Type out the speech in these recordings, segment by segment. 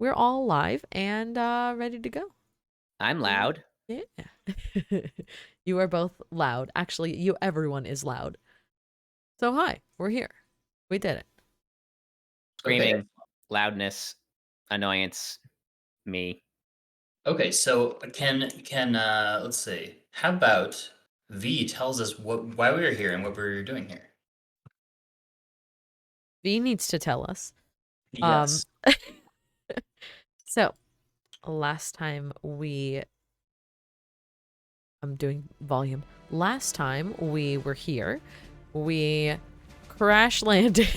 we're all live and ready to go. I'm loud. Yeah. You are both loud. Actually, everyone is loud. So hi, we're here. We did it. Screaming, Okay. loudness, annoyance, me. Okay, so can let's see. How about V tells us why we are here and what we're doing here? V needs to tell us. Yes. So last time I'm doing volume. Last time we were here, we crash landed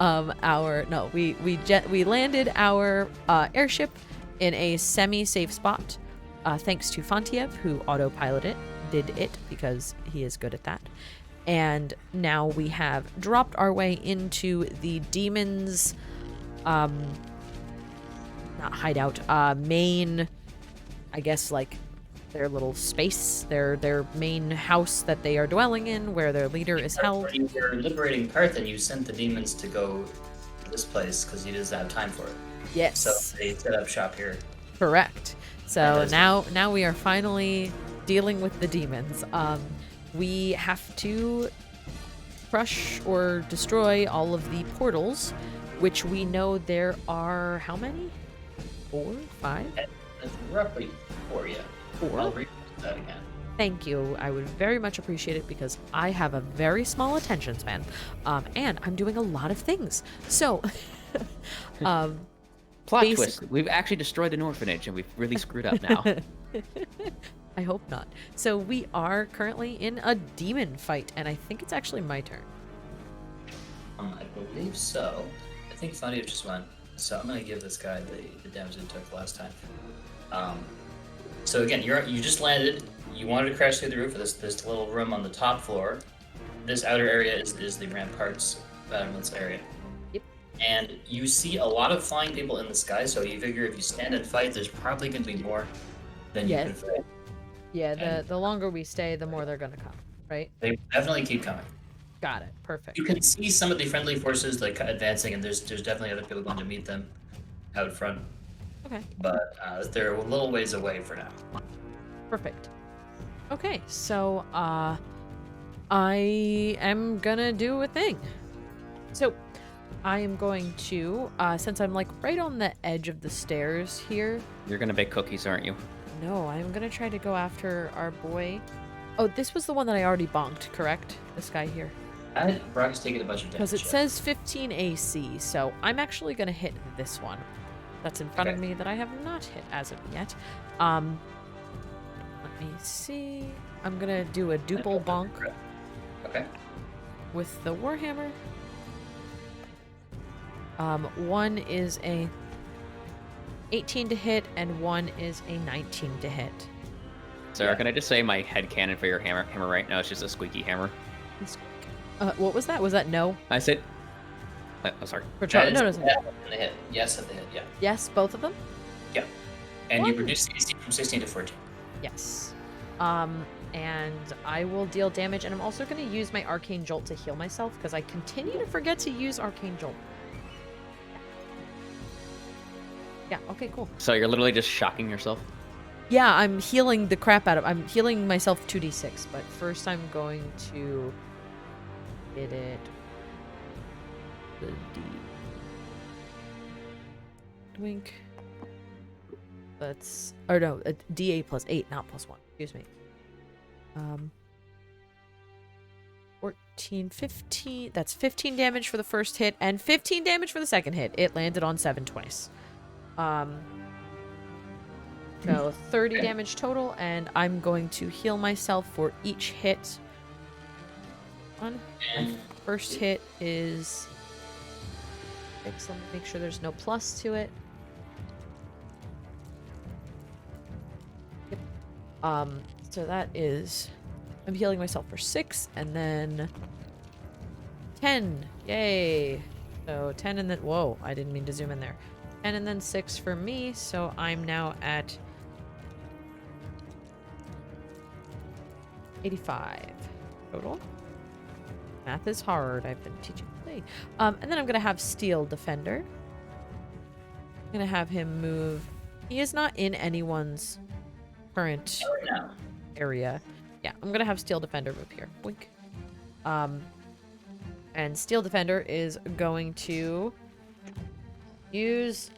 we landed our airship in a semi-safe spot, thanks to Fontiev, who did it because he is good at that. And now we have dropped our way into the demons, not hideout, main, I guess, like their little space, their main house that they are dwelling in, where their leader is held. When you were liberating Carthan, you sent the demons to go to this place because he doesn't have time for it. Yes. So they set up shop here. Correct. So now we are finally dealing with the demons. We have to crush or destroy all of the portals, which we know there are how many? 4, 5? That's roughly 4, yeah. 4? I'll read that again. Thank you. I would very much appreciate it because I have a very small attention span, and I'm doing a lot of things. So, Plot twist. We've actually destroyed an orphanage and we've really screwed up now. I hope not. So we are currently in a demon fight, and I think it's actually my turn. I believe so. I think Fontiev just went. So I'm gonna give this guy the damage it took last time. So again, you just landed. You wanted to crash through the roof of this little room on the top floor. This outer area is the ramparts battlements area. Yep. And you see a lot of flying people in the sky. So you figure if you stand and fight, there's probably going to be more than you can fight. Yeah. The longer we stay, the more they're gonna come. Right. They definitely keep coming. Got it. Perfect. You can see some of the friendly forces like advancing, and there's definitely other people going to meet them out front. Okay. But they're a little ways away for now. Perfect. Okay, so I am gonna do a thing. So I am going to, since I'm like right on the edge of the stairs here. You're gonna bake cookies, aren't you? No, I'm gonna try to go after our boy. Oh, this was the one that I already bonked, correct? This guy here. Brock's taking a bunch of damage. Because it says 15 AC, so I'm actually gonna hit this one that's in front of me that I have not hit as of yet. Let me see. I'm gonna do a duple bonk. Okay. With the Warhammer. One is a 18 to hit, and one is a 19 to hit. Sarah, can I just say my headcanon for your hammer right now is just a squeaky hammer? What was that? Was that no? I said... Oh, sorry. For Charlie? No. They hit. Yes, they hit, yeah. Yes, both of them? Yeah. And you reduce the AC from 16 to 14. Yes. And I will deal damage, and I'm also going to use my Arcane Jolt to heal myself, because I continue to forget to use Arcane Jolt. Yeah, okay, cool. So you're literally just shocking yourself? Yeah, I'm healing the crap out of... I'm healing myself 2d6, but first I'm going to hit it... The D... Wink. That's... Or no, a D8 plus 8, not plus 1. Excuse me. 14, 15... That's 15 damage for the first hit, and 15 damage for the second hit. It landed on 7 twice. So 30 damage total, and I'm going to heal myself for each hit. My first hit is... Let me make sure there's no plus to it. Yep. So that is... I'm healing myself for 6, and then... 10! Yay! So 10 and then... Whoa, I didn't mean to zoom in there. 10 and then 6 for me, so I'm now at... 85 total. Math is hard. I've been teaching play. And then I'm going to have Steel Defender. gonna have him move. He is not in anyone's current No. area. Yeah, I'm gonna have Steel Defender move here. Wink. And Steel Defender is going to use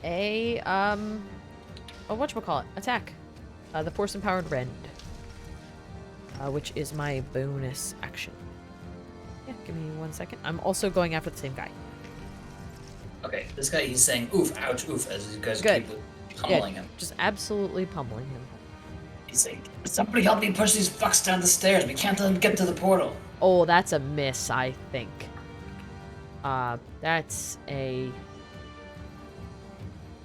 a whatchamacallit, attack. The Force Empowered Rend. Which is my bonus action. Yeah, give me 1 second. I'm also going after the same guy. Okay, this guy, he's saying oof, ouch, oof, as you guys Good. keep pummeling him. Just absolutely pummeling him. He's saying, somebody help me push these fucks down the stairs. We can't let them get to the portal. Oh, that's a miss, I think. That's a...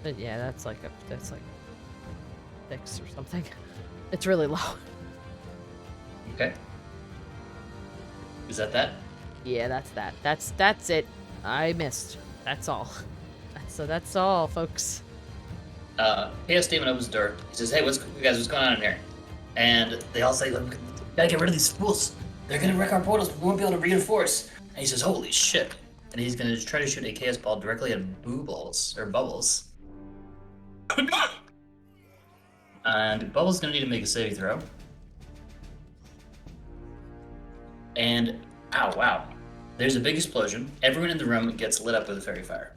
Yeah, that's like 6 or something. It's really low. Okay. Is that? Yeah, that's that. That's it. I missed. That's all. So that's all, folks. Chaos Demon opens the door. He says, hey, what's going on in here? And they all say, look, we gotta get rid of these fools. They're gonna wreck our portals. We won't be able to reinforce. And he says, holy shit. And he's gonna try to shoot a chaos ball directly at Bubbles. And Bubbles gonna need to make a saving throw. And, ow, wow. There's a big explosion. Everyone in the room gets lit up with a fairy fire.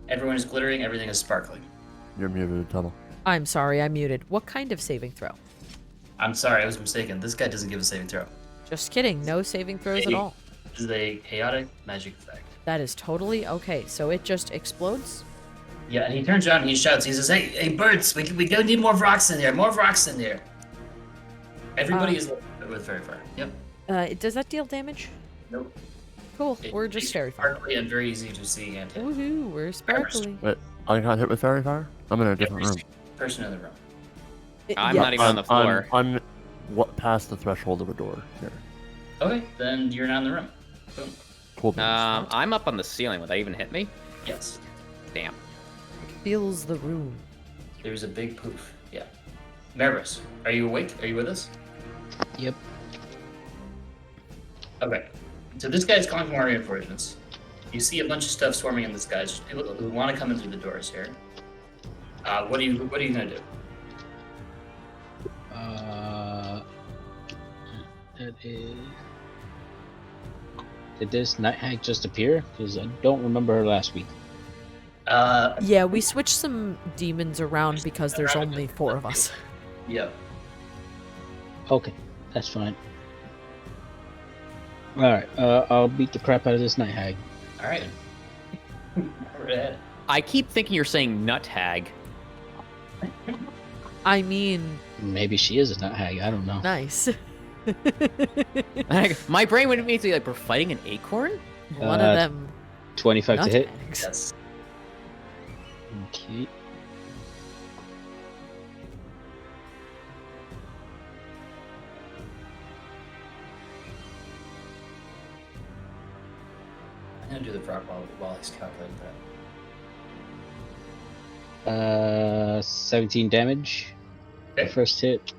Everyone is glittering, everything is sparkling. You're muted, Tunnel. I'm sorry, I muted. What kind of saving throw? I'm sorry, I was mistaken. This guy doesn't give a saving throw. Just kidding. No saving throws at all. This is a chaotic magic effect. That is totally okay. So it just explodes? Yeah, and he turns around and he shouts, he says, hey, birds, we don't need more rocks in there, Everybody is lit with fairy fire. Yep. Does that deal damage? Nope. Cool. We're just fairy fire. Sparkly and very easy to see and hit. Woohoo, we're sparkly. Wait, I got hit with fairy fire? I'm in a different room. Person in the room. I'm not even on the floor. I'm past the threshold of a door here. Okay, then you're not in the room. Boom. Cool. I'm up on the ceiling. Would that even hit me? Yes. Damn. Fills the room. There's a big poof. Yeah. Marvis, are you awake? Are you with us? Yep. Okay. So this guy's calling for more reinforcements. You see a bunch of stuff swarming in the skies. People who want to come in through the doors here. What are you gonna do? That is. Did this night hag just appear? Because I don't remember her last week. Yeah, we switched some demons around because there's only 4 of us. Yep. Okay, that's fine. Alright, I'll beat the crap out of this night hag. Alright. Right ahead. I keep thinking you're saying nut hag. I mean, Maybe she is a nut hag, I don't know. nice. My brain went immediately like, we're fighting an acorn? One of them. 25 to hit. nuthags. Yes. Okay. I'm gonna do the proc while he's calculating that. 17 damage. Okay. The first hit.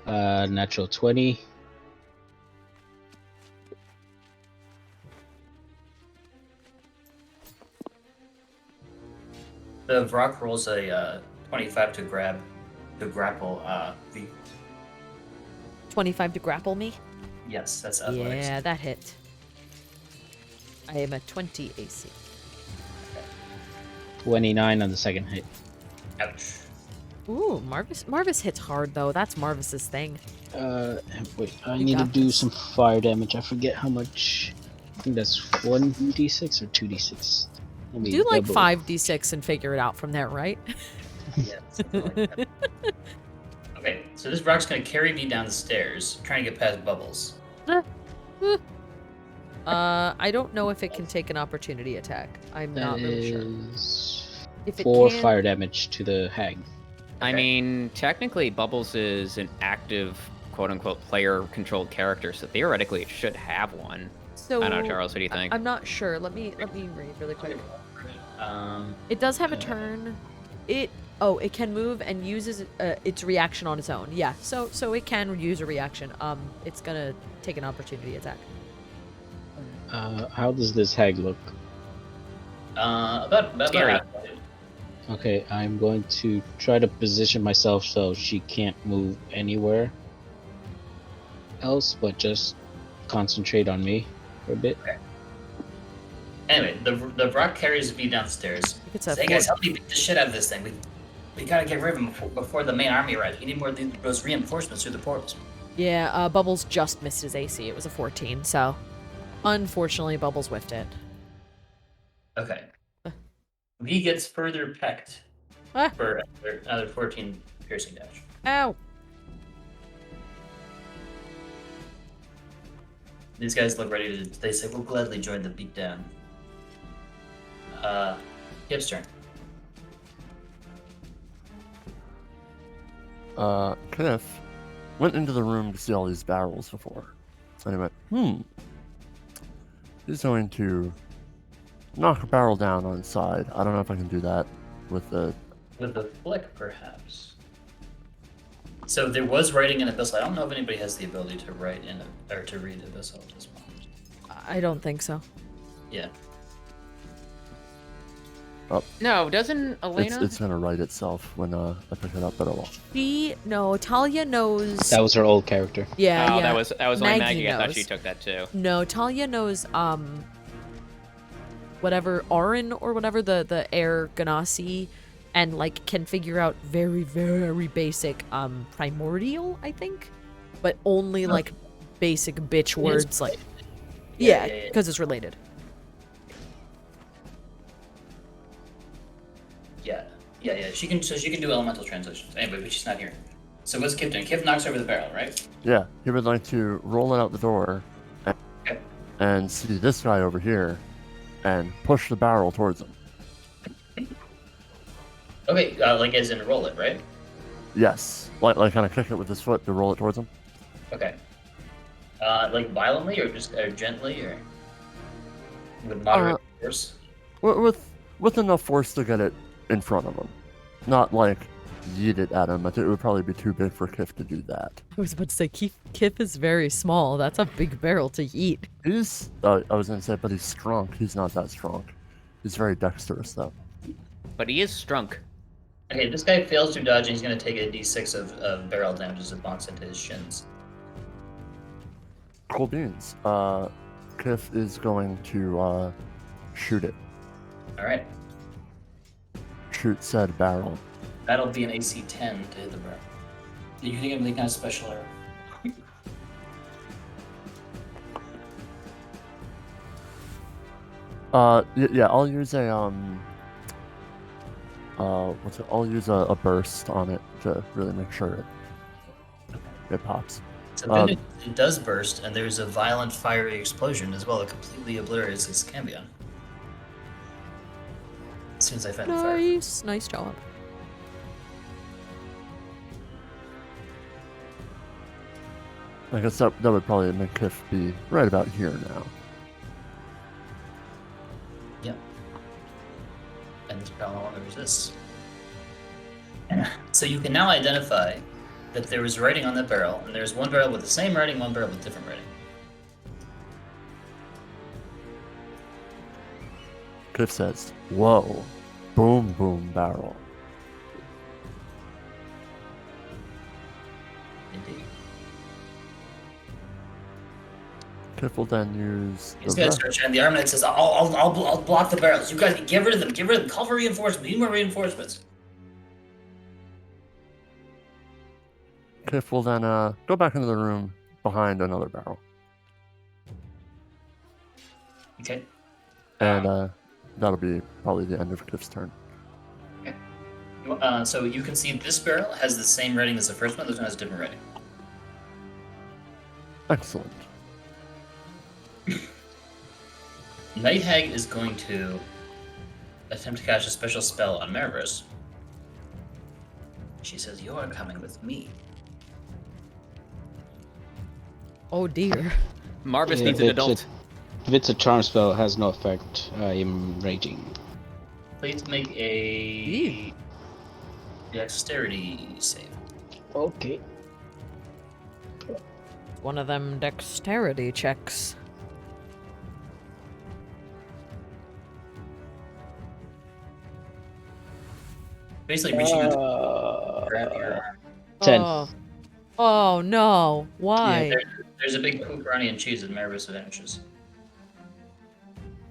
Natural 20. The Vrock rolls a 25 to grapple V. 25 to grapple me? Yes, that's athletics. Yeah, that hit. I am at 20 AC. 29 on the second hit. Ouch. Ooh, Marvis hits hard though. That's Marvis's thing. Wait, I You need to got do this. some fire damage. I forget how much. I think that's 1d6 or 2d6. Let me Do like double- 5d6 and figure it out from there, right? Yeah, something like that. Okay, so this Vrock's gonna carry me down the stairs, trying to get past Bubbles. I don't know if it can take an opportunity attack. I'm That not really sure. is If it 4 can, fire damage to the hag. I Okay. mean, technically, Bubbles is an active, quote-unquote, player-controlled character, so theoretically it should have one. so I don't know, Charles, what do you think? I'm not sure. Let me read really quick. Um, It does have a turn. It can move and uses its reaction on its own. Yeah, so it can use a reaction. It's gonna take an opportunity attack. How does this hag look? About Scary. halfway. Okay, I'm going to try to position myself so she can't move anywhere else, but just concentrate on me for a bit. Anyway, the rock carries V downstairs. think it's Says, a hey guys, help me beat the shit out of this thing. We gotta get rid of him before the main army arrives. We need more of those reinforcements through the portals. Yeah, Bubbles just missed his AC. It was a 14, so unfortunately Bubbles whiffed it. Okay. V gets further pecked Ah, for another 14 piercing damage. ow. These guys look ready to. They say we'll gladly join the beatdown. Kiff's turn. Kiff went into the room to see all these barrels before. And he went, he's going to knock a barrel down on its side. I don't know if I can do that with the... With the flick, perhaps. So there was writing in Abyssal. I don't know if anybody has the ability to write or to read Abyssal at this moment. I don't think so. Yeah. No, doesn't Elena? It's gonna write itself when I pick it up, but oh well. No, Talia knows. That was her old character. Yeah, Oh, yeah. that was only Maggie Maggie. I thought knows. she took that too. No, Talia knows, whatever, Arin or whatever, the air Genasi, and, like, can figure out very, very basic, primordial, I think? But only, like, basic bitch words, like... Yeah, because it's related. Yeah. She can do elemental translations. Anyway, but she's not here. So what's Kiff doing? Kiff knocks over the barrel, right? Yeah, he would like to roll it out the door and see this guy over here and push the barrel towards him. Okay, like as in roll it, right? Yes, like kind of kick it with his foot to roll it towards him. Okay. Like violently or just gently or with moderate force? With enough force to get it in front of him. Not like yeet it at him. I think it would probably be too big for Kiff to do that. I was about to say, Kiff is very small. That's a big barrel to eat. He's, I was going to say, but he's strong. He's not that strong. He's very dexterous, though. But he is strunk. Okay, this guy fails to dodge and he's going to take a d6 of barrel damage as it bonks into his shins. Cool beans. Kiff is going to shoot it. Alright, Shoot said barrel. that'll be an AC 10 to hit the barrel. You can give him any kind of special arrow. Yeah, I'll use a I'll use a burst on it to really make sure it pops. So then it does burst, and there's a violent fiery explosion as well that completely obliterates his cambion. As soon as I find the fire. Nice job. I guess that would probably make Kiff be right about here now. Yep. And this barrel no longer resists. So you can now identify that there was writing on the barrel, and there's one barrel with the same writing, one barrel with different writing. Kiff says, "Whoa, boom, boom, barrel." Indeed. Kiff will then use These the guys start chatting. The Armanic says, I'll block the barrels. You guys get rid of them. Call for reinforcements. We need more reinforcements. Kiff will then go back into the room behind another barrel. Okay. And that'll be probably the end of Kiff's turn. So you can see this barrel has the same writing as the first one. This one has different writing. Excellent. Night Hag is going to attempt to cast a special spell on Marvis. She says, "You are coming with me." Oh dear. Marvis Yeah, needs an if adult. If it's a charm spell, it has no effect. I am raging. Please make a Ew. dexterity save. Okay. One of them dexterity checks. basically reaching out to grab your arm. 10. Oh no! Why? There's a big pepperoni and cheese that Marvis vanishes.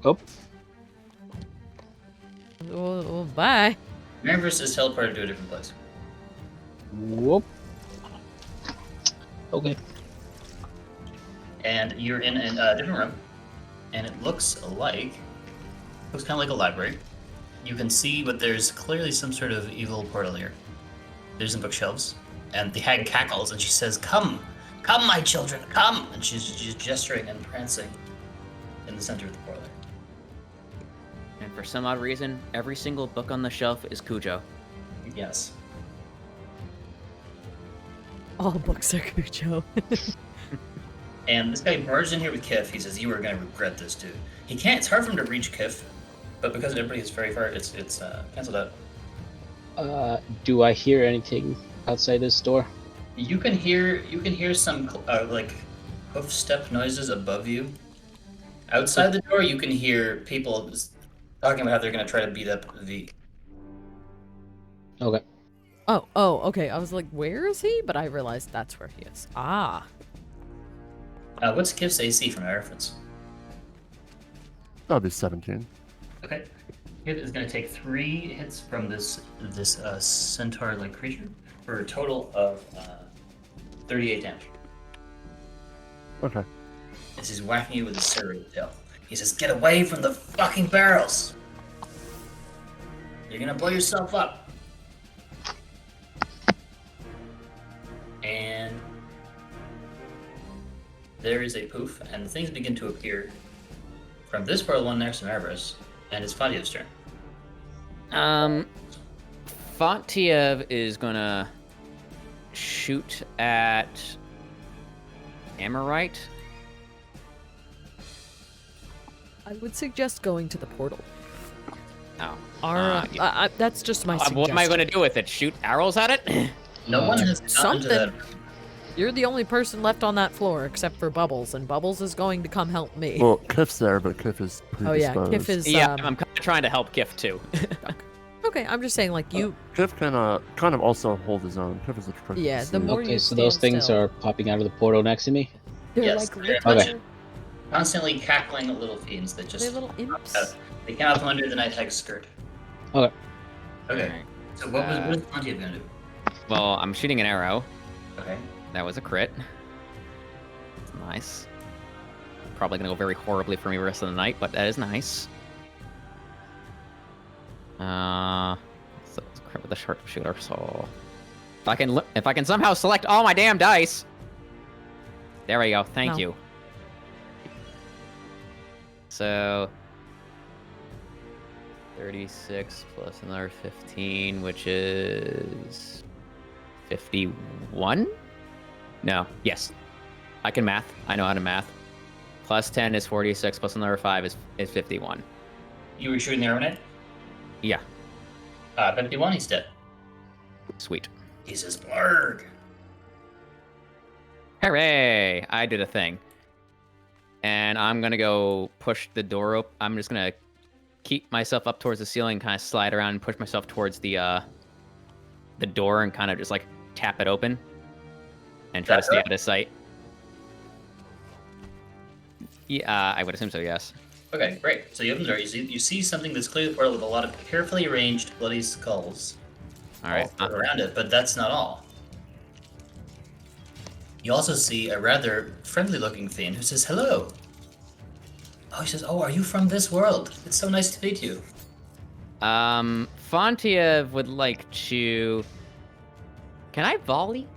Oh, Oh, bye. Marvis is teleported to a different place. whoop. Okay. And you're in a different room, and it looks kind of like a library. You can see, but there's clearly some sort of evil portal here. There's some bookshelves, and the hag cackles, and she says, "Come, come, my children, come!" And she's gesturing and prancing in the center of the portal. And for some odd reason, every single book on the shelf is Cujo. Yes. All books are Cujo. And this guy barges in here with Kiff. He says, "You are going to regret this, dude." He can't. It's hard for him to reach Kiff, but because everybody is very far, it's canceled out. Do I hear anything outside this door? You can hear some like hoof step noises above you. Outside the door, you can hear people talking about how they're going to try to beat up V. Okay. Oh, okay. I was like, where is he? But I realized that's where he is. Ah. What's Kiff's AC from reference? That'll be 17. Okay. Kiff is going to take 3 hits from this centaur-like creature for a total of 38 damage. Okay. As he's whacking you with his serrated tail. He says, "Get away from the fucking barrels! You're gonna blow yourself up!" And there is a poof, and things begin to appear from this portal one next to Marvis, and it's Fontiev's turn. Fontiev is gonna shoot at Amorite. I would suggest going to the portal. Oh. That's just my suggestion. What am I going to do with it? Shoot arrows at it? No one has gotten to that. You're the only person left on that floor except for Bubbles, and Bubbles is going to come help me. Well, Kiff's there, but Kiff is predisposed. Oh yeah, Kiff is. Yeah, I'm kind of trying to help Kiff too. Okay, I'm just saying, like you. Kiff can kind of also hold his own. Kiff is a trick. Yeah, the more Okay, you so those stand things still, are popping out of the portal next to me? They're Yes, like they're Okay. constantly cackling little fiends that just They're little imps. they came out from under the night hag's skirt. Okay. Okay. Alright. So what is Fontiev gonna do? Well, I'm shooting an arrow. Okay. That was a crit. That's nice. Probably gonna go very horribly for me the rest of the night, but that is nice. So it's a crit with a sharpshooter. So if I can somehow select all my damn dice. There we go. Thank No. you. So 36 plus another 15, which is 51? No. Yes. I can math. I know how to math. Plus 10 is 46, plus another 5 is 51. You were shooting the arrow net? Yeah. 51, he's dead. Sweet. He says, "Blarg." Hooray! I did a thing. And I'm gonna go push the door open. I'm just gonna keep myself up towards the ceiling, kind of slide around and push myself towards the door and kind of just like tap it open and try to stay out of sight. Yeah, I would assume so, yes. Okay, great. So you open the door. You see something that's clearly the portal with a lot of carefully arranged bloody skulls All right. all around it, but that's not all. You also see a rather friendly-looking fiend who says, "Hello." Oh, he says, "Oh, are you from this world? It's so nice to meet you." Fontiev would like to... Can I volley?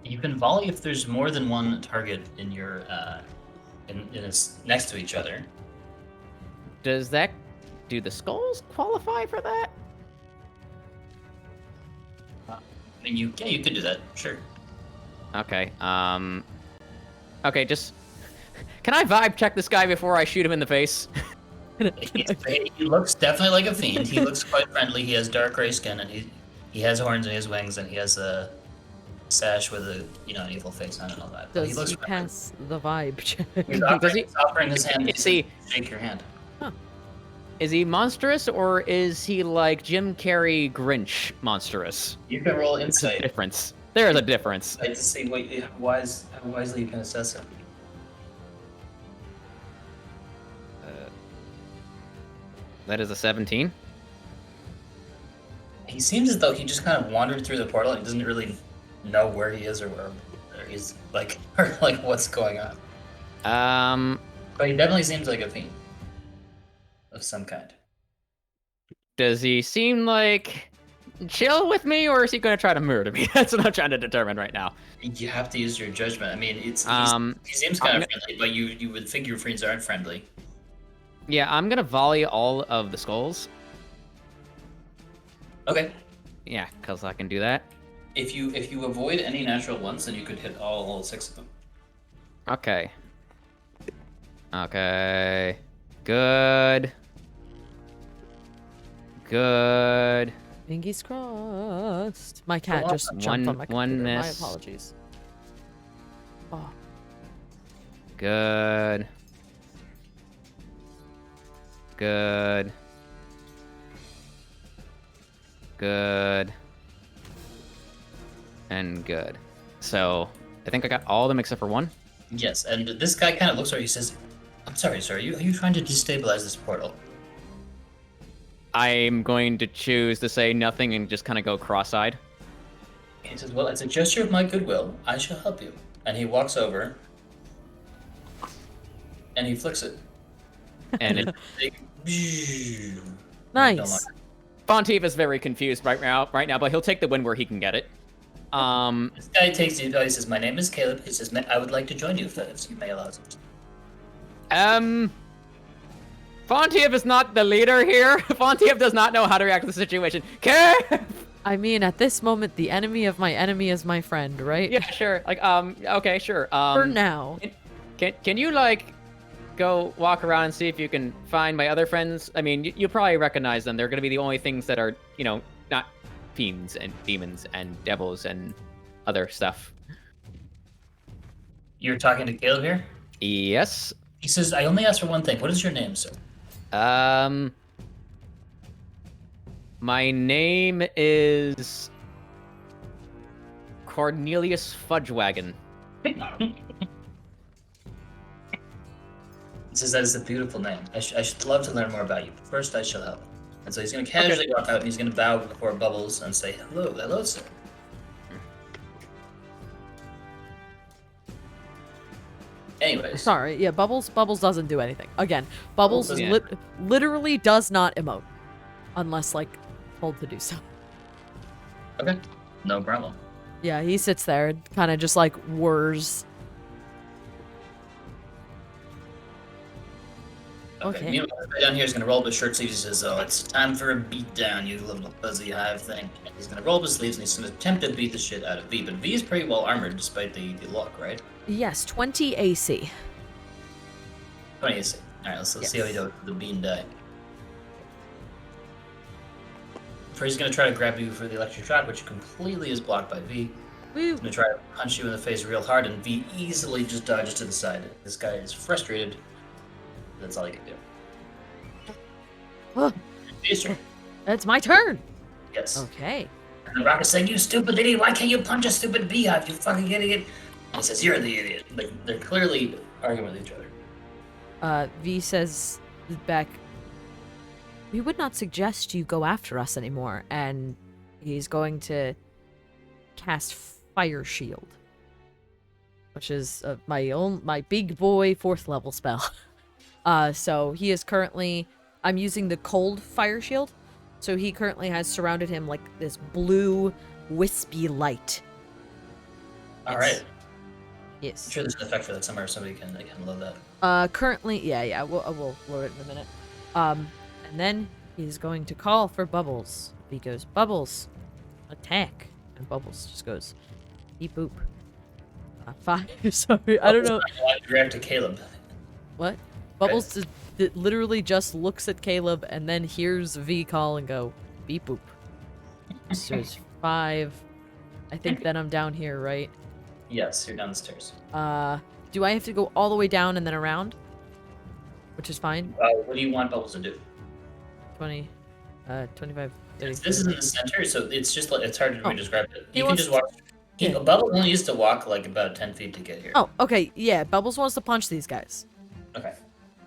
You can volley if there's more than one target in your next to each other. Do the skulls qualify for that? I mean, you could do that, sure. Okay, okay, just... Can I vibe check this guy before I shoot him in the face? He looks definitely like a fiend. He looks quite friendly. He has dark gray skin, and he has horns and he has wings, and he has a sash with an evil face on it and all that. But Does he looks he friendly. pass the vibe check? He's Does he- offering his hand Is he- to shake your hand. Is he monstrous, or is he like Jim Carrey Grinch monstrous? You can roll There's a insight. difference. There is a difference. To see how wisely you can assess him. That is a 17. He seems as though he just kind of wandered through the portal and doesn't really know where he is or where he's like, or like what's going on. But he definitely seems like a fiend of some kind. Does he seem like chill with me, or is he going to try to murder me? That's what I'm trying to determine right now. You have to use your judgment. I mean, he seems kind of friendly, but you would think your friends aren't friendly. Yeah, I'm going to volley all of the skulls. Okay. Yeah, because I can do that. If you avoid any natural ones, then you could hit all 6 of them. Okay. Okay. Good. Good. Fingers crossed. My cat Well, just jumped on my computer. one My miss. apologies. Oh, Good. Good. Good. And good. So, I think I got all of them except for one. Yes, and this guy kind of looks at you. He says, "I'm sorry, sir. Are you trying to destabilize this portal?" I'm going to choose to say nothing and just kind of go cross-eyed. He says, "Well, it's a gesture of my goodwill. I shall help you." And he walks over, and he flicks it. And It's big. nice. Fontiev is very confused right now, but he'll take the win where he can get it. This guy takes you. He says, "My name is Caleb." He says, "I would like to join you if you may allow it." Fontiev is not the leader here. Fontiev does not know how to react to the situation. I mean, at this moment, the enemy of my enemy is my friend, right? Yeah, sure. Like, okay, sure. For now. Can you like go walk around and see if you can find my other friends? I mean, you probably recognize them. They're gonna be the only things that are, not fiends and demons and devils and other stuff. You're talking to Caleb here? Yes. He says, "I only ask for one thing. What is your name, sir?" My name is Cornelius Fudgewagon. He says, "That is a beautiful name. I should love to learn more about you. But first, I shall help." And so he's going to casually walk out and he's going to bow before Bubbles and say, hello, sir." Anyways. Sorry, yeah, Bubbles doesn't do anything. Again, Bubbles Yeah. literally does not emote. Unless, like, told to do so. Okay. No problem. Yeah, he sits there and kind of just, like, whirs. Okay. Meanwhile, the guy down here is going to roll up his shirt sleeves. He says, "Oh, it's time for a beatdown, you little fuzzy hive thing." And he's going to roll up his sleeves and he's going to attempt to beat the shit out of V. But V is pretty well armored despite the look, right? Yes, 20 AC. 20 AC. Alright, let's see how he does with the bean die. He's going to try to grab you for the electric shock, which completely is blocked by V. Woo. He's going to try to punch you in the face real hard, and V easily just dodges to the side. This guy is frustrated. That's all he can do. Oh, Yes, sir. it's my turn. Yes. Okay. And the rock is saying, "You stupid idiot, why can't you punch a stupid beehive, you fucking idiot?" And he says, "You're the idiot." Like, they're clearly arguing with each other. V says back, "We would not suggest you go after us anymore," and he's going to cast Fire Shield, which is my big boy 4th level spell. So he is currently, I'm using the cold Fire Shield, so he currently has surrounded him like this blue wispy light. Alright. Yes. I'm sure there's an effect for that somewhere, somebody can load that. Currently, yeah, we'll load it in a minute. And then he's going to call for Bubbles. He goes, "Bubbles, attack," and Bubbles just goes, beep boop. 5. Sorry, I don't know React to Caleb. what. Bubbles literally just looks at Caleb and then hears V call and go, beep boop. So it's 5. I think then I'm down here, right? Yes, you're down the stairs. Do I have to go all the way down and then around? Which is fine. What do you want Bubbles to do? 20, 25, 30. This is in the center, so it's just like it's hard for me to describe it. He You can wants just walk. yeah. Bubble only used to walk like about 10 feet to get here. Oh, okay. Yeah, Bubbles wants to punch these guys. Okay.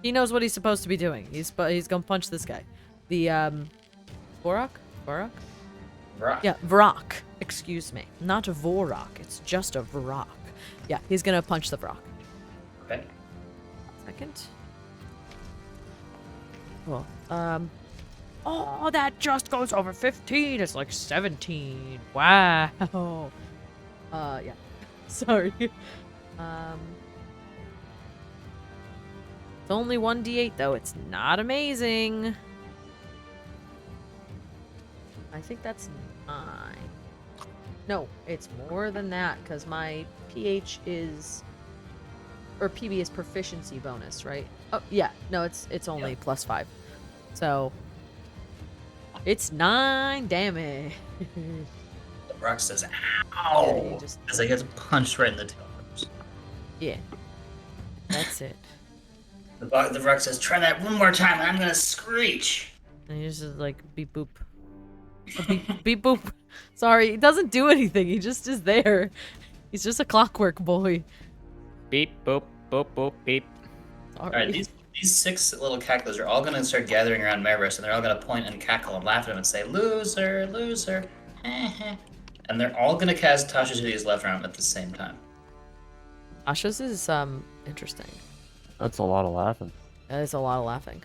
He knows what he's supposed to be doing. He's gonna punch this guy. The Vorok? Right. Yeah, Vrok. Excuse me. Not a Vorok. It's just a Vrok. Yeah, he's gonna punch the Vrok. Okay. Second. Cool. Oh, that just goes over 15. It's like 17. Wow. Yeah. Sorry. It's only 1d8 though. It's not amazing. I think that's 9. No, it's more than that because my PH is, or PB is proficiency bonus, right? Oh yeah, no, it's only +5, so it's 9 damage. The Rock says, Yeah, "Ow!" you just- as I get punched right in the tail. Yeah, that's it. The Rock says, "Try that one more time, and I'm gonna screech." And he just like beep boop, beep, beep boop. Sorry, he doesn't do anything. He just is there. He's just a clockwork boy. Beep, boop, boop, boop, beep. Sorry. All right, these 6 little cacklers are all gonna start gathering around Marvis, and they're all gonna point and cackle and laugh at him and say, "Loser, loser," and they're all gonna cast Tasha's Hideous Laughter on him at the same time. Asha's is interesting. That's a lot of laughing. That is a lot of laughing.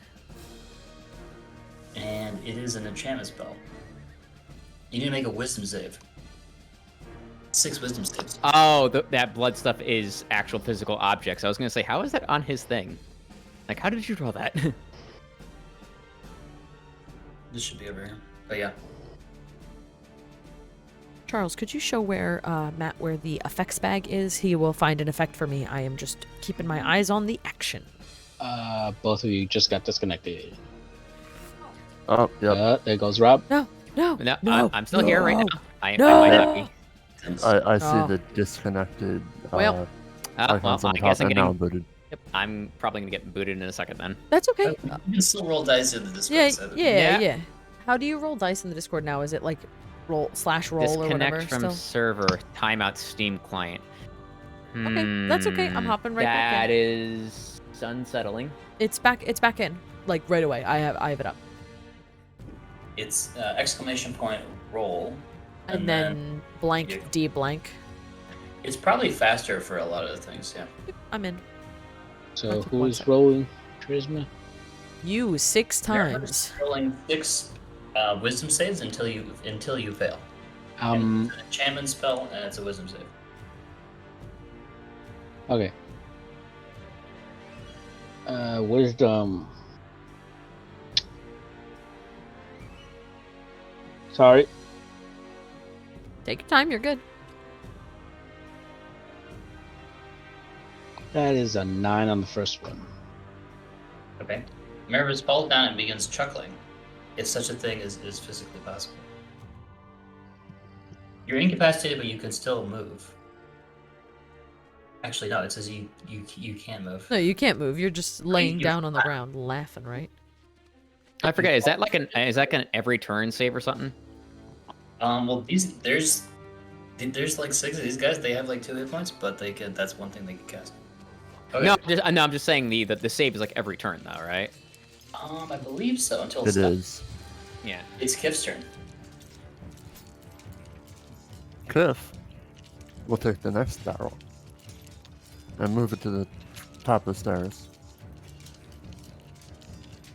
And it is an enchantment spell. You need to make a wisdom save. 6 wisdom saves. Oh, that blood stuff is actual physical objects. I was gonna say, how is that on his thing? Like, how did you draw that? This should be over here. But yeah. Charles, could you show where Matt where the effects bag is? He will find an effect for me. I am just keeping my eyes on the action. Both of you just got disconnected. Oh, yep. There goes Rob. No. No, I'm still here right now. I might not be. I see Oh. the disconnected Well, icons on I the guess top, I'm and now getting. I'm booted. I'm probably gonna get booted in a second then. That's okay. You can still roll dice in the Discord. Yeah. How do you roll dice in the Discord now? Is it like roll or whatever? Disconnect from Still? server. Timeout Steam client. Okay, that's okay. I'm hopping right back in. That is unsettling. It's back in. Like right away. I have it up. It's exclamation point roll. And then blank you- D blank. It's probably faster for a lot of the things, yeah. I'm in. So That took 1 who's second. rolling charisma? You 6 times. Rolling 6 wisdom saves until you fail. And it's an enchantment spell, and it's a wisdom save. Okay. Wisdom. Sorry. Take your time. You're good. That is a 9 on the first one. Okay. Marvis falls down and begins chuckling. If such a thing is physically possible. You're incapacitated, but you can still move. Actually, no. It says you can't move. No, you can't move. You're just laying you're down on the ground, laughing, right? I forget. Is that like an every turn save or something? Well, there's like 6 of these guys. They have like 2 hit points, but they could. That's one thing they can cast. Okay. No, I'm just saying the save is like every turn though, right? I believe so. Until It is. Yeah. It's Kiff's turn. Kiff will take the next barrel and move it to the top of the stairs.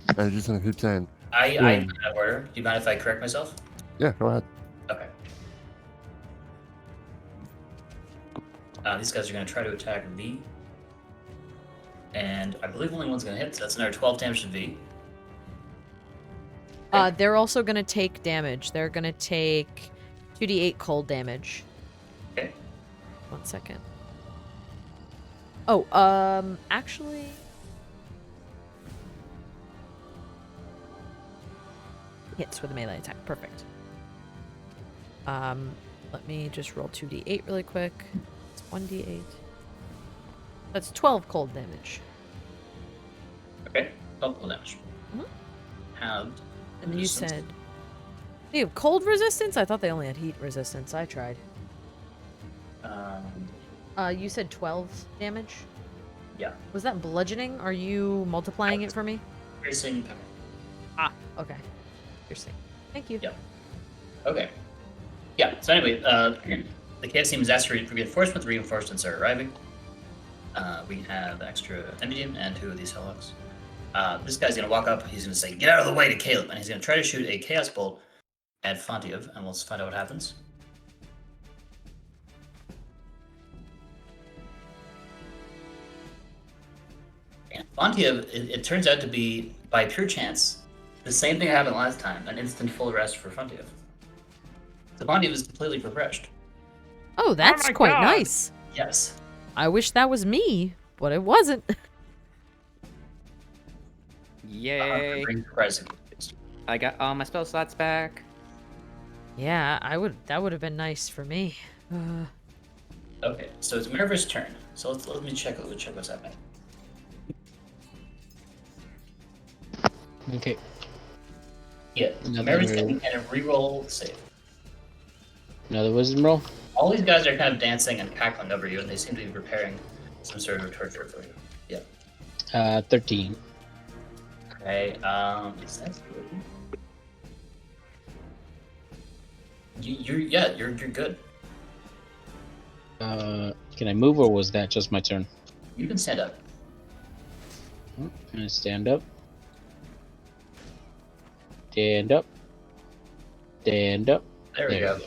And he's just gonna keep saying, I'm Boom. out of order. Do you mind if I correct myself? "Yeah, go ahead." Okay. These guys are going to try to attack V. And I believe only one's going to hit, so that's another 12 damage to V. They're also gonna take damage. They're gonna take 2d8 cold damage. Okay. 1 second. Oh, actually. Hits with a melee attack. Perfect. Let me just roll 2d8 really quick. It's 1d8. That's 12 cold damage. Okay. 12 damage. Mhm. Halved. And you resistance. said they have cold resistance? I thought they only had heat resistance. I tried. You said 12 damage? Yeah. Was that bludgeoning? Are you multiplying it for me? Piercing. Okay. Piercing. Thank you. Yeah. Okay. Yeah. So anyway, the chaos team is asked for reinforcements. Reinforcements are arriving. We have extra Emidium and 2 of these Hellhawks. This guy's gonna walk up. He's gonna say, "Get out of the way!" to Caleb, and he's gonna try to shoot a Chaos Bolt at Fontiev, and we'll find out what happens. And Fontiev, it turns out to be, by pure chance, the same thing that happened last time, an instant full rest for Fontiev. So Fontiev is completely refreshed. Oh, that's my quite God. nice. Yes. I wish that was me, but it wasn't. Yay! Surprising. I got all my spell slots back. Yeah, that would have been nice for me. Okay, so it's Marvis' turn. So let me check what's happening. Okay. Yeah, Another- Marvis can kind of reroll save. Another wisdom roll. All these guys are kind of dancing and cackling over you, and they seem to be preparing some sort of torture for you. Yeah. 13. Okay. Is that good? You're good. Can I move or was that just my turn? You can stand up. I'm gonna stand up. Stand up. Stand up. There we go.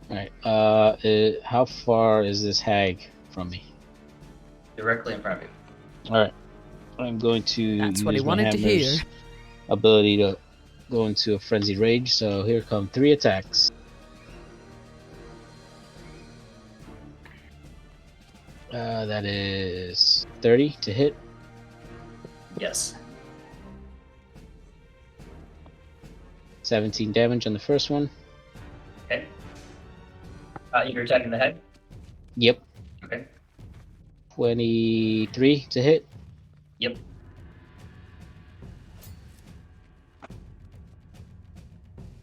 Alright. How far is this hag from me? Directly in front of you. Alright. I'm going to That's use what he my wanted to hammer's hear. ability to go into a frenzied rage. So here come 3 attacks. That is 30 to hit. Yes. 17 damage on the first one. Okay. You're attacking the head. Yep. Okay. 23 to hit. Yep.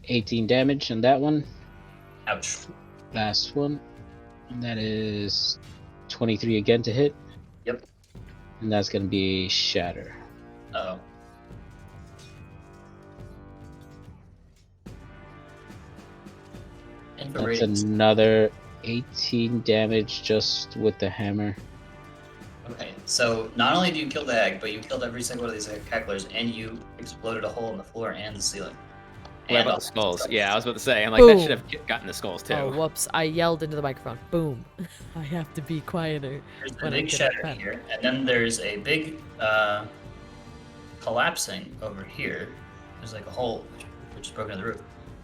$18 damage on that one. Ouch. Last one. And that is 23 again to hit. Yep. And that's going to be shatter. Uh-oh. And for That's radiance. another 18 damage just with the hammer. Okay, so not only do you kill the hag, but you killed every single one of these cacklers, and you exploded a hole in the floor and the ceiling. What And about all the skulls? Yeah, I was about to say. I'm like, Boom. that should have gotten the skulls too. Oh, whoops. I yelled into the microphone. Boom. I have to be quieter. There's a when I big get shatter upset. here, and then there's a big collapsing over here. There's like a hole which is broken in the roof.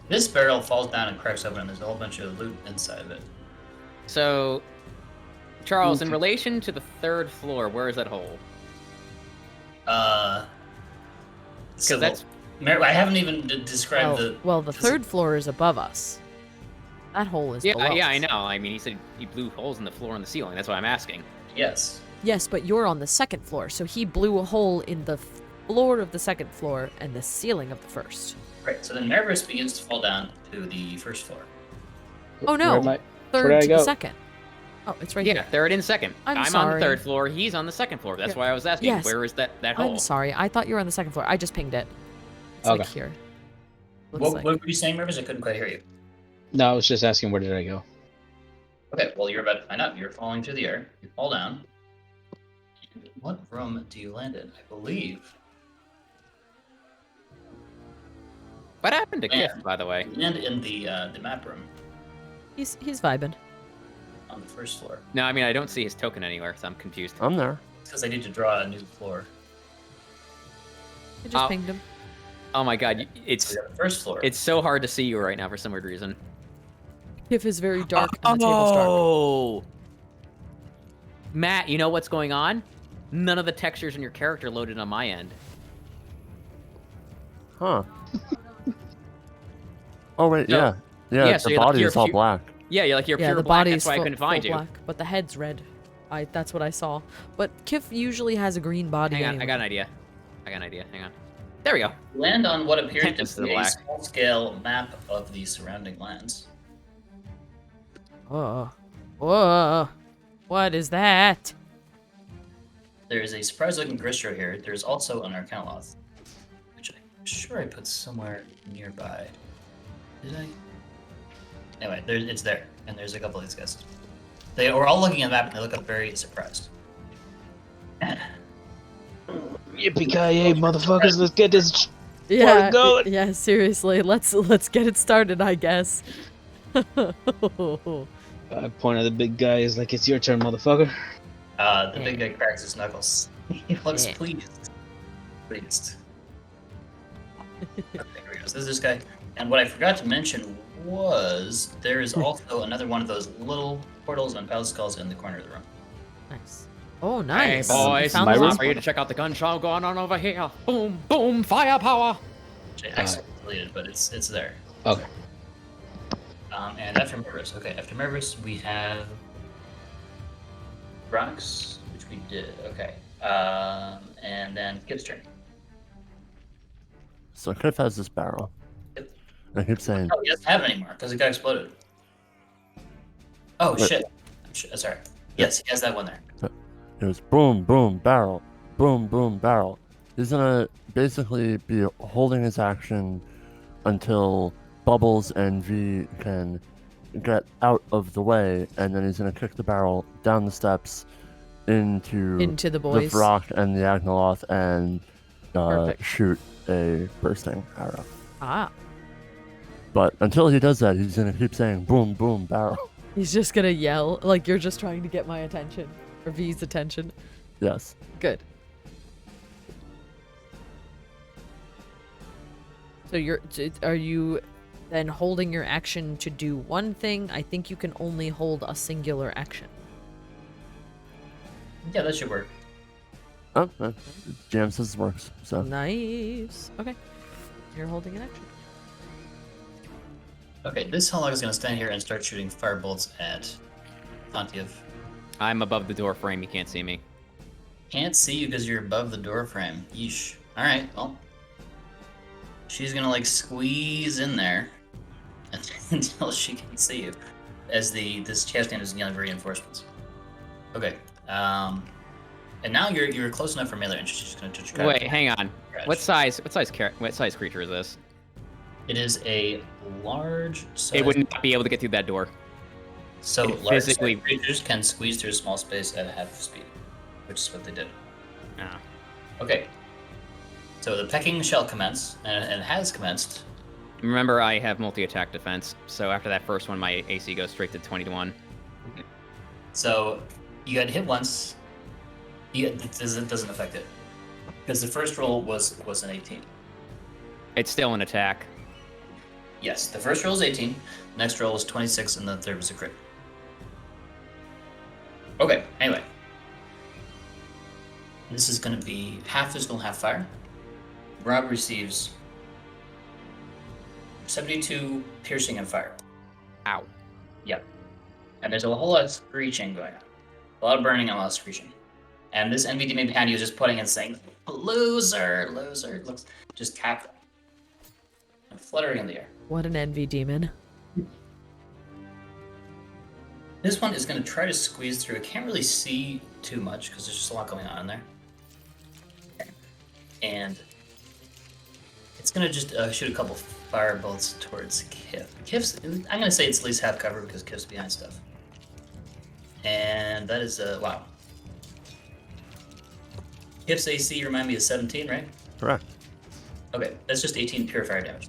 This barrel falls down and cracks open, and there's a whole bunch of loot inside of it. So, Charles, in Okay. relation to the 3rd floor, where is that hole? So that's- I haven't even described the. Well, the 3rd floor is above us. That hole is below Yeah, I us. know. I mean, he said he blew holes in the floor and the ceiling. That's why I'm asking. Yes. Yes, but you're on the 2nd floor, so he blew a hole in the floor of the 2nd floor and the ceiling of the 1st. Right. So then Marvis begins to fall down to the 1st floor. Oh, no. Where am I? 3rd Where'd I to go? the 2nd. Oh, it's right Yeah, here. 3rd and 2nd. I'm on sorry. the 3rd floor. He's on the 2nd floor. That's Yeah. why I was asking. Yes. Where is that hole? I'm sorry. I thought you were on the 2nd floor. I just pinged it. It's like Okay. here. Looks What, like. what were you saying, Marvis? I couldn't quite hear you. No, I was just asking where did I go? Okay, well, you're about to find out. You're falling through the air. You fall down. What room do you land in? I believe. What happened to Yeah. Kiff, by the way? You land in the map room He's vibing. on the 1st floor. No, I mean, I don't see his token anywhere, so I'm confused. I'm there. It's because I need to draw a new floor. I just Oh. pinged him. Oh my god, So it's we have the 1st floor. it's so hard to see you right now for some weird reason. Kiff is very dark and the table's dark. Oh! Matt, you know what's going on? None of the textures in your character loaded on my end. Huh. Oh wait, So- yeah. Yeah, yeah, so the you're like- body you're is all pu- black. Yeah, you're like you're Yeah, pure the black. body's That's why I couldn't find you. black, but the head's red. That's what I saw. But Kiff usually has a green body. Hang on, anyway. I got an idea. Hang on. There we go. Land on what appears Tempest to to the be a black. small-scale map of the surrounding lands. Whoa. Whoa. What is that? There is a surprise-looking Gristro here. There's also an Arcanoloth, which I'm sure I put somewhere nearby. Did I? Anyway, it's there, and there's a couple of these guys. They were all looking at the map, and they look up very surprised. Yippee-ki-yay, motherfuckers! Let's get this Yeah. going. Yeah, seriously. Let's get it started, I guess. I point at the big guy. Is like, it's your turn, motherfucker. The big guy cracks his knuckles. He looks Yeah. pleased. Pleased. There he goes. There's this guy. And what I forgot to mention was there is also another one of those little portals and palace skulls in the corner of the room. Nice. Oh, nice. Hey, boys. You found My the room? last For you one. to check out the gun show going on over here. Boom, boom, firepower. Which I accidentally deleted, but it's there. Okay. And after Marvis, okay, after Marvis we have Bronx, which we did, okay. And then Kiff's turn. So Kiff has this barrel. Yep. And I keep saying, Oh, he doesn't have it anymore because it got exploded. Oh Wait. shit. Sorry. Yes, he has that one there. it goes boom, boom, barrel, boom, boom, barrel. He's gonna basically be holding his action until Bubbles and V can get out of the way, and then he's gonna kick the barrel down the steps into Into the boys. the Vrock and the Agnoloth and Perfect. shoot a bursting arrow. Ah. But until he does that, he's gonna keep saying boom, boom, barrel. He's just gonna yell like you're just trying to get my attention. Or V's attention. Yes. Good. So are you then holding your action to do one thing? I think you can only hold a singular action. Yeah, that should work. Oh, Jam says it works. So Nice. Okay. You're holding an action. Okay, this Holog is gonna stand here and start shooting firebolts at Fontiev. I'm above the door frame. You can't see me. Can't see you because you're above the door frame. Yeesh. Alright, well. She's gonna like squeeze in there until she can see you. As this champion is yelling reinforcements. Okay. And now you're close enough for melee range. She's just gonna touch your Wait, hang on. Crash. What size creature is this? It is a large size. It would not be able to get through that door. So it large physically- creatures can squeeze through a small space at half speed, which is what they did. Ah. Okay. So the pecking shall commence, and it has commenced. Remember, I have multi-attack defense, so after that first one, my AC goes straight to 20-1. So you got hit once. It doesn't affect it because the first roll was an 18. It's still an attack. Yes, the first roll is 18. Next roll was 26, and the third was a crit. Okay. Anyway, this is going to be half physical, half fire. Rob receives 72 piercing and fire. Ow. Yep. And there's a whole lot of screeching going on. A lot of burning and a lot of screeching. And this NVD behind you is just putting and saying, loser, loser. Looks just cackling. And fluttering in the air. What an envy demon. This one is going to try to squeeze through. I can't really see too much because there's just a lot going on in there. Okay. And it's going to just shoot a couple fire bolts towards Kiff. I'm going to say it's at least half cover because Kiff's behind stuff. And that is, wow. Kiff's AC, remind me, is 17, right? correct. Okay, that's just 18 pure fire damage.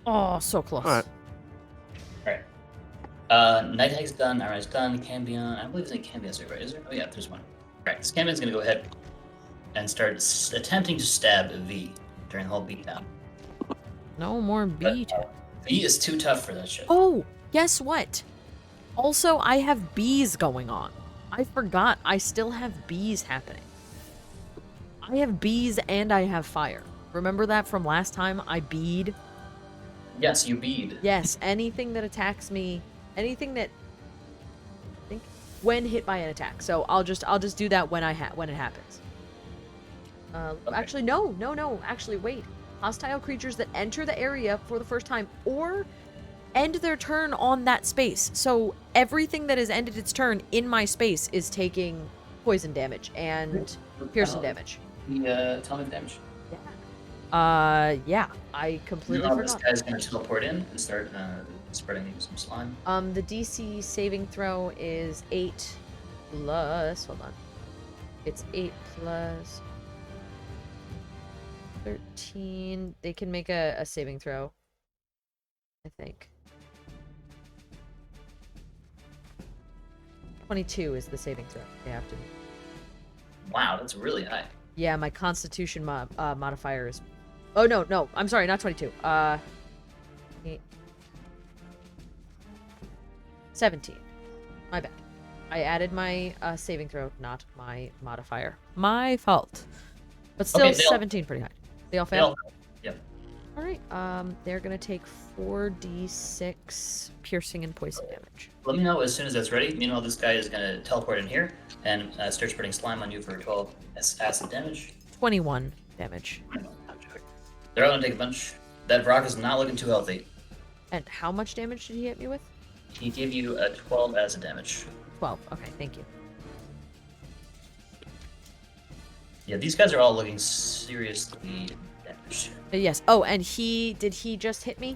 Oh, so close. Alright. Alright. Night Hag's done, Arai's done, Cambion. I believe there's a Cambion's there, right? Is there? Oh yeah, there's one. Alright, this Cambion's gonna go ahead and start attempting to stab V during the whole beatdown. No more beat. V is too tough for that shit. Oh, guess what? Also, I have bees going on. I forgot I still have bees happening. I have bees and I have fire. Remember that from last time? I bead. Yes, you bead. Yes, anything that attacks me, anything that I think when hit by an attack. So I'll just do that when it happens. Okay. Actually, no. Actually, wait. Hostile creatures that enter the area for the first time or end their turn on that space. So everything that has ended its turn in my space is taking poison damage and piercing damage. Tell me the damage. Yeah, I You completely know how this forgot. guy's gonna teleport in and start spreading some slime. The DC saving throw is 8 plus. Hold on. It's 8 plus 13. They can make a saving throw, I think. 22 is the saving throw they have to meet. Wow, that's really high. Yeah, my Constitution modifier is. Oh no, I'm sorry, not 22. 17. My bad. I added my saving throw, not my modifier. My fault. But still, Okay, they all- 17 pretty high. They all fail. Yep. All right. They're gonna take 4d6 piercing and poison damage. Let me know as soon as that's ready. Meanwhile, this guy is gonna teleport in here and start spreading slime on you for 12 acid damage. 21 damage. They're all gonna take a bunch. That Brock is not looking too healthy. And how much damage did he hit me with? He gave you a 12 acid damage. 12. Okay, thank you. Yeah, these guys are all looking seriously damaged. Yes. Oh, and did he just hit me?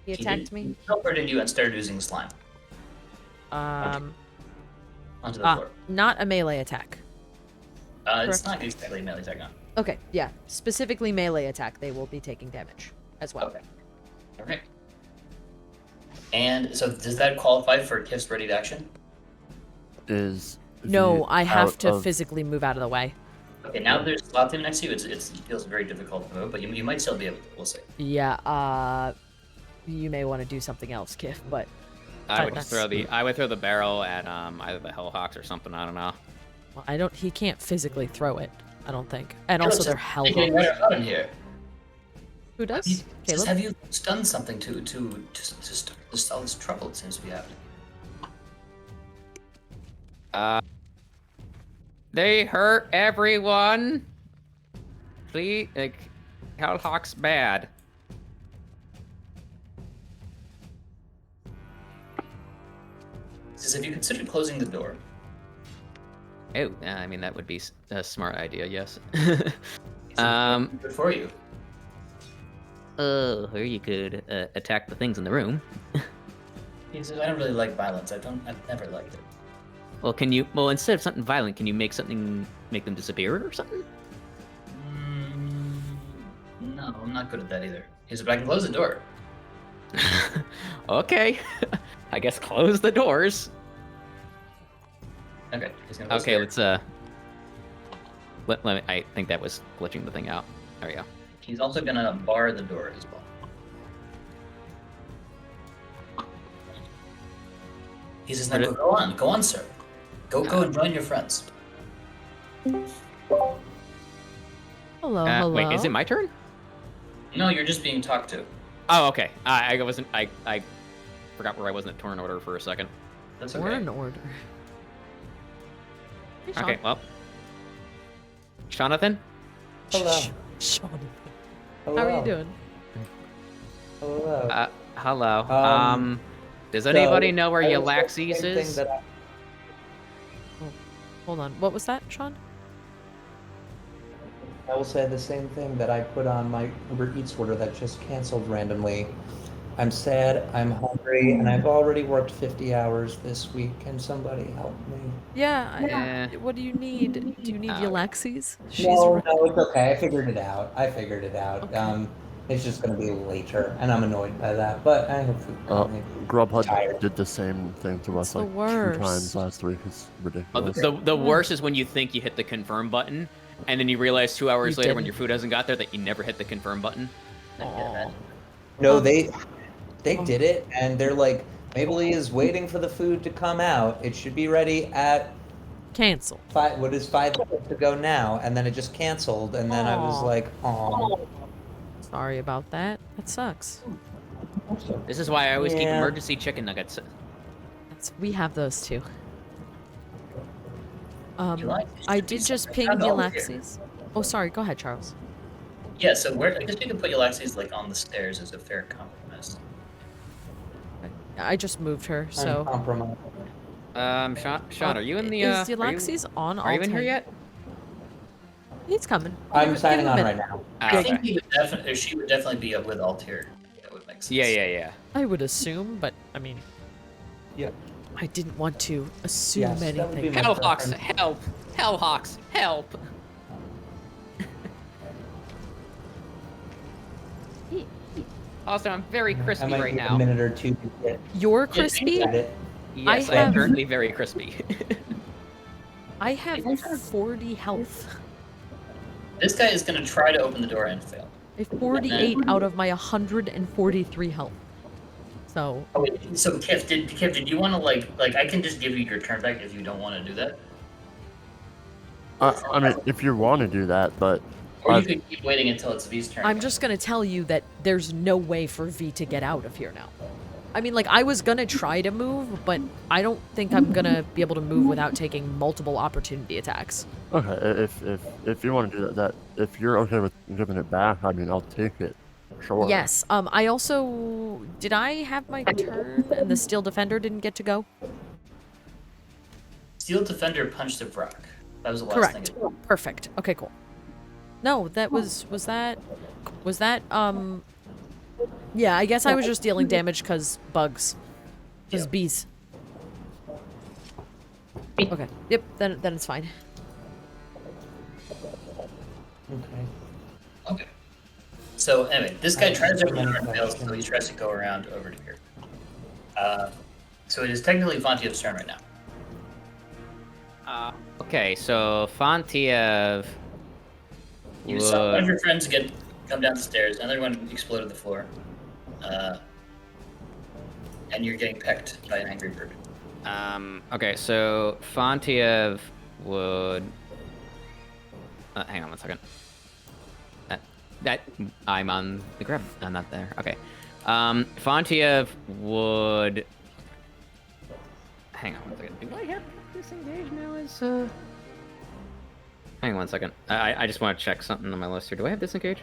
He attacked me? He teleported you and started using slime Um, onto the floor. not a melee attack. It's correct. not exactly a melee attack, no. Okay, yeah. Specifically melee attack, they will be taking damage as well. Okay. Okay. And so does that qualify for Kiff's ready to action? Is No, the I have out to of- physically move out of the way. Okay, now that there's Fontiev next to you, it feels very difficult to move, but you might still be able to. We'll see. Yeah, you may want to do something else, Kiff, but I would that's- throw the barrel at either the Hellhawks or something. I don't know. well, he can't physically throw it, I don't think. And also they're hell Getting right out in here. Who does? Just Caleb? have you done something to start all this trouble it seems to be happening? They hurt everyone. Please, like, Hellhawk's bad. Says, have you considered closing the door? Oh, yeah, I mean that would be a smart idea. Yes. Good for you. Or you could attack the things in the room. He says, I don't really like violence. I've never liked it. Well, instead of something violent, can you make them disappear or something? No, I'm not good at that either. He says, but I can close the door. Okay. I guess close the doors. Okay. He's gonna close Okay, the door. let's let me. I think that was glitching the thing out. There we go. He's also gonna bar the door as well. He says, now go on, sir. Go and join your friends. Hello, hello. Wait, is it my turn? No, you're just being talked to. Oh, okay. I wasn't. I forgot where I was in the turn order for a second. That's We're okay. in order. Hey, Sean. Okay, well, Jonathan. Hello. Sean. Hello. How are you doing? Hello. Hello. Does anybody know where Yllaxis is? Hold on. What was that, Sean? I will say the same thing that I put on my Uber Eats order that just canceled randomly. I'm sad, I'm hungry, and I've already worked 50 hours this week. Can somebody help me? Yeah. What do you need? Do you need Yllaxis? No, it's okay. I figured it out. Okay. It's just going to be later, and I'm annoyed by that. But I hope Grubhub Tired. did the same thing to us It's the like 2 worst. times last week. It's ridiculous. The worst is when you think you hit the confirm button, and then you realize 2 hours You later when didn't. your food hasn't got there that you never hit the confirm button. Aw. No, they did it, and they're like, Mabley is waiting for the food to come out. It should be ready at Cancel. 5 minutes to go now, and then it just canceled, and then I was Aw. like, oh. Sorry about that. That sucks. This is why I always keep Yeah. emergency chicken nuggets. We have those too. Yllaxis I should be did just something. ping I'm over here. Yllaxis. Oh, sorry. Go ahead, Charles. Yeah, so where I guess we could put Yllaxis like on the stairs as a fair compromise. I just moved her, so. Uncompromised. Sean, are you in the? Is Yllaxis on all Are you in here time? yet? He's coming. I'm signing him a on right minute. now. I think he would definitely, she would definitely be with Altair. That would make sense. Yeah. I would assume, but I mean, Yeah. I didn't want to assume Yes, that would be anything. my Hellhawks, preference. help! Hellhawks, help! Also, I'm very I crispy might right need a now. minute or two to get You're crispy. at it. Yes, I I am have- currently very crispy. I have 40 health. This guy is gonna try to open the door and fail. I have 48 out of my 143 health. So Oh wait, so Kiff, did you want to like I can just give you your turn back if you don't want to do that, I mean, if you want to do that, but or you I've- could keep waiting until it's V's turn. I'm just gonna tell you that there's no way for V to get out of here now. I mean, like, I was gonna try to move, but I don't think I'm gonna be able to move without taking multiple opportunity attacks. okay, if you want to do that, if you're okay with giving it back, I mean, I'll take it. Sure. Yes. I also did I have my turn and the Steel Defender didn't get to go? Steel Defender punched a Brock. That was the last Correct. thing. It Perfect. Okay, cool. No, that was that yeah, I guess I was just dealing damage cuz bugs. Cuz Yeah. bees. Okay. Yep, then it's fine. Okay. Okay. So anyway, this guy I- tries to open the door I- and fails, so he tries to go around over to here. So it is technically Fontiev's turn right now. Okay, so Fontiev You saw one of would... your friends come down the stairs, another one exploded the floor. And you're getting pecked by an angry bird. Okay, so Fontiev would... hang on one second. That I'm on the grab. I'm not there. Okay. Fontiev would... Hang on one second. Do I have disengage now as... Hang on one second. I just want to check something on my list here. Do I have disengage?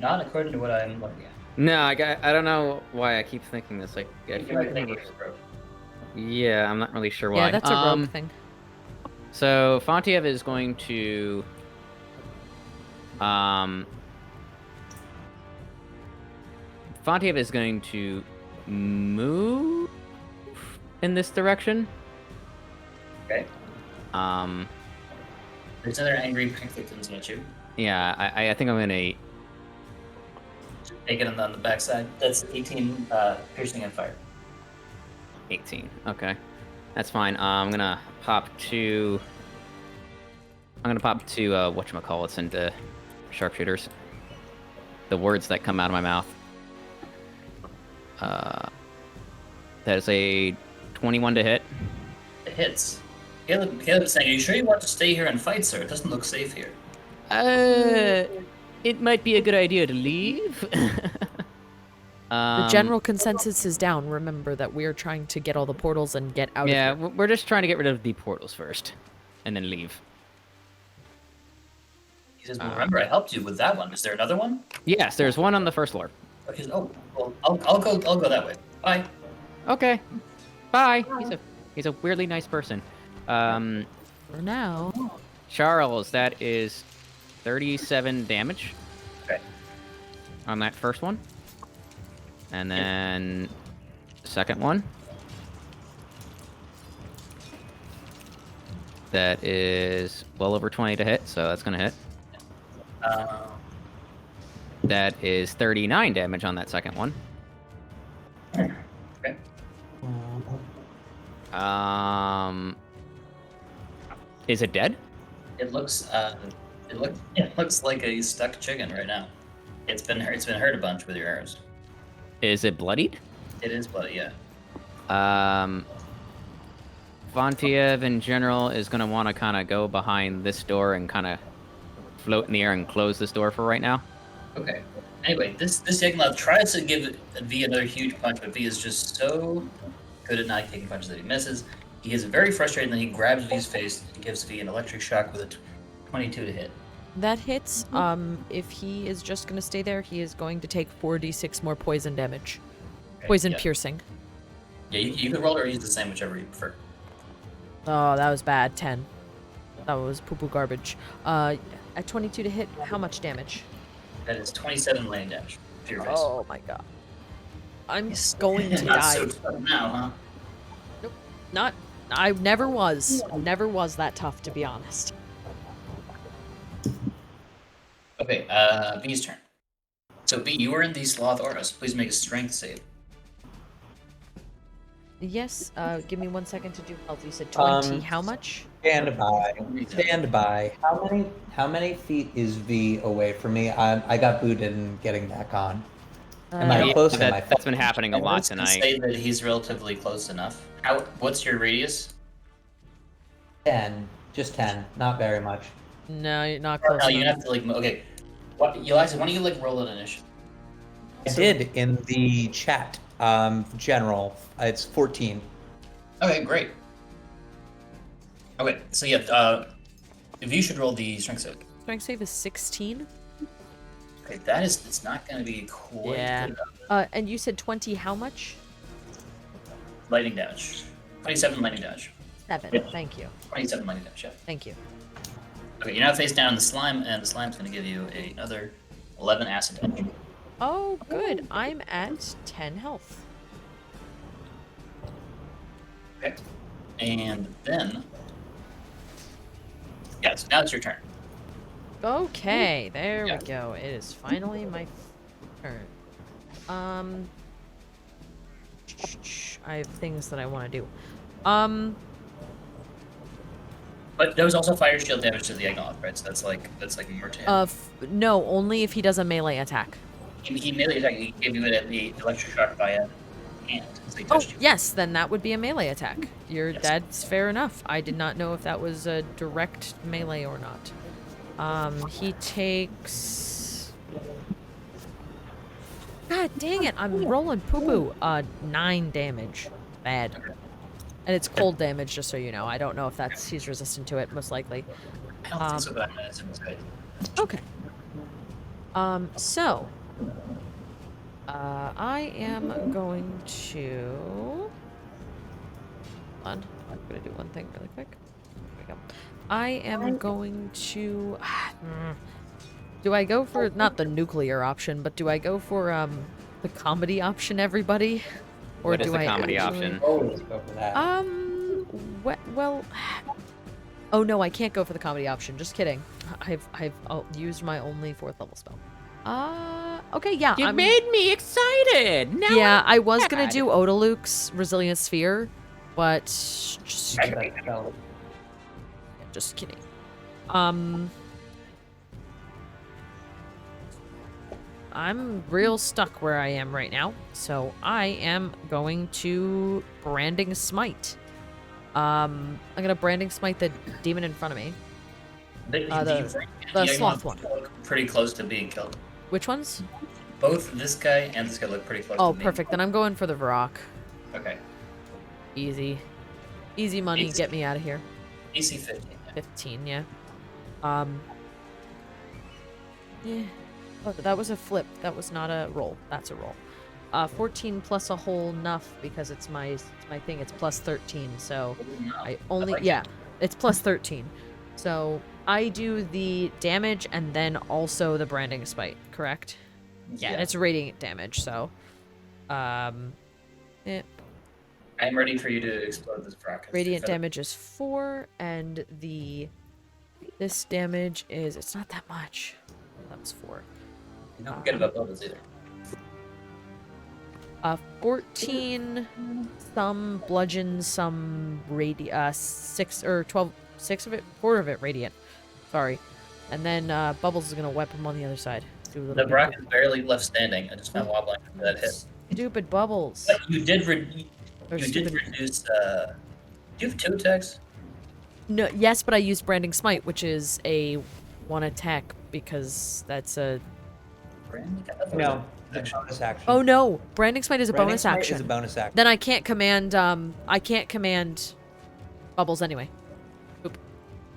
Not according to what I'm looking at. No, I don't know why I keep thinking this. Like, I You feel might like think never- it's broke. yeah, I'm not really sure why. Yeah, that's a rogue thing. So Fontiev is going to Fontiev is going to move in this direction. Okay. Um There's another angry peck that comes at you. yeah, I think I'm gonna Take it on the backside. That's 18 piercing and fire. 18. Okay. That's fine. I'm gonna pop two whatchamacallits into sharpshooters. The words that come out of my mouth. That is a 21 to hit. It hits. Caleb's saying, "Are you sure you want to stay here and fight, sir? It doesn't look safe here." It might be a good idea to leave. The general consensus is down. Remember that we're trying to get all the portals and get out Yeah, of here. we're just trying to get rid of the portals first, and then leave. He says, "Well, remember, I helped you with that one. Is there another one?" Yes, there's one on the first floor. Okay. Oh, well, I'll go that way. Bye. Okay. Bye. He's a weirdly nice person. For now. Charles, that is 37 damage Okay. on that first one. And then second one. That is well over 20 to hit, so that's gonna hit. That is 39 damage on that second one. Okay. Is it dead? It looks like a stuck chicken right now. It's been hurt a bunch with your arrows. Is it bloodied? It is bloody, yeah. Fontiev in general is gonna want to kind of go behind this door and kind of float in the air and close this door for right now. Okay. Anyway, this Yagmoth tries to give V another huge punch, but V is just so good at not taking punches that he misses. He is very frustrated, and then he grabs V's face and gives V an electric shock with a 22 to hit. That hits. If he is just gonna stay there, he is going to take 4d6 more poison damage. Okay, Poison yeah. piercing. Yeah, you can roll it or use the same, whichever you prefer. Oh, that was bad. 10. That was poo-poo garbage. At 22 to hit, how much damage? That is 27 lane damage to your face. Oh my god. I'm going to Not die. so tough now, huh? Not. I never was. Never was that tough, to be honest. Okay, V's turn. So V, you are in the sloth aura, so please make a strength save. Yes, give me 1 second to do health. You said 20. How much? Stand by. Stand by. How many feet is V away from me? I got booted and getting back on. Am I Yeah, close? Am I that's been happening a lot Let's tonight. say that he's relatively close enough. What's your radius? 10. Just 10. Not very much. No, you're not Oh, close no, you enough. have to okay. What, Yllaxis, why don't you roll an initiative? I did in the chat. General. It's 14. Okay, great. Okay, so yeah, if you should roll the strength save. Strength save is 16. Okay, it's not gonna be quite Yeah. good enough. And you said 20. How much? Lightning damage. 27 lightning damage. 7. Thank you. 27 lightning damage, yeah. Thank you. Okay, you're now face down in the slime, and the slime's gonna give you another 11 acid damage. Oh, good. I'm at 10 health. Okay. And then... yeah, so now it's your turn. Okay, there Yeah. we go. It is finally my turn. I have things that I want to do. But there was also fire shield damage to the Egnoth, right? So that's like more to him. No, only if he does a melee attack. He melee attack, he gave you the electric shock via hand. So he Oh, touched you. yes, then that would be a melee attack. Yes. That's fair enough. I did not know if that was a direct melee or not. He takes... God dang it, I'm rolling poo-poo. 9 damage. Bad. And it's cold damage, just so you know. I don't know if he's resistant to it, most likely. I don't think so, but it's in this guy. Okay. So... I am going to... Hold on. I'm going to do one thing really quick. There we go. I am going to... Do I go for... not the nuclear option, but do I go for, the comedy option, everybody? Or What is do the I comedy actually- option? Always go for that. Well... Oh no, I can't go for the comedy option. Just kidding. I'll used my only 4th level spell. Okay, yeah. You made me excited. Now Yeah, I was sad. gonna do Odaluke's Resilient Sphere, but just kidding. Just kidding. I'm real stuck where I am right now, so I am going to Branding Smite. I'm gonna Branding Smite the demon in front of me. The sloth one. Look pretty close to being killed. Which ones? Both this guy and this guy look pretty close Oh, to being perfect. Then I'm going for the Varrock. Okay. Easy. Easy money, Easy. get me out of here. AC 15. 15, yeah. Yeah. Oh, that was a flip. That was not a roll. That's a roll. 14 plus a whole nuff because it's my thing. It's plus 13. So I only it's plus 13. So I do the damage and then also the branding smite, correct? Yeah, and it's radiant damage. So, yeah. I'm ready for you to explode this rock. Radiant damage is 4, and this damage is it's not that much. That was 4. Don't forget about bubbles either. 14, some bludgeon, some 6 or 12, 6 of it, 4 of it radiant. Sorry. And then Bubbles is gonna whip him on the other side. Do a little The bit rock of- is barely left standing. I just found wobbling after that hit. Stupid Bubbles. But you did Or you stupid- did reduce. Do you have 2 attacks? No, yes, but I used Branding Smite, which is a 1 attack because that's a. No, it's a bonus action. Oh no, Branding Smite is a Branding bonus Smite action. is a bonus action. Then I can't command. I can't command bubbles anyway. Oop.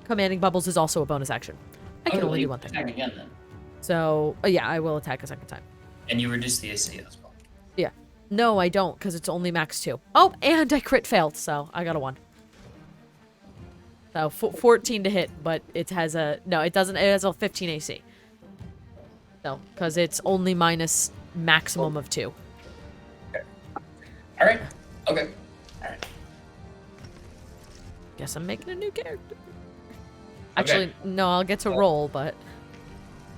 Commanding bubbles is also a bonus action. I can only do one thing. Attack again then. So, yeah, I will attack a second time. And you reduce the AC as well. Yeah. No, I don't, because it's only max 2. Oh, and I crit failed, so I got a 1. So, 14 to hit, but it has a... No, it doesn't. It has a 15 AC. So, because it's only minus maximum of 2. Okay. Alright. Okay. Alright. Guess I'm making a new character. Actually, no, I'll get to roll, but...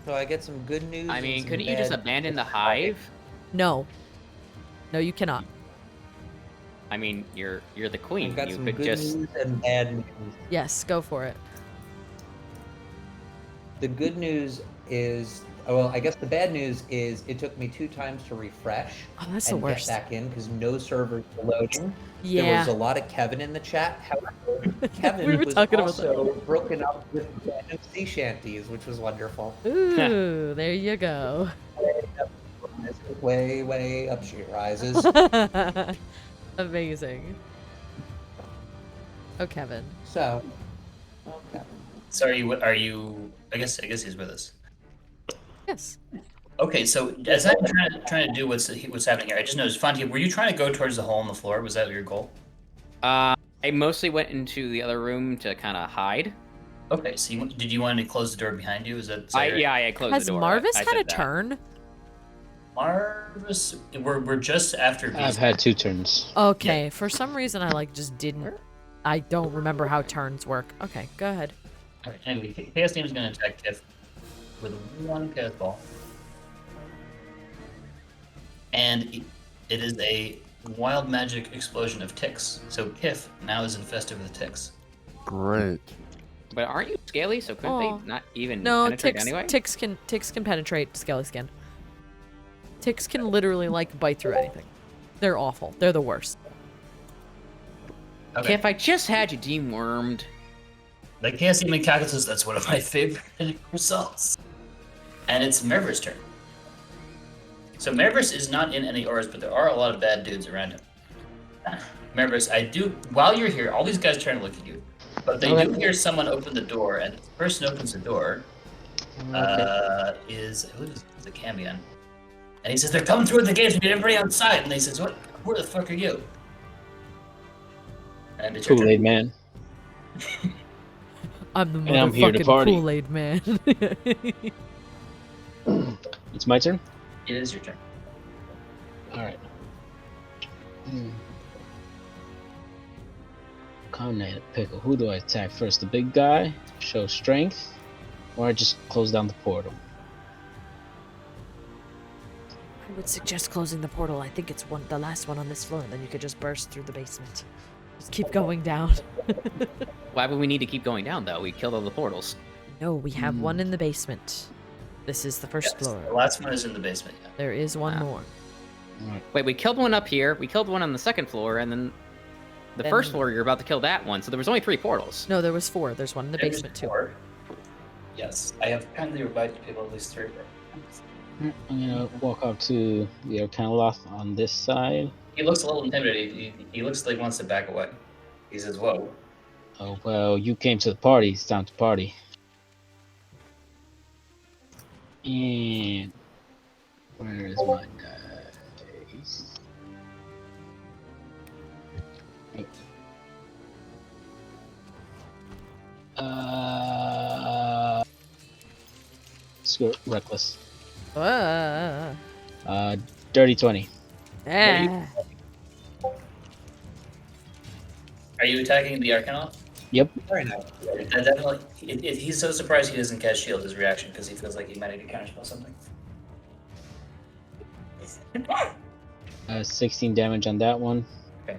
So I get some good news. I and mean, some couldn't you just bad- abandon the hive? No. No, you cannot. I mean, you're the queen. I've got You some could good just. news and bad news. Yes, go for it. The good news is, well, I guess the bad news is it took me 2 times to refresh Oh, that's the and worst. get back in because no servers were loading. There Yeah. was a lot of Kevin in the chat. However, Kevin We were was talking about also broken up with random sea shanties, which was wonderful. Ooh, there you go. Way, way up she rises. Amazing. Oh, Kevin. So, okay. So are you? I guess he's with us. Yes. Okay, so as I'm trying to do what's happening here, I just noticed, Fontiev, were you trying to go towards the hole in the floor? Was that your goal? I mostly went into the other room to kind of hide. Okay, so did you want to close the door behind you? Is that? I closed Has the door. Marvis I had said a that. turn? Marvis, we're just after. I've had 2 turns. Okay, for some reason I just didn't. I don't remember how turns work. Okay, go ahead. Okay, anyway, Chaos Team is going to attack Kiff with 1 Chaos Ball. And it is a wild magic explosion of ticks. So Kiff now is infested with ticks. Great. But aren't you scaly? So couldn't Aw. they not even No, penetrate anyway? ticks can penetrate scaly skin. Ticks can literally bite through anything. They're awful. They're the worst. Okay. If I just had you dewormed. The Chaos Demon Cactus, that's one of my favorite results. And it's Marvis' turn. So Marvis is not in any auras, but there are a lot of bad dudes around him. Marvis, while you're here, all these guys trying to look at you, but they do hear someone open the door, and the person who opens the door is, I believe it's a Cambion. And he says, they're coming through the gates, we need everybody outside. And he says, what? Where the fuck are you? And it's your turn. Kool-Aid man. I'm the And I'm here to motherfucking party. Kool-Aid man. It's my turn? It is your turn. Alright. Combinate pickle. Who do I attack first? The big guy? Show strength? Or I just close down the portal? I would suggest closing the portal. I think it's the last one on this floor. Then you could just burst through the basement. Just keep going down. Why would we need to keep going down though? We killed all the portals. No, we have one in the basement. This is the first Yes, floor. the last one is in the basement. Yeah. There is one Wow. more. Wait, we killed one up here. We killed one on the second floor, and then the Then- first floor you're about to kill that one. So there was only 3 portals. No, there was 4. There's one in the There's basement too. 4. Yes, I have kindly reminded people at least 3. I'm gonna walk up to the Arcanoloth on this side. He looks a little intimidated. He looks like he wants to back away. He says, whoa. Oh, well, you came to the party. It's time to party. And where is my dice? Screw it, reckless. Dirty 20. Ah. Are you attacking the Arcana? Yep. Very nice. That definitely. He's so surprised he doesn't cast shield, his reaction, because he feels like he might need to counterspell something. 16 damage on that one. Okay.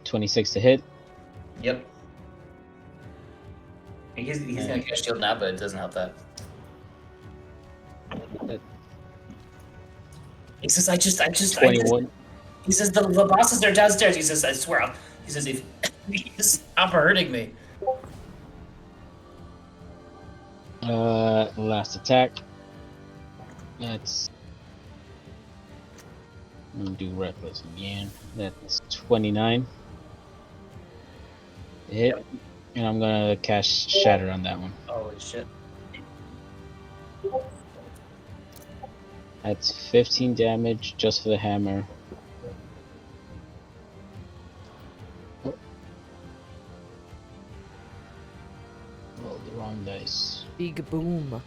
26 to hit. Yep. He's gonna cast shield now, but it doesn't help that. He says, I just 21. He says, the bosses are downstairs. He says, I swear. He says, if stop hurting me. Last attack. That's. I'm gonna do reckless again. That's 29. Hit. And I'm gonna cast Shatter on that one. Holy shit. That's 15 damage just for the hammer. Roll the wrong dice. Big boom.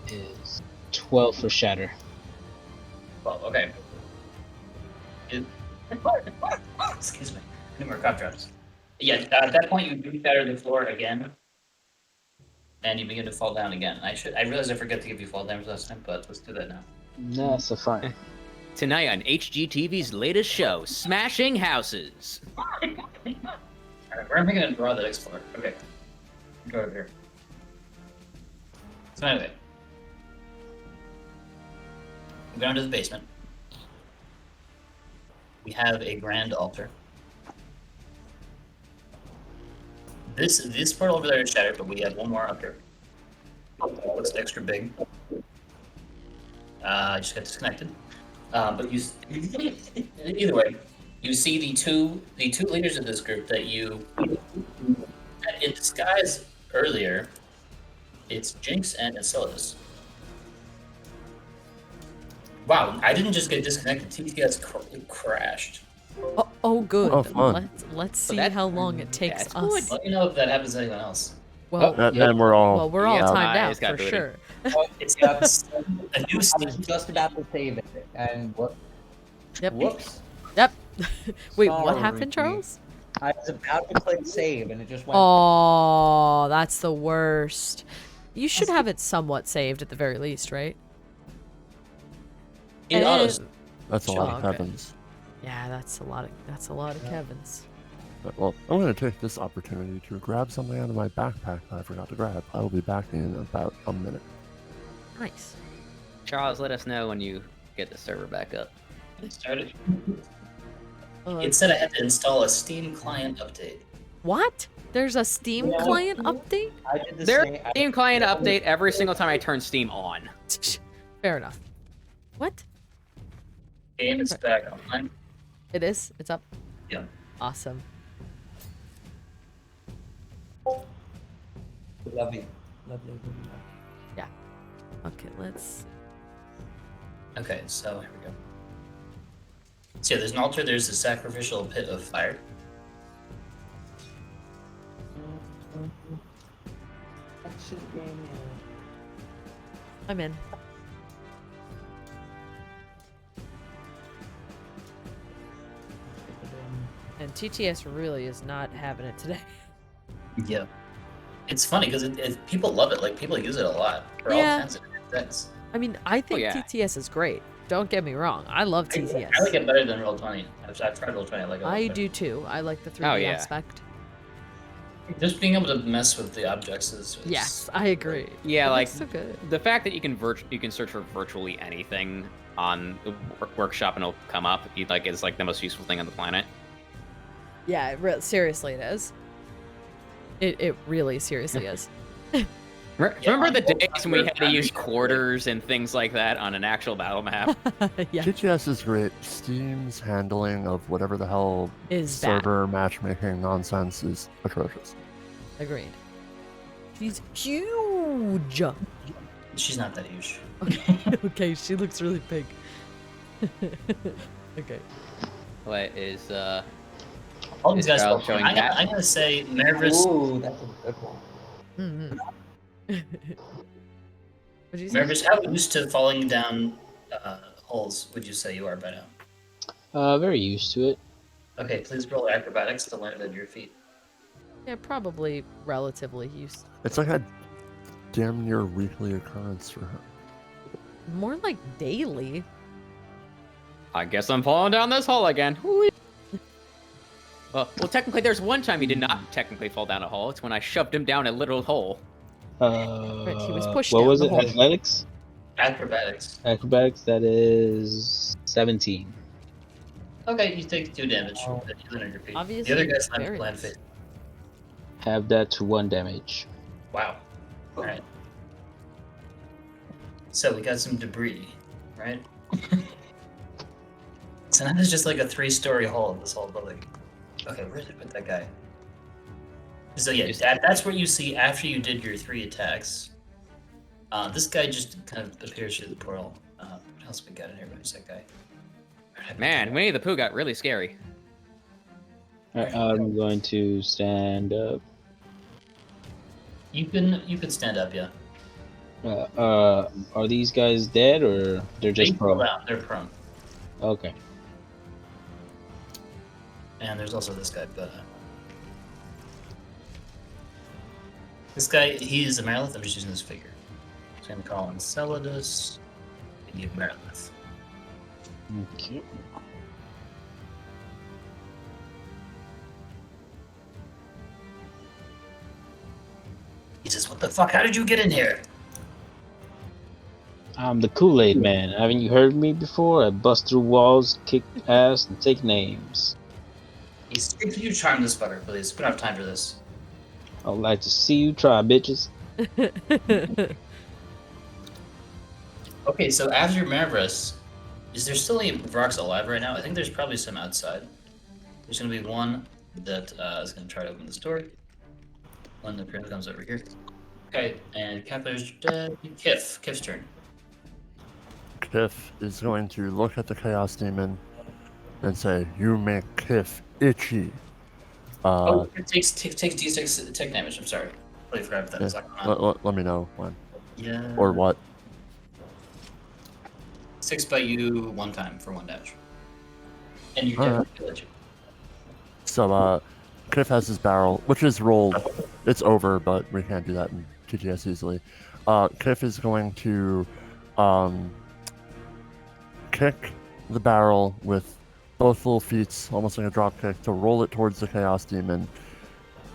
Is 12 for Shatter. Well, okay. Excuse me. No more cough drops. Yeah, at that point you do shatter the floor again. And you begin to fall down again. I realized I forgot to give you fall damage last time, but let's do that now. Nah, so fine. Tonight on HGTV's latest show, Smashing Houses. Alright, where am I gonna draw the next floor? Okay. Go over here. So anyway. We go down to the basement. We have a grand altar. This part over there is shattered, but we have one more up here. Looks extra big. I just got disconnected. But you either way, you see the two leaders of this group that you had in disguise earlier. It's Jinx and Acillus. Wow, I didn't just get disconnected. TTS crashed. Oh, good. Oh, fun. Let's see that- how long it takes that's us. good. Let me know if that happens to anyone else. Well, And we're all. well, we're all Yeah, timed I out just got for booted. sure. It's Yep. a new I was Steam. just about to save it, and Yep. whoops. Yep. Wait, what Sorry. happened, Charles? I was about to click save, and it just went. Oh, that's the worst. You should have it somewhat saved at the very least, right? It autos. That's a lot of Okay. heavens. Yeah, that's a lot of Kevin's. But, well, I'm going to take this opportunity to grab something out of my backpack that I forgot to grab. I will be back in about a minute. Nice. Charles, let us know when you get the server back up. It started. Uh, It said I had to install a Steam client update. What? There's a Steam Yeah. client update? I did the Their same. Steam client update every single time I turn Steam on. Fair enough. What? Game is back online. It is? It's up? Yeah. Awesome. Lovely. Lovely. Okay, let's... Okay, so here we go. So yeah, there's an altar. There's a sacrificial pit of fire. I'm in. And TTS really is not having it today. Yeah. It's funny because people love it. Like people use it a lot for all Yeah. kinds of things. I mean, I think yeah. TTS is great. Don't get me wrong. I love TTS. I like it better than Roll20. I've tried Roll20. I like it. a lot I better. do too. I like the 3D Oh, yeah. aspect. Just being able to mess with the objects is Yes, I agree. Yeah, It like looks so good. the fact that you can search for virtually anything on the workshop and it'll come up. Is like the most useful thing on the planet. Yeah, seriously, it is. It really seriously is. Remember the days when we had to use quarters and things like that on an actual battle map? Yeah, GTS is great. Steam's handling of whatever the hell is bad. server matchmaking nonsense is atrocious. Agreed. She's huge. She's not that huge. Okay, she looks really big. Okay. What is All these Is guys. Charles showing I'm that? gonna say Marvis. Ooh, that's a good one. Mm-hmm. What'd you say? Marvis, how used to falling down holes would you say you are by now? Very used to it. Okay, please roll acrobatics to land at your feet. Yeah, probably relatively used. It's like a damn near weekly occurrence for her. More like daily. I guess I'm falling down this hole again. Whee! Well, technically, there's one time he did not technically fall down a hole. It's when I shoved him down a literal hole. Right, he was pushed What down was the it? hole. Athletics? Acrobatics. Acrobatics, that is 17. Okay, you take 2 damage. Oh. You land at your feet. Obviously, the other guys very land nice. face. Have that to 1 damage. Wow. Alright. So we got some debris, right? So now there's just like a 3-story hole in this whole building. Okay, where did I put that guy? So yeah, that's what you see after you did your 3 attacks. This guy just kind of appears through the portal. What else we got in here? Where's that guy? Man, Winnie the Pooh got really scary. I'm going to stand up. You can stand up, yeah. Are these guys dead or they're just They pull prone? out. They're prone. Okay. And there's also this guy, but this guy, he's a Merilith. I'm just using this figure. So I'm gonna call him Celadus and give Merilith. Okay. He says, "What the fuck? How did you get in here?" I'm the Kool-Aid man. Haven't you heard me before? I bust through walls, kick ass, and take names. Can you charm this fucker, please? We don't have time for this. I'd like to see you try, bitches. Okay, so after Marvis, is there still any Vrox alive right now? I think there's probably some outside. There's gonna be one that is gonna try to open this door. One that comes over here. Okay, and Kepler's dead. Kiff's turn. Kiff is going to look at the Chaos Demon and say, "You make Kiff itchy." It takes D6 tick damage. I'm sorry. I forgot about that. It's not going on. Let me know when. Yeah. Or what. 6 by you 1 time for 1 damage. And you Alright. can kill it. So, Kiff has his barrel, which is rolled. It's over, but we can't do that in TTS easily. Kiff is going to kick the barrel with both little feet, almost like a drop kick, to roll it towards the Chaos Demon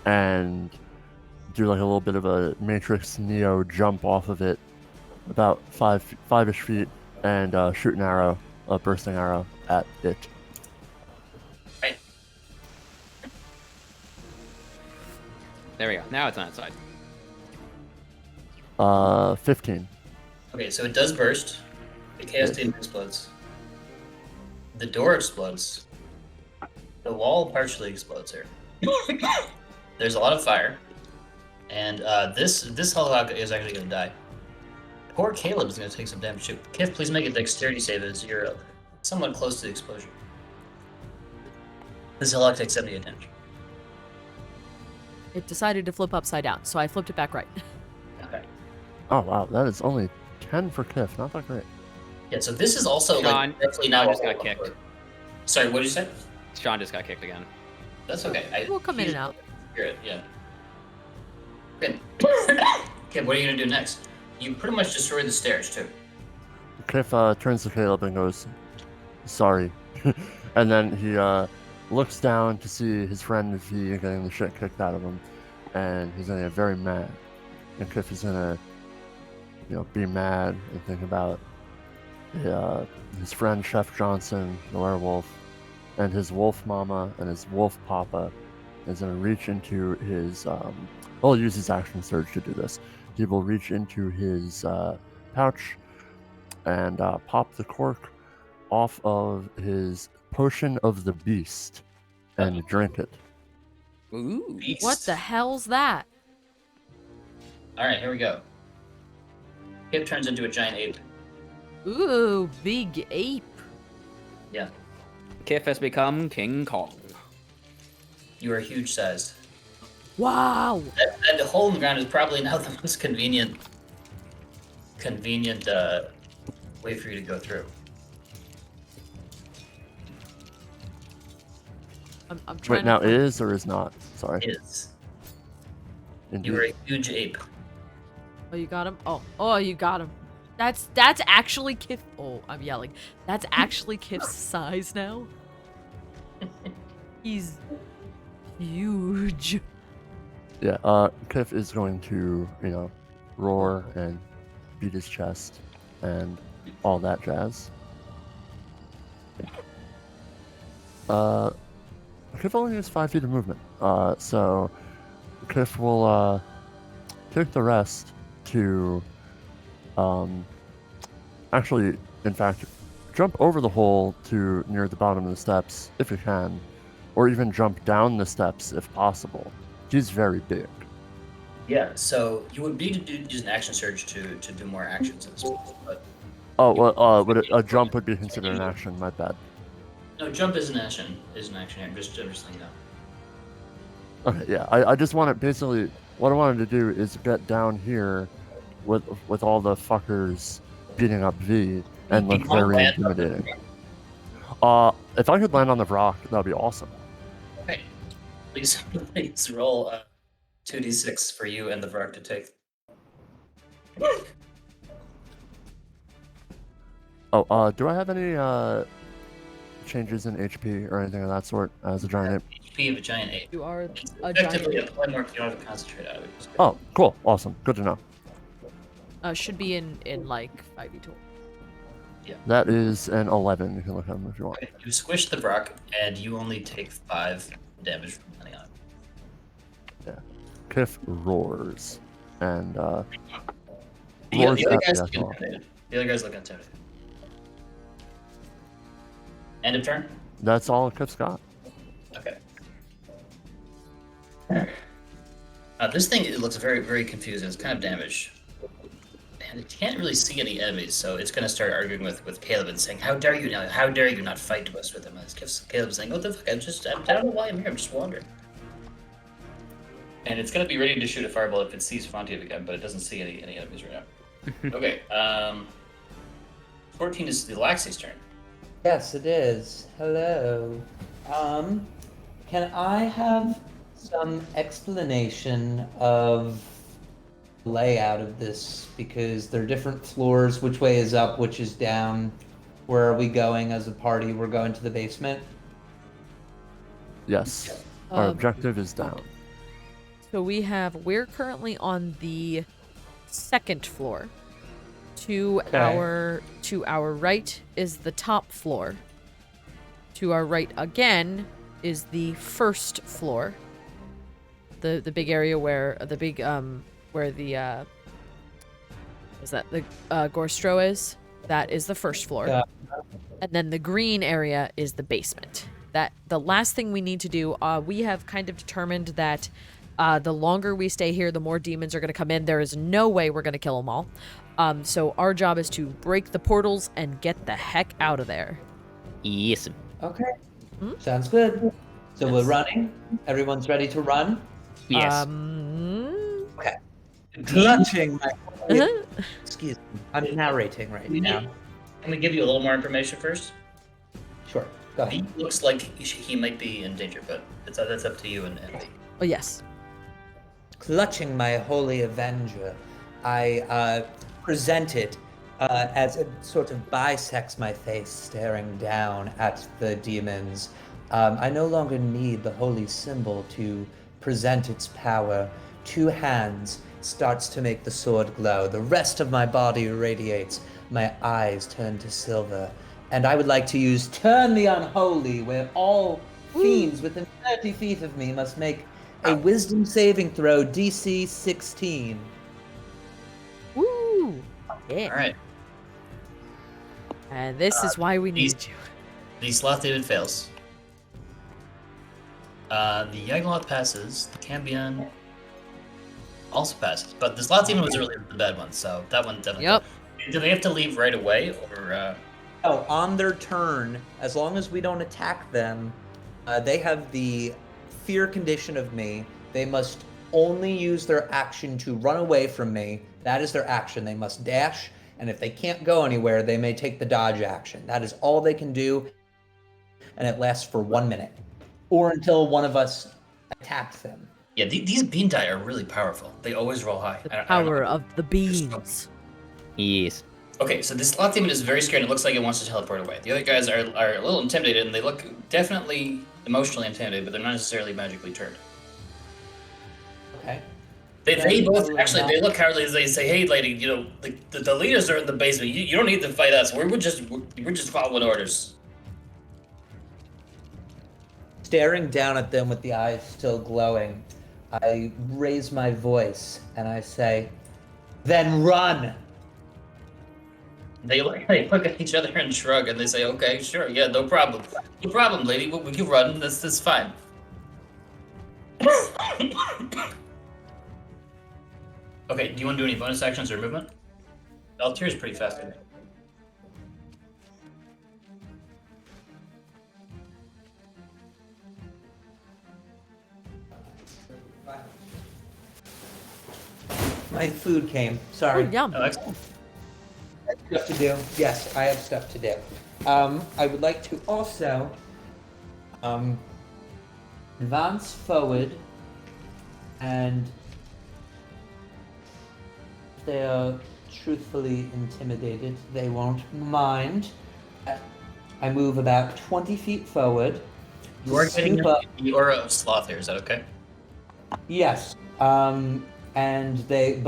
and do like a little bit of a Matrix Neo jump off of it, about five-ish feet, and shoot an arrow, a bursting arrow at it. Right. There we go. Now it's on its side. 15. Okay, so it does burst. The Chaos Demon explodes. The door explodes. The wall partially explodes here. There's a lot of fire. And this Hollow is actually going to die. Poor Caleb is going to take some damage too. Kiff, please make a dexterity save as you're somewhat close to the explosion. This Hollow takes 78 damage. It decided to flip upside down, so I flipped it back right. Okay. Oh wow, that is only 10 for Kiff. Not that great. Yeah, so this is also Sean, like definitely not Sean just a got whole kicked. upward. Sorry, what did you say? Sean just got kicked again. That's okay. We'll come in and out. Hear it, yeah. Okay. Okay, what are you gonna do next? You pretty much destroyed the stairs too. Kiff turns to Caleb and goes, "Sorry," and then he looks down to see his friend V getting the shit kicked out of him, and he's gonna get very mad. And Kiff is gonna, be mad and think about his friend Chef Johnson, the werewolf, and his wolf mama and his wolf papa. Is gonna reach into his he'll use his action surge to do this. He will reach into his pouch and pop the cork off of his potion of the beast and drink it. Ooh. Beast. What the hell's that? Alright, here we go. Kip turns into a giant ape. Ooh, big ape. Yeah. Kiff has become King Kong. You are huge sized. Wow. That hole in the ground is probably now the most convenient way for you to go through. I'm trying Wait, now to... is or is not? Sorry. It is. Indeed. You are a huge ape. Oh, you got him? Oh, you got him. That's actually Kiff. Oh, I'm yelling. That's actually Kiff's size now. He's huge. Yeah, Kiff is going to, roar and beat his chest and all that jazz. Kiff only has 5 feet of movement, so Kiff will take the rest to, actually, in fact, jump over the hole to near the bottom of the steps if you can, or even jump down the steps if possible. She's very big. Yeah, so you would need to use an action surge to do more actions in this place, but Oh, well, would a jump would be considered an action? My bad. no, jump is an action. Is an action here. I'm just saying that. Okay, yeah. I just wanted basically what I wanted to do is get down here with all the fuckers beating up V and look You want very land on the intimidating. If I could land on the rock, that'd be awesome. Okay. Please roll 2d6 for you and the Vark to take. Oh, do I have any changes in HP or anything of that sort as a giant ape? HP of a giant ape. You are a Effectively, giant. apply more. You don't have to concentrate out of it. Oh, cool, awesome, good to know. Should be in like 5e tool. That is an 11. You can look at them if you want. Okay, you squish the Vark, and you only take 5 damage from landing on it. Kiff roars and The roars other at guy's me as looking well. intimidated. The other guy's looking intimidated. End of turn? That's all Kiff's got. Okay. This thing, it looks very, very confusing. It's kind of damaged. And it can't really see any enemies, so it's going to start arguing with Caleb and saying, how dare you now? How dare you not fight to us with him? And Caleb's saying, what the fuck? I don't know why I'm here. I'm just wandering. And it's going to be ready to shoot a fireball if it sees Fontiev again, but it doesn't see any enemies right now. Okay. 14 is the Yllaxis' turn. Yes, it is. Hello. Can I have some explanation of the layout of this? Because there are different floors. Which way is up? Which is down? Where are we going as a party? We're going to the basement. Yes. Our Um, objective is down. So we're currently on the 2nd floor. To our right is the top floor. To our right again is the 1st floor. The big area where the Gorstro is. That is the 1st floor. Yeah. And then the green area is the basement. That the last thing we need to do, we have kind of determined that the longer we stay here, the more demons are going to come in. There is no way we're going to kill them all. So our job is to break the portals and get the heck out of there. Yes. Okay. Hmm? Sounds good. So we're running. Everyone's ready to run. Yes. Okay. Clutching my. Uh-huh. Excuse me. I'm narrating right now. Can we give you a little more information first? Sure. Go He ahead. looks like he might be in danger, but that's up to you and me. Oh, yes. Clutching my holy avenger, I present it as it sort of bisects my face, staring down at the demons. I no longer need the holy symbol to present its power. 2 hands starts to make the sword glow. The rest of my body radiates. My eyes turn to silver. And I would like to use Turn the Unholy, where all fiends within 30 feet of me must make a wisdom saving throw, DC 16. Woo! Yeah. All right. And this is why we need you. The Sloth David fails. The Yagloth passes. The Cambion also passes. But the Sloth Demon was really the bad one, so that one definitely. Yep. Do they have to leave right away, or? Oh, on their turn, as long as we don't attack them, they have the fear condition of me. They must only use their action to run away from me. That is their action. They must dash, and if they can't go anywhere, they may take the dodge action. That is all they can do, and it lasts for 1 minute, or until one of us attacks them. Yeah, these bean die are really powerful. They always roll high. The I don't power know. of the beans. Yes. Okay, so this Sloth Demon is very scared. It looks like it wants to teleport away. The other guys are a little intimidated, and they look definitely emotionally intimidated, but they're not necessarily magically turned. Okay. They both actually they look cowardly as they say, "Hey, lady, you know the leaders are in the basement. You don't need to fight us. We're just following orders." Staring down at them with the eyes still glowing, I raise my voice and I say, "Then run!" They look at each other and shrug, and they say, "Okay, sure, yeah, no problem, no problem, lady. We can run. That's fine." Okay, do you want to do any bonus actions or movement? Altair is pretty fast, I think. My food came. Oh, Sorry. yum. Oh, excellent. Stuff to do. Yes, I have stuff to do. I would like to also advance forward, and if they are truthfully intimidated, they won't mind. I move about 20 feet forward. You are getting scoop up. the aura of sloth here. Is that okay? Yes. And they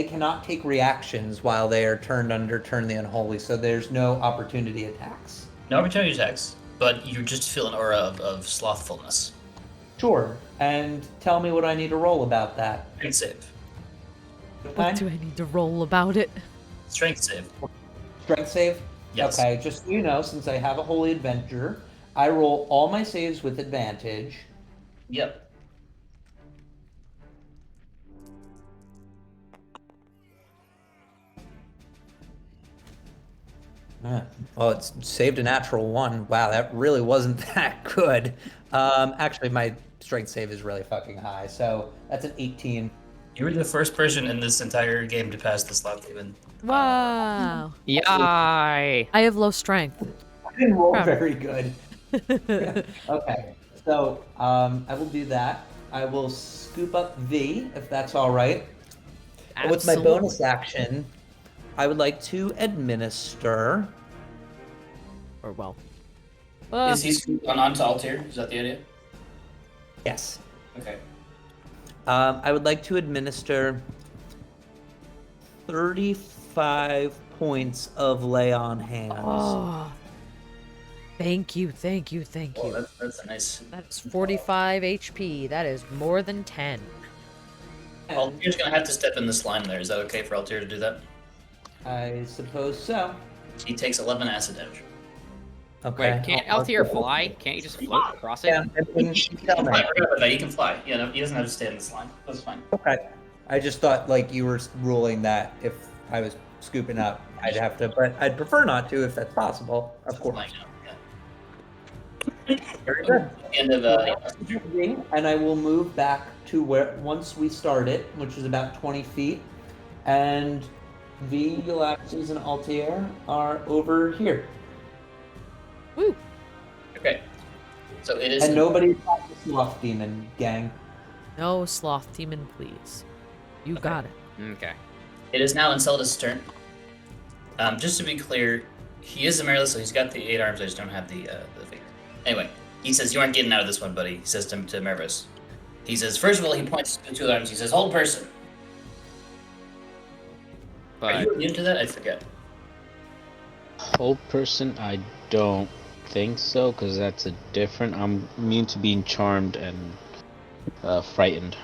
cannot take reactions while they are turned under Turn the Unholy, so there's no opportunity attacks. No opportunity attacks, but you just feel an aura of slothfulness. Sure. And tell me what I need to roll about that. Strength save. What do I need to roll about it? Strength save. Strength save? Yes. Okay, just so you know, since I have a Holy Adventure, I roll all my saves with advantage. Yep. Well, it's saved a natural 1. Wow, that really wasn't that good. Actually, my strength save is really fucking high, so that's an 18. You were the first person in this entire game to pass the sloth demon. Wow. Yay! I have low strength. I didn't roll Probably. very good. Okay, so I will do that. I will scoop up V, if that's all right. With my Absolutely. bonus action, I would like to administer. Or well. Is he scooped on to Altair? Is that the idea? Yes. Okay. I would like to administer 35 points of lay on hands. Oh. Thank you, thank you, thank Oh, you. that's a nice. That's 45 HP. That is more than 10. Altair's gonna have to step in this line there. Is that okay for Altair to do that? I suppose so. He takes 11 acid damage. Okay. Wait, can't Altair fly? Can't you just float across it? Yeah, everything you tell me. I forgot about that. He can fly. Yeah, no, he doesn't have to stay in this line. That's fine. Okay. I just thought like you were ruling that if I was scooping up, I'd have to, but I'd prefer not to if that's possible. Of course. Fine now, yeah. Very good. End of And I will move back to where once we start it, which is about 20 feet, and the Yllaxis and Altair are over here. Woo. Okay. So it is. And nobody attacks the sloth demon, gang. No sloth demon, please. You got it. Okay. It is now Enceladus' turn. Just to be clear, he is a Marilyn, so he's got the 8 arms. I just don't have the figure. Anyway, he says, "You aren't getting out of this one, buddy." He says to Marvis. He says, first of all, he points to the 2 arms. He says, "Hold person." Are But you immune to that? I forget. Whole person, I don't think so, because that's a different. I'm immune to being charmed and frightened.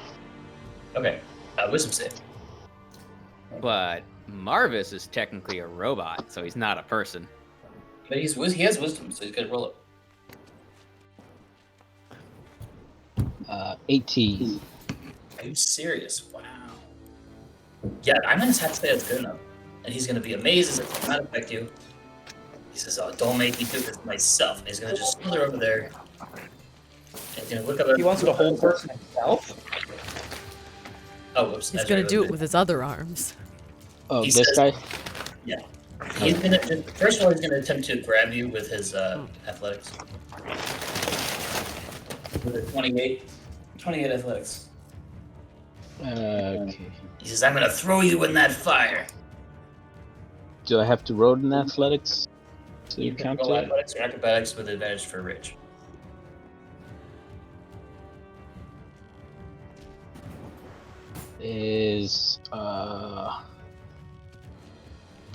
Okay. Wisdom save. but Marvis is technically a robot, so he's not a person. But he has wisdom, so he's gonna roll it. 18. Are you serious? Wow. Yeah, I'm gonna have to say that's good enough. And he's gonna be amazed as it does not affect you. He says, "Oh, don't make me do this myself." And he's gonna just slither over there. And he's gonna look up. He wants the whole person himself. Oh, whoops. He's that's gonna right, do it whoops. with his other arms. Oh, He this says- guy? Yeah. He's gonna first of all he's gonna attempt to grab you with his athletics. With a 28 athletics. Okay. He says, "I'm gonna throw you in that fire." Do I have to roll in athletics to You can count roll it? athletics or acrobatics with advantage for Rich. Is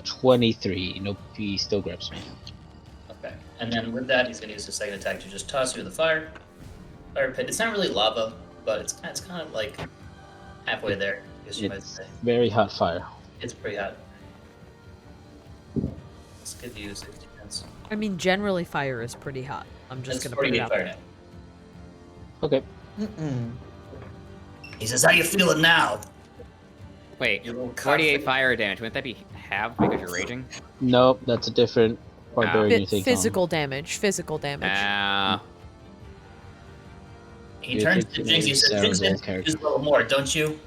23. Nope, he still grabs me. Okay. And then with that, he's gonna use his second attack to just toss you in the fire pit. It's not really lava, but it's kind of like halfway there. I guess you might It's say. very hot fire. It's pretty hot. Let's give you 60 cents. I mean, generally fire is pretty hot. I'm just That's gonna put it 48 out fire there. damage. Okay. He says, "How you feeling now?" Wait, You little 48 cockfight. fire damage. Wouldn't that be half because you're raging? Nope, that's a different barbarian you think Physical damage. Physical damage. He You turns think to he Jinx. He is says, Sarah's "Jinx, old character." just a little more, don't you?"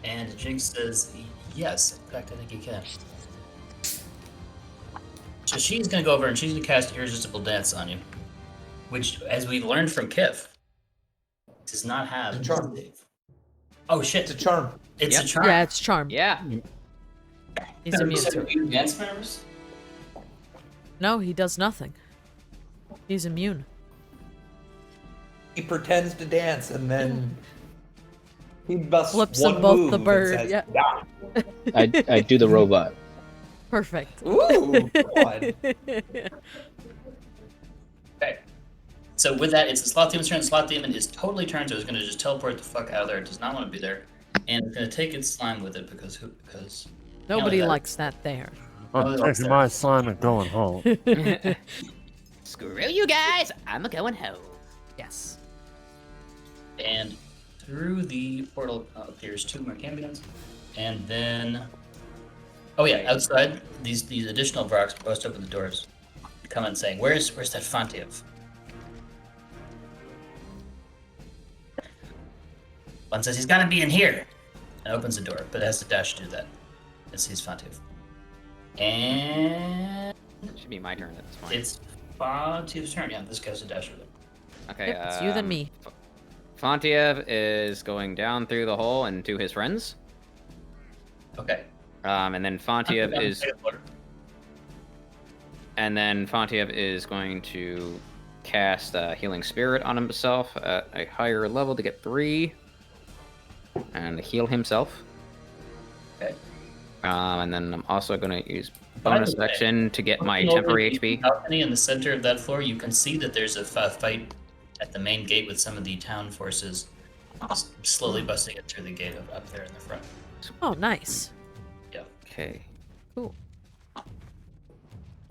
And Jinx says, "Yes. In fact, I think you can." So she's gonna go over and she's gonna cast Irresistible Dance on you, which, as we learned from Kiff, does not have It's a charm. Oh shit! It's a charm. It's Yep. a charm. Yeah, it's charm. Yeah. He's immune So to it. you dance, Marvis? No, he does nothing. He's immune. He pretends to dance and then he busts Flips one them both move the and bird, says, yeah. I do the robot. Perfect. Ooh, God. Okay. So with that, it's the Sloth Demon's turn. The Sloth Demon is totally turned, so it's going to just teleport the fuck out of there. It does not want to be there. And it's going to take its slime with it because Nobody that- likes that there. Oh, I'm that's taking fair. my slime and going home. Screw you guys. I'm a going home. Yes. And through the portal appears 2 more Cambions. And then... Oh yeah, outside, these additional Vrox burst open the doors. Come in saying, where's that Fontiev? One says, he's gotta be in here! And opens the door, but it has to dash to do that. It sees Fontiev. And... It should be my turn at this point. It's Fontiev's turn. Yeah, this guy's a dash with it. Okay, Yep, it's you then me. Fontiev is going down through the hole and to his friends. Okay. And then Fontiev is going to cast Healing Spirit on himself at a higher level to get 3 and heal himself. Okay. And then I'm also going to use By bonus the way, action to get my looking over temporary the HP. balcony in the center of that floor, you can see that there's a fight at the main gate with some of the town forces slowly busting it through the gate up there in the front. Oh, nice. Yeah. Okay. Cool.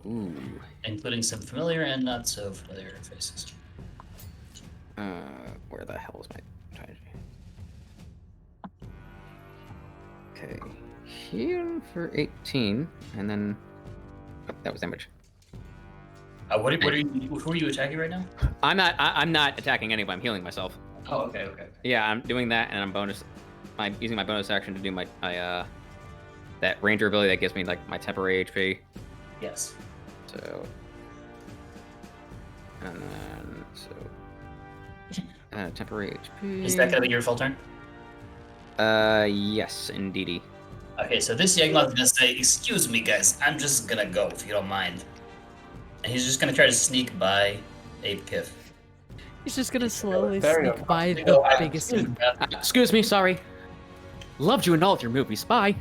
Ooh. Including some familiar and not so familiar faces. Where the hell is my strategy? Okay. Heal for 18, and then oh, that was damage. What are you? Who are you attacking right now? I'm not attacking anybody. I'm healing myself. Oh, okay. Yeah, I'm doing that, and I'm using my bonus action to do my that ranger ability that gives me like my temporary HP. Yes. So, and then temporary HP. Is that gonna be your full turn? Yes, indeedy. Okay, so this Yagmoth is gonna say, "Excuse me, guys, I'm just gonna go if you don't mind," and he's just gonna try to sneak by Ape Kiff. He's just gonna slowly Very sneak by They go, the biggest. Excuse me, sorry. Loved you in all of your movies. Bye.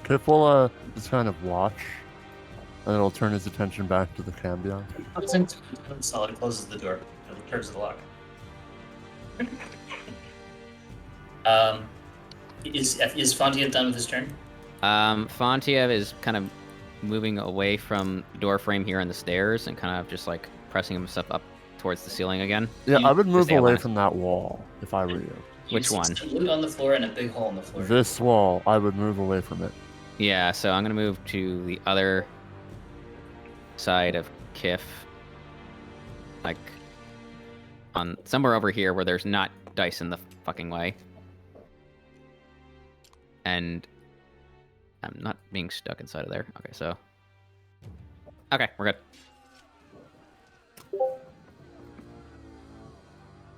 Kiff will just kind of watch, and it'll turn his attention back to the Cambion. Solid closes the door. Turns the lock. Is Fontiev done with his turn? Fontiev is kind of moving away from the door frame here on the stairs and kind of just like pressing himself up towards the ceiling again. Yeah, I would move stay away alive. from that wall if I were you. Which You one? see some loot on the floor and a big hole in the floor. This wall, I would move away from it. Yeah, so I'm gonna move to the other side of Kiff, like on somewhere over here where there's not dice in the fucking way, and I'm not being stuck inside of there. Okay, so okay, we're good.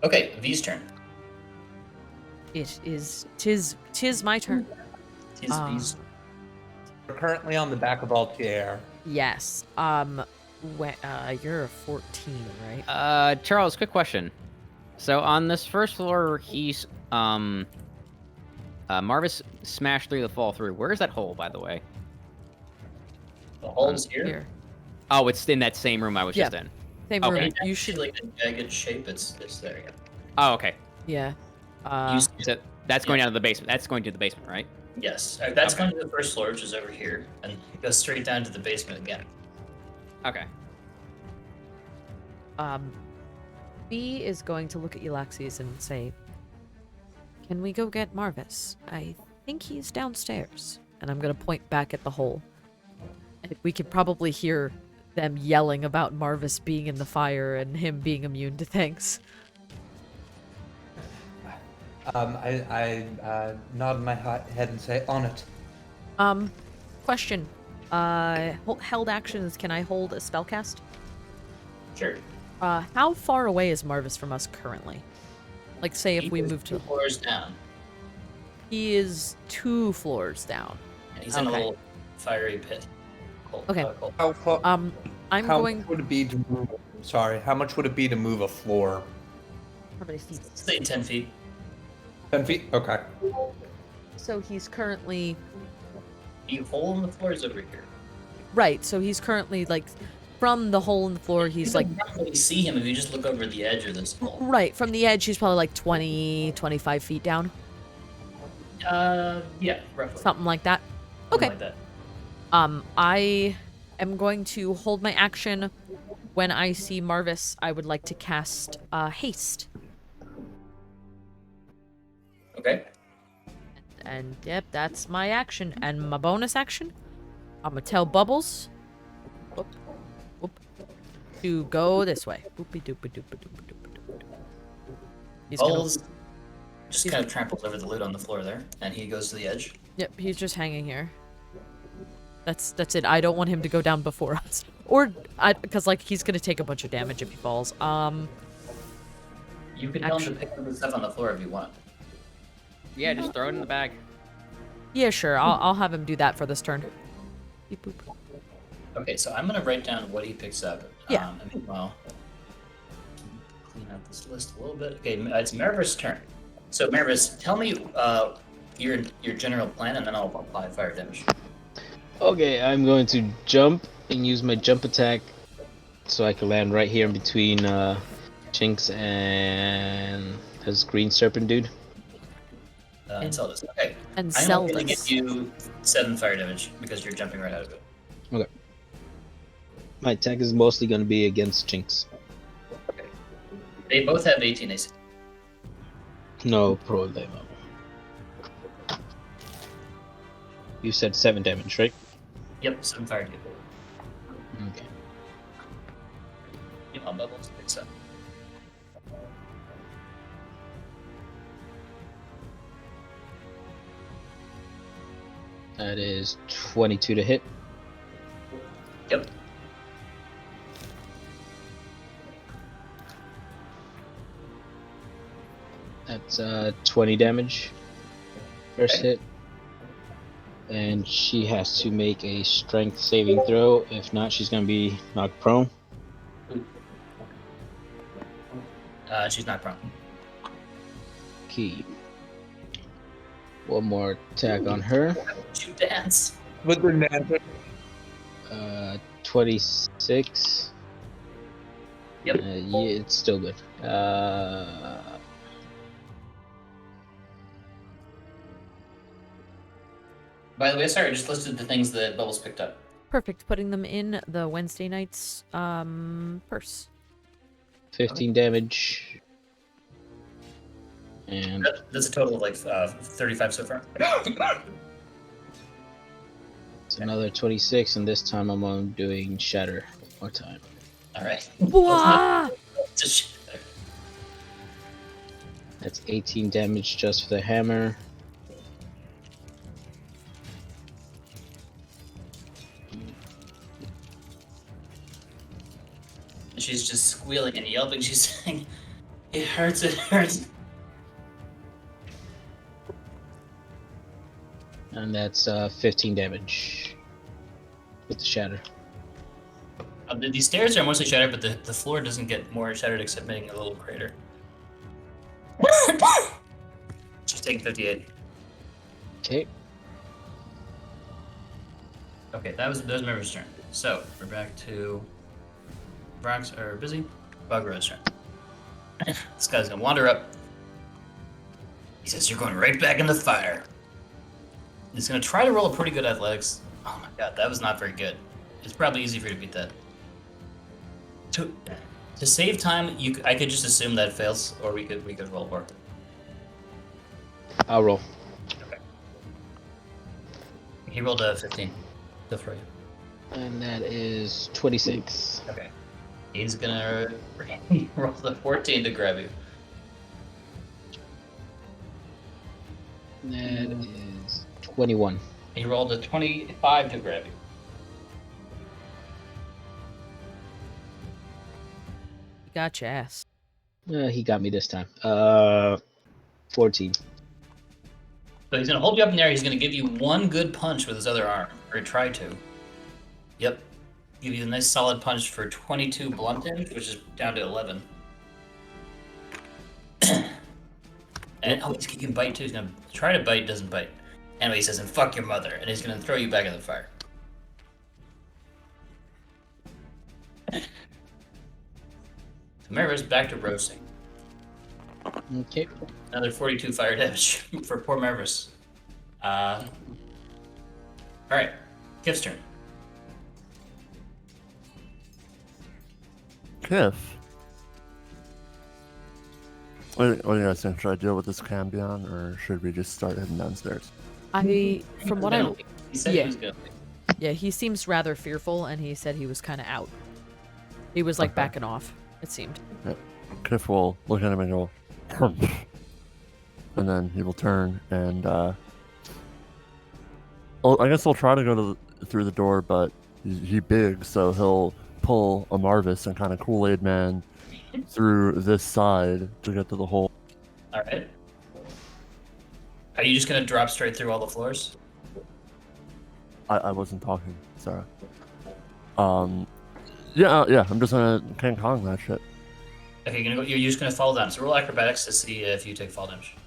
Okay, V's turn. Tis my turn. Tis V's. We're currently on the back of Altier. Yes. You're a 14, right? Charles, quick question. So on this first floor, he's Marvis smashed through the fall through. Where's that hole, by the way? The hole's here. Here. Oh, it's in that same room I was just in. Same Okay. room. Anytime You see, should. like a jagged shape. It's there. Yeah. Oh, okay. Yeah. You see So that's going down to the basement. That's going to the basement, right? Yes, that's going to the first floor, which is over here, and it goes straight down to the basement again. Okay. B is going to look at Yllaxis and say, "Can we go get Marvis? I think he's downstairs." And I'm going to point back at the hole. And we could probably hear them yelling about Marvis being in the fire and him being immune to things. I nod my head and say, "On it." Question. Held actions, can I hold a spellcast? Sure. How far away is Marvis from us currently? Like, say if we move to... 2 floors down, He is 2 floors down. and he's in a Okay. little fiery pit. Cold, Okay. cold. How far? I'm how going... much would it be to move? Sorry, how much would it be to move a floor? How many feet? Say 10 feet. 10 feet. Okay. So he's currently... The hole in the floor is over here. Right, so he's currently, like, from the hole in the floor, he's like... You can't really see him if you just look over the edge of this hole. Right, from the edge, he's probably like 20, 25 feet down. Yeah, roughly. Something like that. Something Okay. like that. I am going to hold my action. When I see Marvis, I would like to cast haste. Okay. And yep, that's my action. And my bonus action, I'm gonna tell Bubbles whoop, whoop, to go this way. He's gonna, Bubbles just kind of tramples over the loot on the floor there, and he goes to the edge. yep, he's just hanging here. That's it. I don't want him to go down before us, or because like he's gonna take a bunch of damage if he falls. You can tell him to pick up the stuff on the floor if you want. Yeah, just throw it in the bag. Yeah, sure. I'll have him do that for this turn. Beep, boop. Okay, so I'm gonna write down what he picks up. Yeah. And meanwhile, clean out this list a little bit. Okay, it's Marvis' turn. So Marvis, tell me your general plan, and then I'll apply fire damage. Okay, I'm going to jump and use my jump attack so I can land right here in between Jinx and his green serpent dude. And Zeldis. Okay. And I'm only gonna Zeldis. give you 7 fire damage because you're jumping right out of it. Okay. My attack is mostly going to be against Jinx. Okay. They both have 18 AC. No problemo. You said 7 damage, right? Yep, 7 fire damage. Okay. Yeah, on bubbles. Picks up. That is 22 to hit. Yep. That's 20 damage. First Okay. hit. And she has to make a strength saving throw. If not, she's going to be knocked prone. She's not prone. Key. One more attack on her. Shoot dance. With the net. 26. Yep. Yeah, it's still good. By the way, sorry, I just listed the things that Bubbles picked up. Perfect. Putting them in the Wednesday night's purse. 15 damage. And That's a total of like 35 so far. it's another 26, and this time I'm doing Shatter one more time. All right. Wah! Just That's 18 damage just for the hammer. She's just squealing and yelping. She's saying, "It hurts! It hurts!" And that's 15 damage with the Shatter. These stairs are mostly shattered, but the floor doesn't get more shattered except making a little crater. She's taking 58. Okay. Okay, that was Mervin's turn. So we're back to Brock's are busy. Bugger's turn. This guy's gonna wander up. He says, "You're going right back in the fire." He's gonna try to roll a pretty good athletics. Oh my god, that was not very good. It's probably easy for you to beat that. To save time, I could just assume that it fails, or we could roll more. I'll roll. Okay. He rolled a 15. Go for you. And that is 26. Okay. He's gonna roll the 14 to grab you. That is 21. He rolled a 25 to grab you. You got your ass. He got me this time. 14. So he's gonna hold you up in the air. He's gonna give you one good punch with his other arm, or try to. Yep. Give you a nice solid punch for 22 blunt damage, which is down to 11. And he can bite too. He's gonna try to bite, doesn't bite. Anyway, he says, "And fuck your mother," and he's gonna throw you back in the fire. So Marvis back to roasting. Okay. Another 42 fire damage for poor Marvis. All right, Kiff's turn. Kiff. What do you guys think? Should I deal with this Cambion, or should we just start heading downstairs? From what I He said yeah. he was gonna. yeah, he seems rather fearful, and he said he was kind of out. He was like Okay. backing off. It seemed. Kiff will look at him and go, "Humph." And then he will turn and I guess he'll try to go through the door, but he's big, so he'll pull a Marvis and kind of Kool-Aid Man through this side to get to the hole. All right. Are you just gonna drop straight through all the floors? I wasn't talking, sorry. Yeah, I'm just gonna King Kong that shit. Okay, you're just gonna fall down. So roll acrobatics to see if you take fall damage.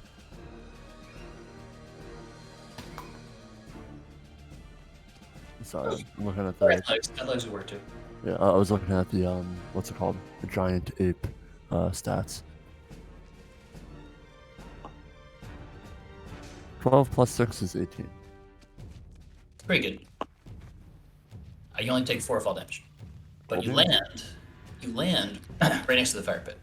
Sorry, I'm looking at Or the athletics would work too. yeah. I was looking at the what's it called? The giant ape stats. 12 plus 6 is 18. Pretty good. You only take 4 fall damage, but you Okay. land right next to the fire pit,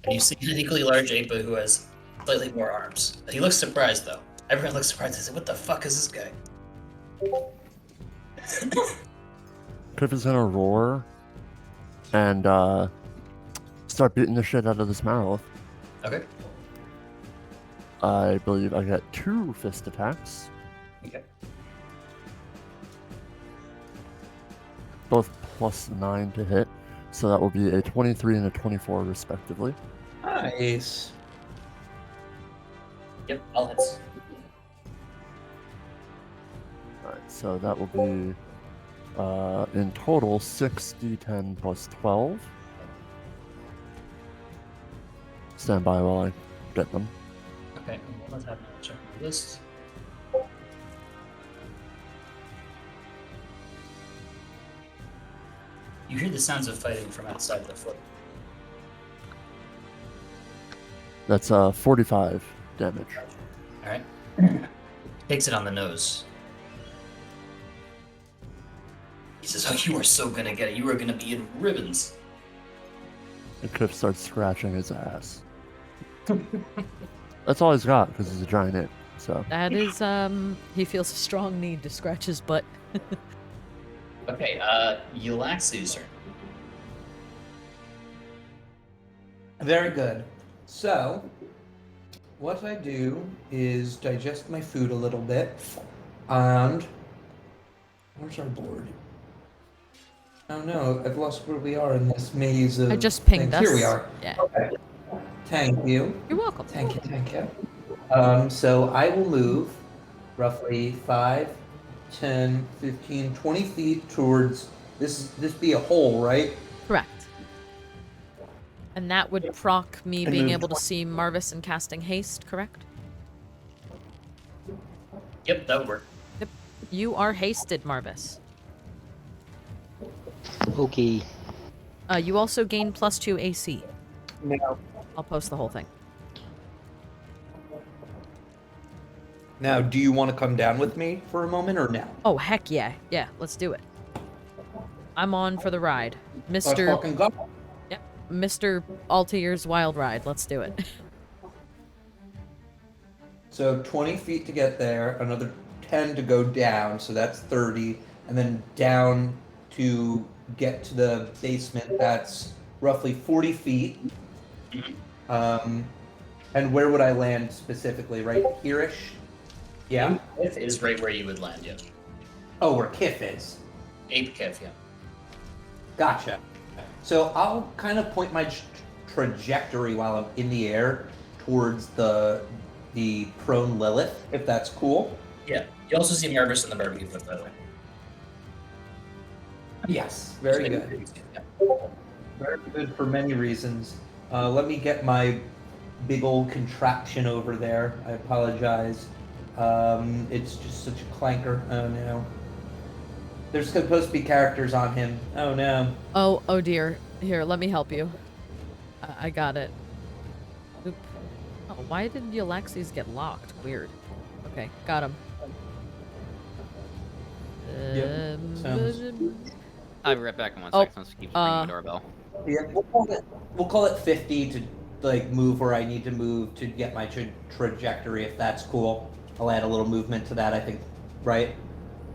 and you see an equally large ape who has slightly more arms. He looks surprised though. Everyone looks surprised. They say, "What the fuck is this guy?" Kiff is gonna roar and start beating the shit out of this Marowth. Okay. I believe I get 2 fist attacks, Okay. both plus 9 to hit, so that will be a 23 and a 24 respectively. Nice. Yep. All hits. Alright, so that will be in total 6d10 plus 12. Stand by while I get them. Okay. Let's have a check my list. You hear the sounds of fighting from outside the foot. That's 45 damage. All right. Takes it on the nose. He says, "Oh, you are so gonna get it. You are gonna be in ribbons." And Kiff starts scratching his ass. That's all he's got because he's a giant ape. So That is, he feels a strong need to scratch his butt. Okay. Yllaxis turn. Very good. So, what I do is digest my food a little bit, and where's our board? Oh no, I've lost where we are in this maze of I just pinged things. us. Here we are. Yeah. Okay. Thank you. You're welcome. Thank you. So I will move roughly 5, 10, 15, 20 feet towards this be a hole, right? Correct. And that would proc me And being move able to see Marvis and casting haste, correct? Yep, that would work. Yep. You are hasted, Marvis. Okay. You also gain +2 AC. No. I'll post the whole thing. Now, do you want to come down with me for a moment or no? Oh, heck yeah. Yeah, let's do it. I'm on for the ride. Let's Mr. fucking go. Yep, Mr. Altair's wild ride. Let's do it. So 20 feet to get there, another 10 to go down, so that's 30, and then down to get to the basement, that's roughly 40 feet. And where would I land specifically? Right here-ish? Yeah? Kiff is right where you would land, yeah. Oh, where Kiff is. Ape Kiff, yeah. Gotcha. So I'll kind of point my trajectory while I'm in the air towards the prone Lilith, if that's cool. Yeah. You also see Marvis in the barbecue pit, by the way. Yes, very good. Very good for many reasons. Let me get my big old contraption over there. I apologize. It's just such a clanker. Oh no. There's supposed to be characters on him. Oh no. Oh dear. Here, let me help you. I got it. Oop. Oh, why did Yllaxis get locked? Weird. Okay, got him. Yep, sounds- I'll be right back in 1 Oh, second. Let's keep ringing the doorbell. Yeah, we'll call it 50 to like move where I need to move to get my trajectory, if that's cool. I'll add a little movement to that, I think. Right?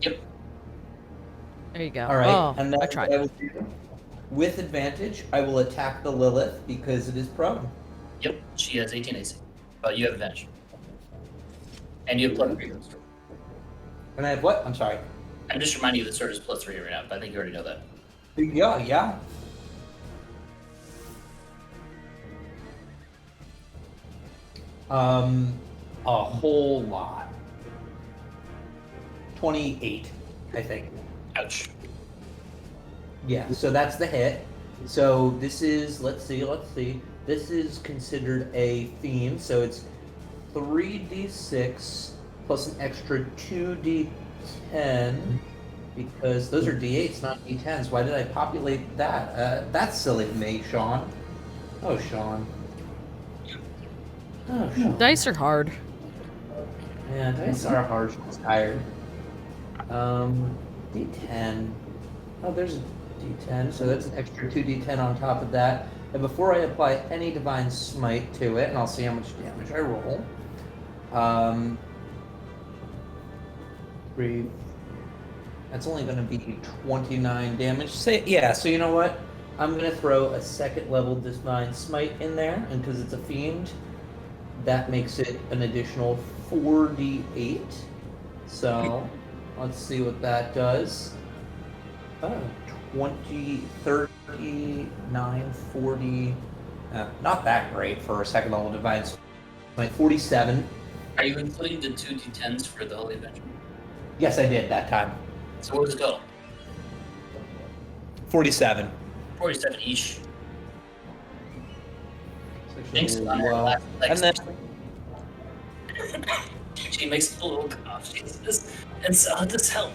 Yep. There you go. All right. Oh, and then I tried. what I will do, with advantage, I will attack the Lilith because it is prone. Yep. She has 18 AC. But you have advantage. And you have plus 3. And I have what? I'm sorry. I'm just reminding you that sword is plus 3 right now, but I think you already know that. Yeah. A whole lot. 28, I think. Ouch. Yeah, so that's the hit. So this is, let's see. This is considered a theme, so it's 3d6 plus an extra 2d10, because those are d8s, not d10s. Why did I populate that? That's silly of me, Sean. Oh, Sean. Oh, Sean. Dice are hard. Yeah, dice are hard. She's tired. D10. Oh, there's a D10, so that's an extra 2d10 on top of that. And before I apply any divine smite to it, and I'll see how much damage I roll. 3. That's only going to be 29 damage. Yeah, so you know what? I'm going to throw a second level divine smite in there, and because it's a fiend, that makes it an additional 4d8. So let's see what that does. 20, 39, 40. Not that great for a second level divine smite. 47. Are you including the 2 d10s for the Holy Avenger? Yes, I did that time. So what was the total? 47. 47 each. Thanks, And and then she makes a little cough. She says, and so this help.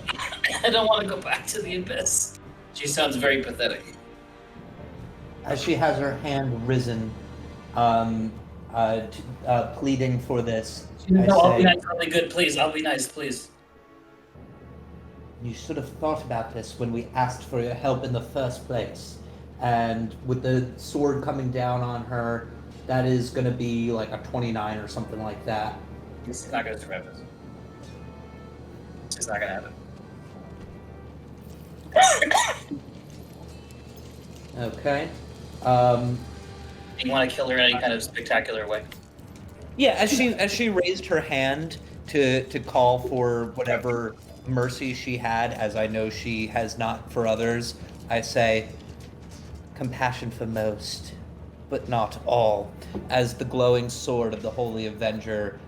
I don't want to go back to the abyss. She sounds very pathetic. as she has her hand risen, pleading for this, No, I'll be say, nice. I'll be good, please. I'll be nice, please. you should have thought about this when we asked for your help in the first place. And with the sword coming down on her, that is going to be like a 29 or something like that. This is not going to survive this. It's just not going to happen. Okay. You want to kill her in any kind of spectacular way? Yeah, as she raised her hand to call for whatever mercy she had, as I know she has not for others, I say, compassion for most, but not all, as the glowing sword of the Holy Avenger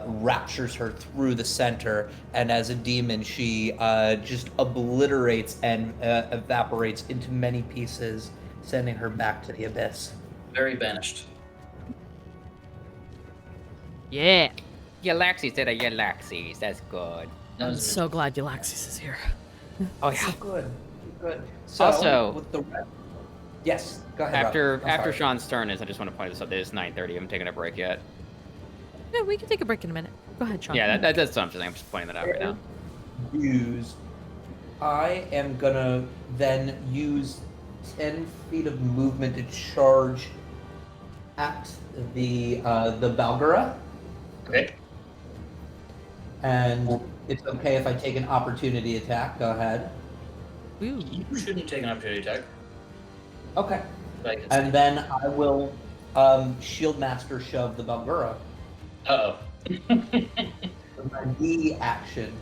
raptures her through the center, and as a demon, she just obliterates and evaporates into many pieces, sending her back to the abyss. Very banished. Yeah. Yllaxis did a Yllaxis. That's good. That I'm was so glad Yllaxis is here. Oh yeah. Good, good. So, Also- with the yes, go ahead. After Rob. I'm after sorry. Sean's turn is, I just want to point this out. It is 9:30. I haven't taken a break yet. Yeah, we can take a break in a minute. Go ahead, Sean. Yeah, that's something. I'm just pointing that out right now. I am gonna then use 10 feet of movement to charge at the Balgara. Okay. And it's okay if I take an opportunity attack. Go ahead. Ooh. You shouldn't take an opportunity attack. Okay. Like it's- And then I will Shield Master shove the Balgara. Uh-oh. My D action.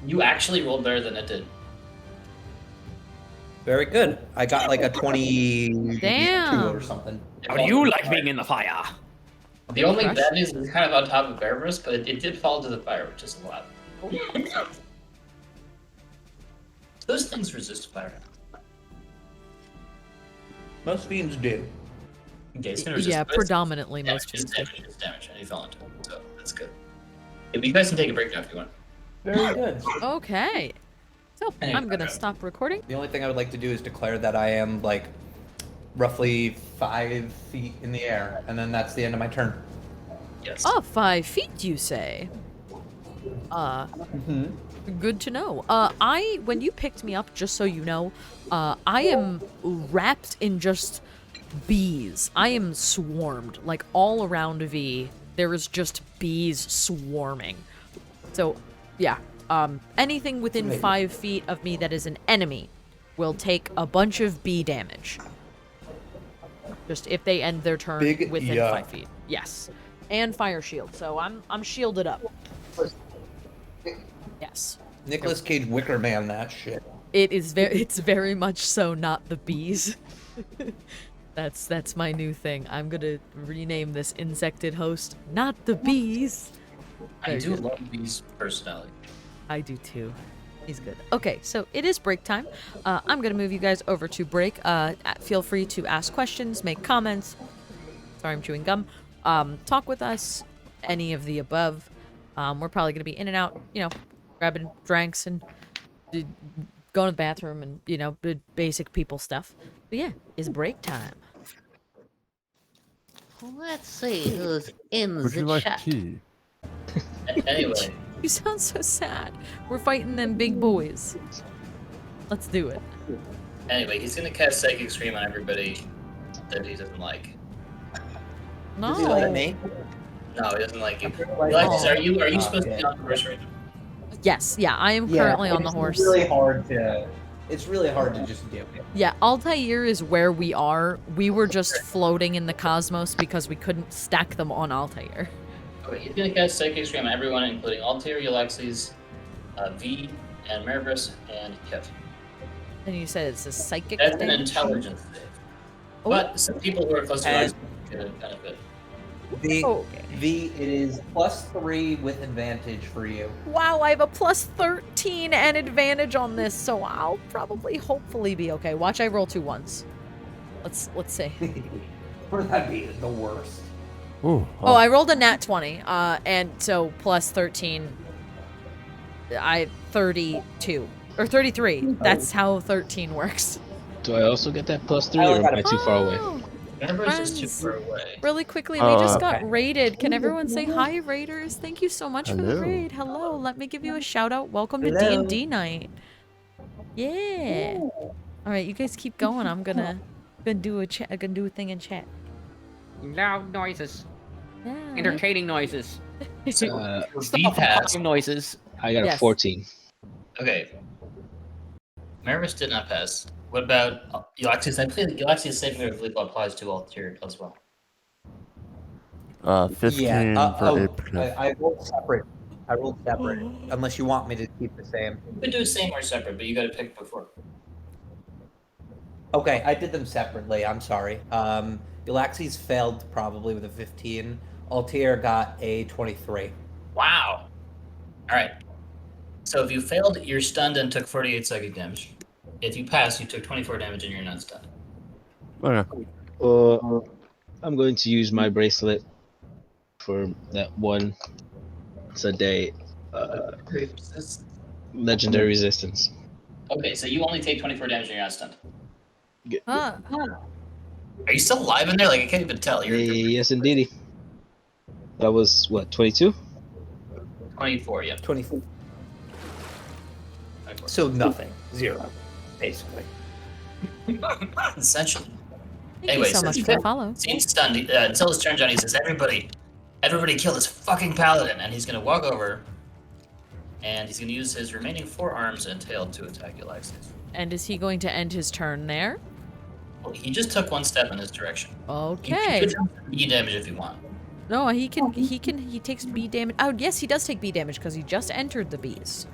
You actually rolled better than it did. Very good. I got like a 22 Damn. or something. How do you like being in the fire? The only Crush? bad news is it's kind of on top of Barbarous, but it did fall to the fire, which is a lot. Those things resist fire. Most fiends do. Okay, it's gonna resist Yeah, but it's predominantly most damage, it's fiends. damage, it's damage, and he fell into it, so that's good. Yeah, but you guys can take a break now if you want. Very good. Okay. So Hey, I'm gonna okay. stop recording. The only thing I would like to do is declare that I am like roughly 5 feet in the air, and then that's the end of my turn. Yes. Oh, 5 feet, you say? Mm-hmm. Good to know. When you picked me up, just so you know, I am wrapped in just bees. I am swarmed. Like, all around V, there is just bees swarming. So, yeah. Anything within 5 feet of me that is an enemy will take a bunch of bee damage. Just if they end their turn Big within yuck. 5 feet. Yes. And fire shield, so I'm shielded up. Yes. Nicolas Cage Wicker Man, that shit. It's very much so not the bees. That's my new thing. I'm gonna rename this insected host not the bees. I Very do good. love these personality. I do too. He's good. Okay, so it is break time. I'm gonna move you guys over to break. Feel free to ask questions, make comments. Sorry, I'm chewing gum. Talk with us. Any of the above. We're probably gonna be in and out. Grabbing drinks and going to the bathroom and basic people stuff. But yeah, it's break time. Let's see who's in Would the you like chat. tea? Anyway, You sound so sad. We're fighting them big boys. Let's do it. he's gonna cast Psychic Scream on everybody that he doesn't like. No. Does he like me? No, he doesn't like you. Like- Yllaxis, are you Oh, supposed to okay. be on the horse right now? Yes, yeah, I am currently on the horse. It's really hard to just do it. Yeah, Altair is where we are. We were just floating in the cosmos because we couldn't stack them on Altair. Okay, he's gonna cast Psychic Scream on everyone, including Altair, Yllaxis, V, and Marvis, and Kiff. And you said it's a psychic That's an thing? intelligence save. Oh. But some people who are close to And- us could benefit. Okay. It is +3 with advantage for you. Wow, I have a plus 13 and advantage on this, so I'll probably, hopefully be okay. Watch, I roll 2 ones. Let's see. Or that'd be the worst. Ooh, Oh, I rolled a nat 20, and so plus 13, 32. Or 33. That's how 13 works. Do I also get that +3, I or only am got I a- too far away? Oh, Marvis is too Friends. far away. really quickly, we just got Okay. raided. Can everyone say hi, raiders? Thank you so much for the Hello. raid. Hello, let me give you a shout out. Welcome to Hello. D&D night. Yeah. All right, you guys keep going. I'm gonna do a chat. I'm gonna do a thing in chat. Loud noises. Yeah. Entertaining noises. For V Stop pass. noises. I got Yes. a 14. Okay. Marvis did not pass. What about Yllaxis? I believe Yllaxis saving throw applies to Altair as well. 15 for April. I rolled separate. Unless you want me to keep the same. You could do same or separate, but you gotta pick before. Okay, I did them separately. I'm sorry. Yllaxis failed probably with a 15. Altair got a 23. Wow. Alright. So if you failed, you're stunned and took 48 psychic damage. If you pass, you took 24 damage and you're not stunned. Okay. I'm going to use my bracelet for that one. It's a day. Legendary resistance. Okay, so you only take 24 damage and you're not stunned. Huh. Are you still alive in there? Like, I can't even tell. You're Yes, indeedy. That was what, 22? 24, yeah. 24. So nothing. 0, basically. Essentially. Thank Anyway, you so so much he for the follow. seems stunned. Until his turns on, he says, everybody kill this fucking paladin. And he's going to walk over, and he's going to use his remaining 4 arms and tail to attack Yllaxis. And is he going to end his turn there? Well, he just took 1 step in this direction. Okay. You could do damage if you want. No, he takes B damage. Oh, yes, he does take B damage because he just entered the Bs.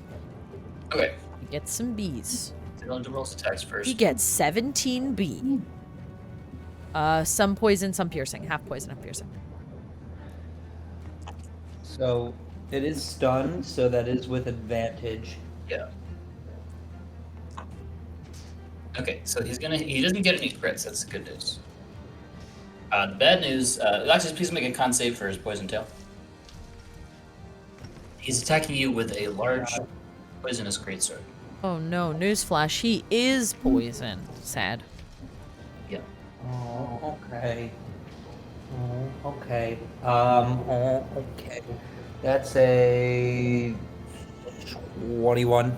Okay. He gets some Bs. So going to roll his attacks first. He gets 17 B. Some poison, some piercing. Half poison, half piercing. So it is stunned, so that is with advantage. Yeah. Okay, so he doesn't get any crits. That's the good news. The bad news, Yllaxis, please make a con save for his poison tail. He's attacking you with a large poisonous greatsword. Oh no, newsflash, he is poison. Sad. Yeah. Oh, okay. Okay. Okay. That's a 21.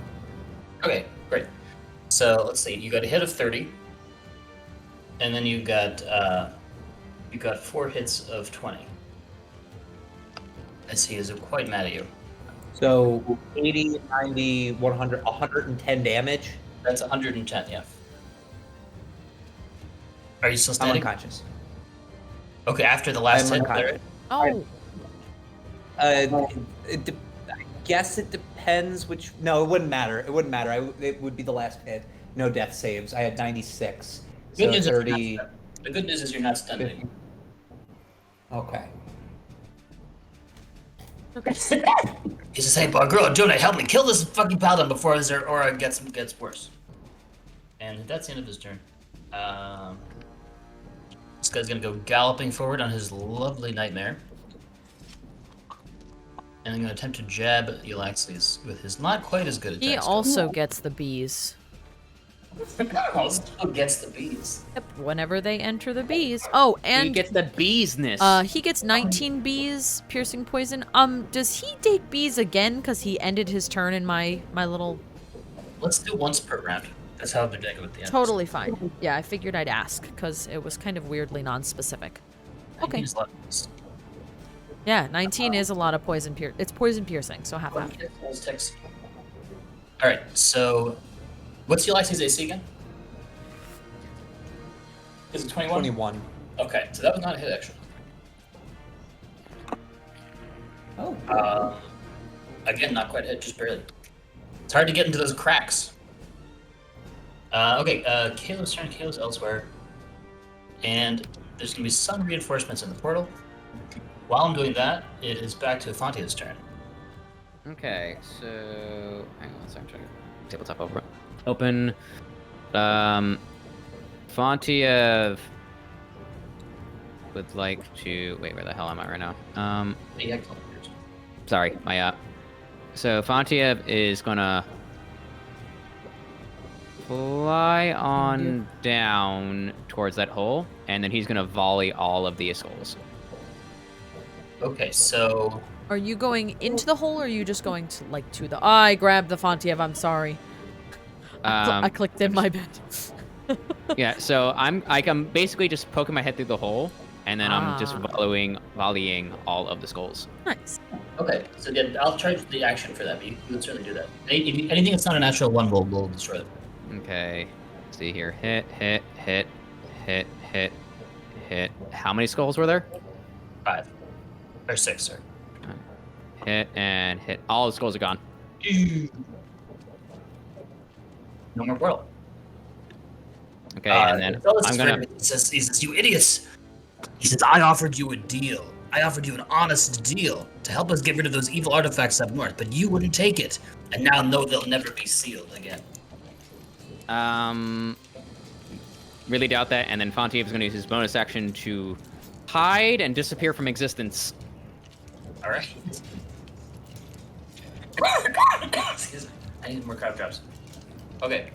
Okay, great. So let's see, you got a hit of 30, and then you got 4 hits of 20. As he is quite mad at you. So 80, 90, 100, 110 damage. That's 110, yeah. Are you still I'm standing? unconscious. Okay, after the last I'm hit, unconscious. Oh, I guess it depends which. No, it wouldn't matter. It wouldn't matter. It would be the last hit. No death saves. I had 96. Good So news 30. the good news is you're not stunned anymore. Okay. He says, "Hey, boy, girl, Jonah, help me kill this fucking paladin before his aura gets worse." And that's the end of his turn. This guy's gonna go galloping forward on his lovely nightmare, and I'm gonna attempt to jab Yllaxis with his not quite as good attack. he also gets the Bs. also gets the bees. Yep, whenever they enter the Bs. Oh, and he gets the beesness. he gets 19 Bs, piercing poison. Does he take Bs again because he ended his turn in my little... Let's do once per round. That's how they're doing it with the enemies. Totally fine. Yeah, I figured I'd ask because it was kind of weirdly non-specific. Okay. Use a lot of these. Yeah, 19 is a lot of poison it's poison piercing, so half. All right, so what's Yllaxis' AC again? Is it 21? 21. Okay, so that was not a hit actually. Oh. Again, not quite a hit, just barely. It's hard to get into those cracks. Okay, Caleb's turn. Caleb's elsewhere, and there's gonna be some reinforcements in the portal. While I'm doing that, it is back to Fontiev's turn. Okay, so hang on a second. Check it. Tabletop open. Fontiev would like to wait. Where the hell am I right now? Yeah, Sorry, my So Fontiev is gonna fly on down towards that hole, and then he's gonna volley all of the skulls. Okay, so Are you going into the hole, or are you just going to to the? I grabbed the Fontiev. I'm sorry. I clicked in my bed. Yeah, so I'm basically just poking my head through the hole, and then I'm just volleying all of the skulls. Nice. okay, so again, I'll charge the action for that, but you can certainly do that. Anything that's not a natural one will destroy them. Okay, let's see here. Hit. How many skulls were there? 5 or 6, sir. Hit and hit. All the skulls are gone. No more portal. Okay, and then I'm gonna. He says, "You idiots!" He says, "I offered you a deal. I offered you an honest deal to help us get rid of those evil artifacts up north, but you wouldn't take it, and now know they'll never be sealed again." Really doubt that. And then Fontiev is gonna use his bonus action to hide and disappear from existence. All right. Excuse me. I need more crab traps. Okay.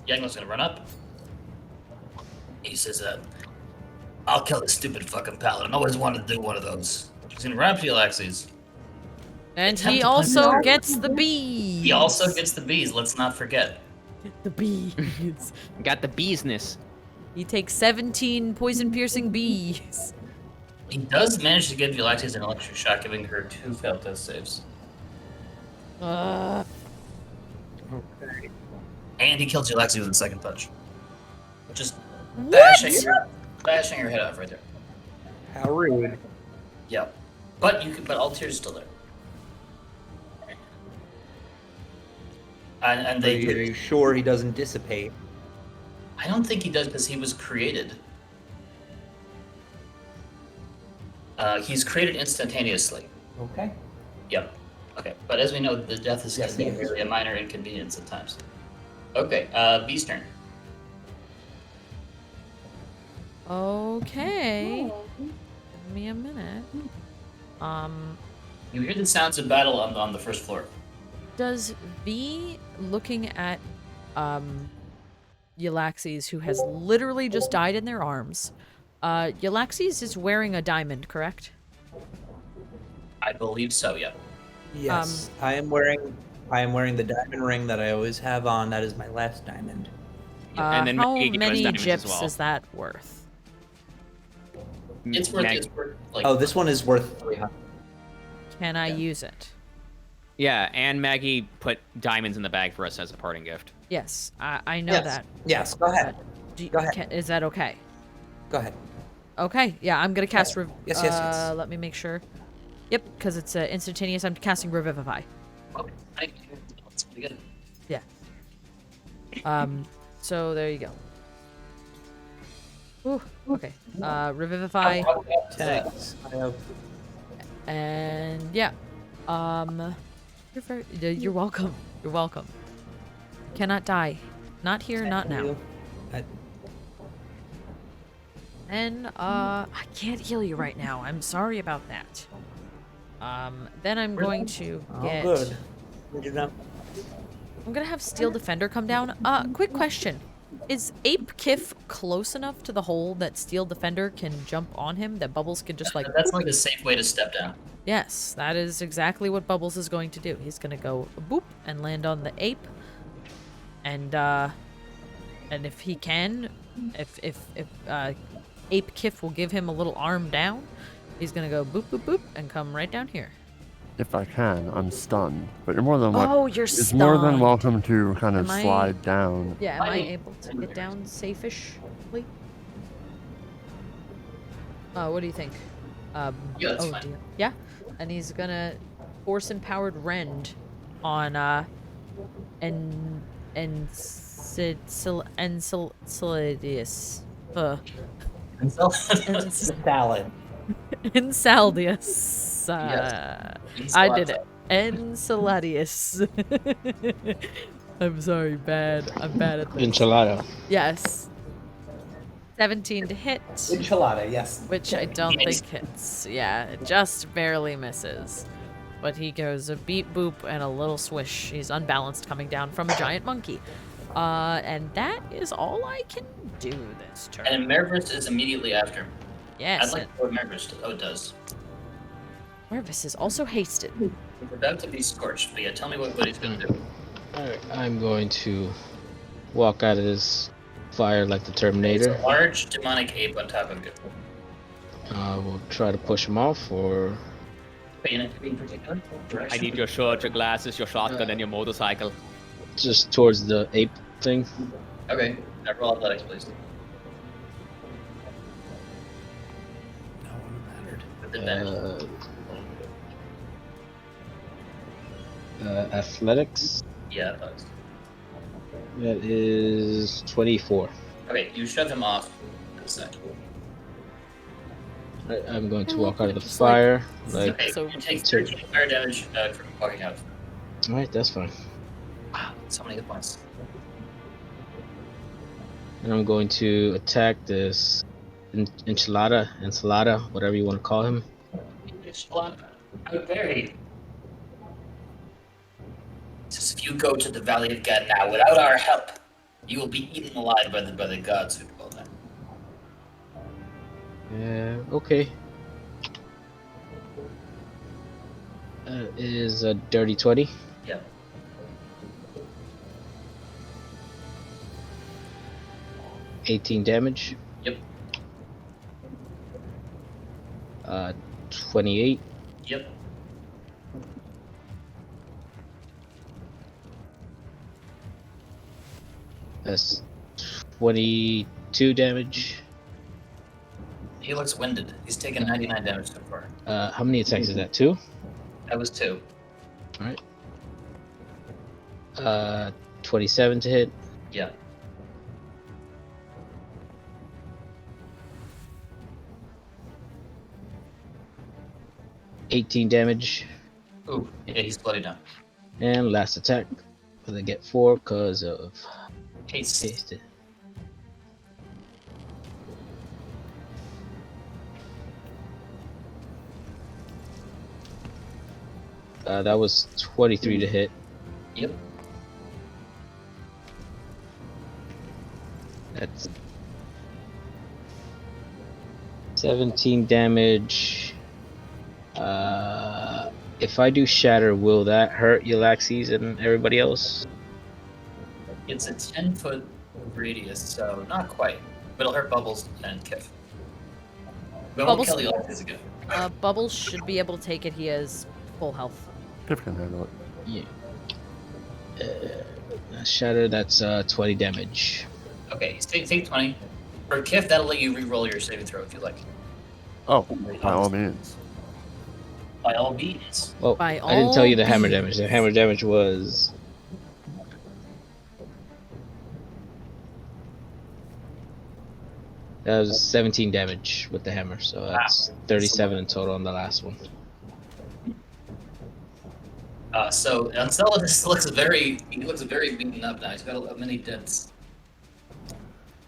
Yango's gonna run up. He says, I'll kill this stupid fucking paladin. I always wanted to do one of those. He's gonna run up to Yllaxis. And Attempt he to punch also him. gets the bees. He also gets the bees, let's not forget. the bees. Got the beesness. He takes 17 poison-piercing bees. He does manage to give Yllaxis an electric shock, giving her 2 failed test saves. Uh, And he kills Yllaxis with a second punch. Just what? bashing her head off right there. How rude. Yep. But all tears still there. And Are they you sure he doesn't dissipate? I don't think he does because he was created. He's created instantaneously. Okay. Yep. Okay. But as we know, the death is Yes, going to be yes. really a minor inconvenience at times. Okay. Beast turn. Okay. Give me a minute. You hear the sounds of battle on the first floor. Does V, looking at Yllaxis, who has literally just died in their arms, Yllaxis is wearing a diamond, correct? I believe so. Yeah. Yes. I am wearing the diamond ring that I always have on. That is my last diamond. And then how Maggie gave us many diamonds as gyps well. is that worth? It's worth. Mag- It's worth like. Oh, this one is worth 300. Can I use it? Yeah, and Maggie put diamonds in the bag for us as a parting gift. Yes, I know Yes. that. Yes, go ahead. Go ahead. Is that okay? Go ahead. Okay, yeah, I'm gonna cast Yes, yes. let me make sure. Yep, because it's instantaneous. I'm casting Revivify. Okay. Thank you. That's pretty good. Yeah. So there you go. Ooh, okay. Revivify, Thanks. and yeah. You're welcome. You're welcome. Cannot die. Not here, not now. And I can't heal you right now. I'm sorry about that. Then I'm going to get. Oh, good. We do not- I'm gonna have Steel Defender come down. Quick question. Is Ape Kiff close enough to the hole that Steel Defender can jump on him? That Bubbles can just like... That's like a safe way to step down. Yes, that is exactly what Bubbles is going to do. He's gonna go boop and land on the ape. And if he can, if Ape Kiff will give him a little arm down, he's gonna go boop boop boop and come right down here. If I can, I'm stunned. But you're more than You're It's more than stunned. welcome to kind of Am I- slide down. Yeah, am I able to get down safe-ishly? What do you think? Yeah, that's fine. Dear. Yeah, and he's gonna force empowered rend on Enceladius. Salad. Enceladius. I did it. Enceladius. I'm sorry, bad. I'm bad at this. Enchilada. Yes. 17 to hit, Enchilada, yes. which I don't think hits. Yeah, it just barely misses. But he goes a beep boop and a little swish. He's unbalanced coming down from a giant monkey. And that is all I can do this turn. And Marvis is immediately after him. Yes, I'd like to go Marvis. Oh, it does. Marvis is also hasted. He's about to be scorched, but yeah, tell me what he's gonna do. Alright, I'm going to walk out of this fire like the It's Terminator. a large demonic ape on top of it. We'll try to push him off, or In particular? I need your shirt, your glasses, your shotgun, and your motorcycle. just towards the ape thing. Okay, now roll athletics, please. No one mattered. With advantage. Athletics. Yeah, athletics. That is 24. Okay, you shove him off to the side. Alright, I'm going to I walk love out of the just, like, fire. Like, Okay, So- you take 13 fire damage from walking out. alright, that's fine. Wow, so many good points. And I'm going to attack this enchilada, whatever you want to call him. How very. Says if you go to the Valley of God now without our help, you will be eaten alive by the gods who dwell there. Okay. Is a dirty 20. Yeah. – 18 damage. Yep. 28. Yep. That's 22 damage. He looks winded. He's taken 99 damage so far. How many attacks is that? 2? That was 2. Alright. 27 to hit. Yeah. $18 damage. Ooh, yeah, he's bloody down. And last attack. But I get 4 because of Haste. hasted. That was 23 to hit. Yep. That's 17 damage. If I do shatter, will that hurt Yllaxis and everybody else? It's a 10-foot radius, so not quite. But it'll hurt Bubbles and Kiff. But I won't Bubbles- kill Yllaxis again. Bubbles should be able to take it. He has full health. Kiff can handle it. Yeah. Shatter, that's 20 damage. Okay, take 20. For Kiff, that'll let you re-roll your saving throw if you like. Oh, by all means. By all means. Well, By I didn't tell you all the hammer means. damage. The hammer damage was... That was 17 damage with the hammer, so that's 37 in total on the last one. So Enceladus looks very beaten up now. He's got many dents.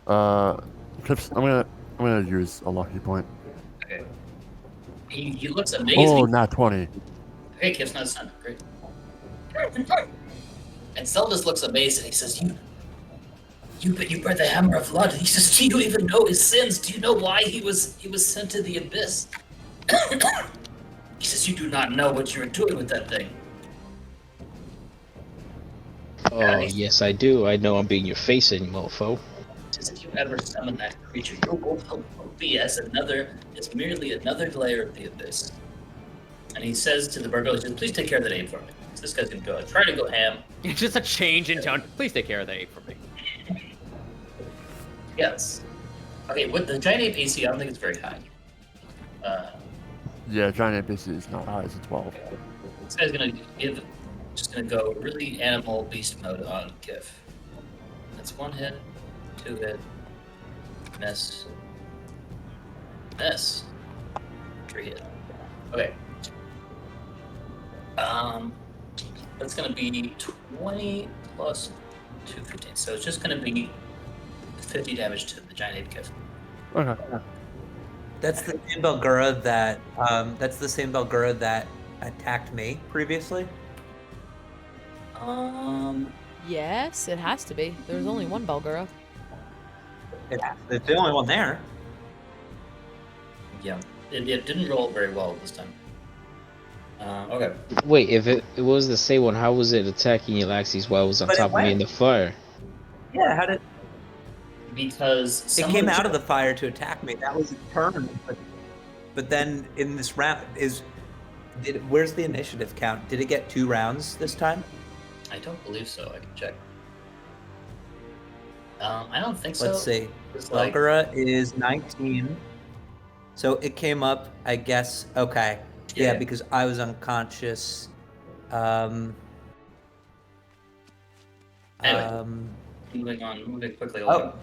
Kiff's, I'm gonna use a lucky point. Okay. He looks amazing. Oh, not 20. Hey, Kiff's not stunned. Great. And Enceladus looks amazed and he says, You bear the hammer of blood. He says, do you even know his sins? Do you know why he was sent to the abyss? He says, you do not know what you're doing with that thing. Oh, yes I do. I know I'm being your face in, mofo. He says, if you ever summon that creature, your wolf will be as merely another layer of the abyss. And he says to the burglar, he says, please take care of that ape for me. So this guy's gonna try to go ham. It's just a change in tone. Please take care of that ape for me. Yes. Okay, with the giant ape AC, I don't think it's very high. Yeah, giant ABC is not high as a 12. This guy's just gonna go really animal beast mode on Kiff. That's 1 hit, 2 hit, miss, 3 hit. Okay. That's gonna be 20 plus 2, 15. So it's just gonna be 50 damage to the giant ape Kiff. Okay. That's the same Belgura that attacked me previously. Yes, it has to be. There's only one Belgura. It's the only one there. Yeah. It didn't roll very well this time. Okay. Wait, if it was the same one, how was it attacking Yllaxis while it was on But it top of me went. in the fire? Yeah, how did Because it came out of the fire to attack me? That was a turn, but then in this round where's the initiative count? Did it get 2 rounds this time? I don't believe so. I can check. I don't think so. Let's see. It's like, Belgura is 19. So it came up, I guess. Okay. Yeah, Yeah. because I was unconscious. Anyway. moving quickly along.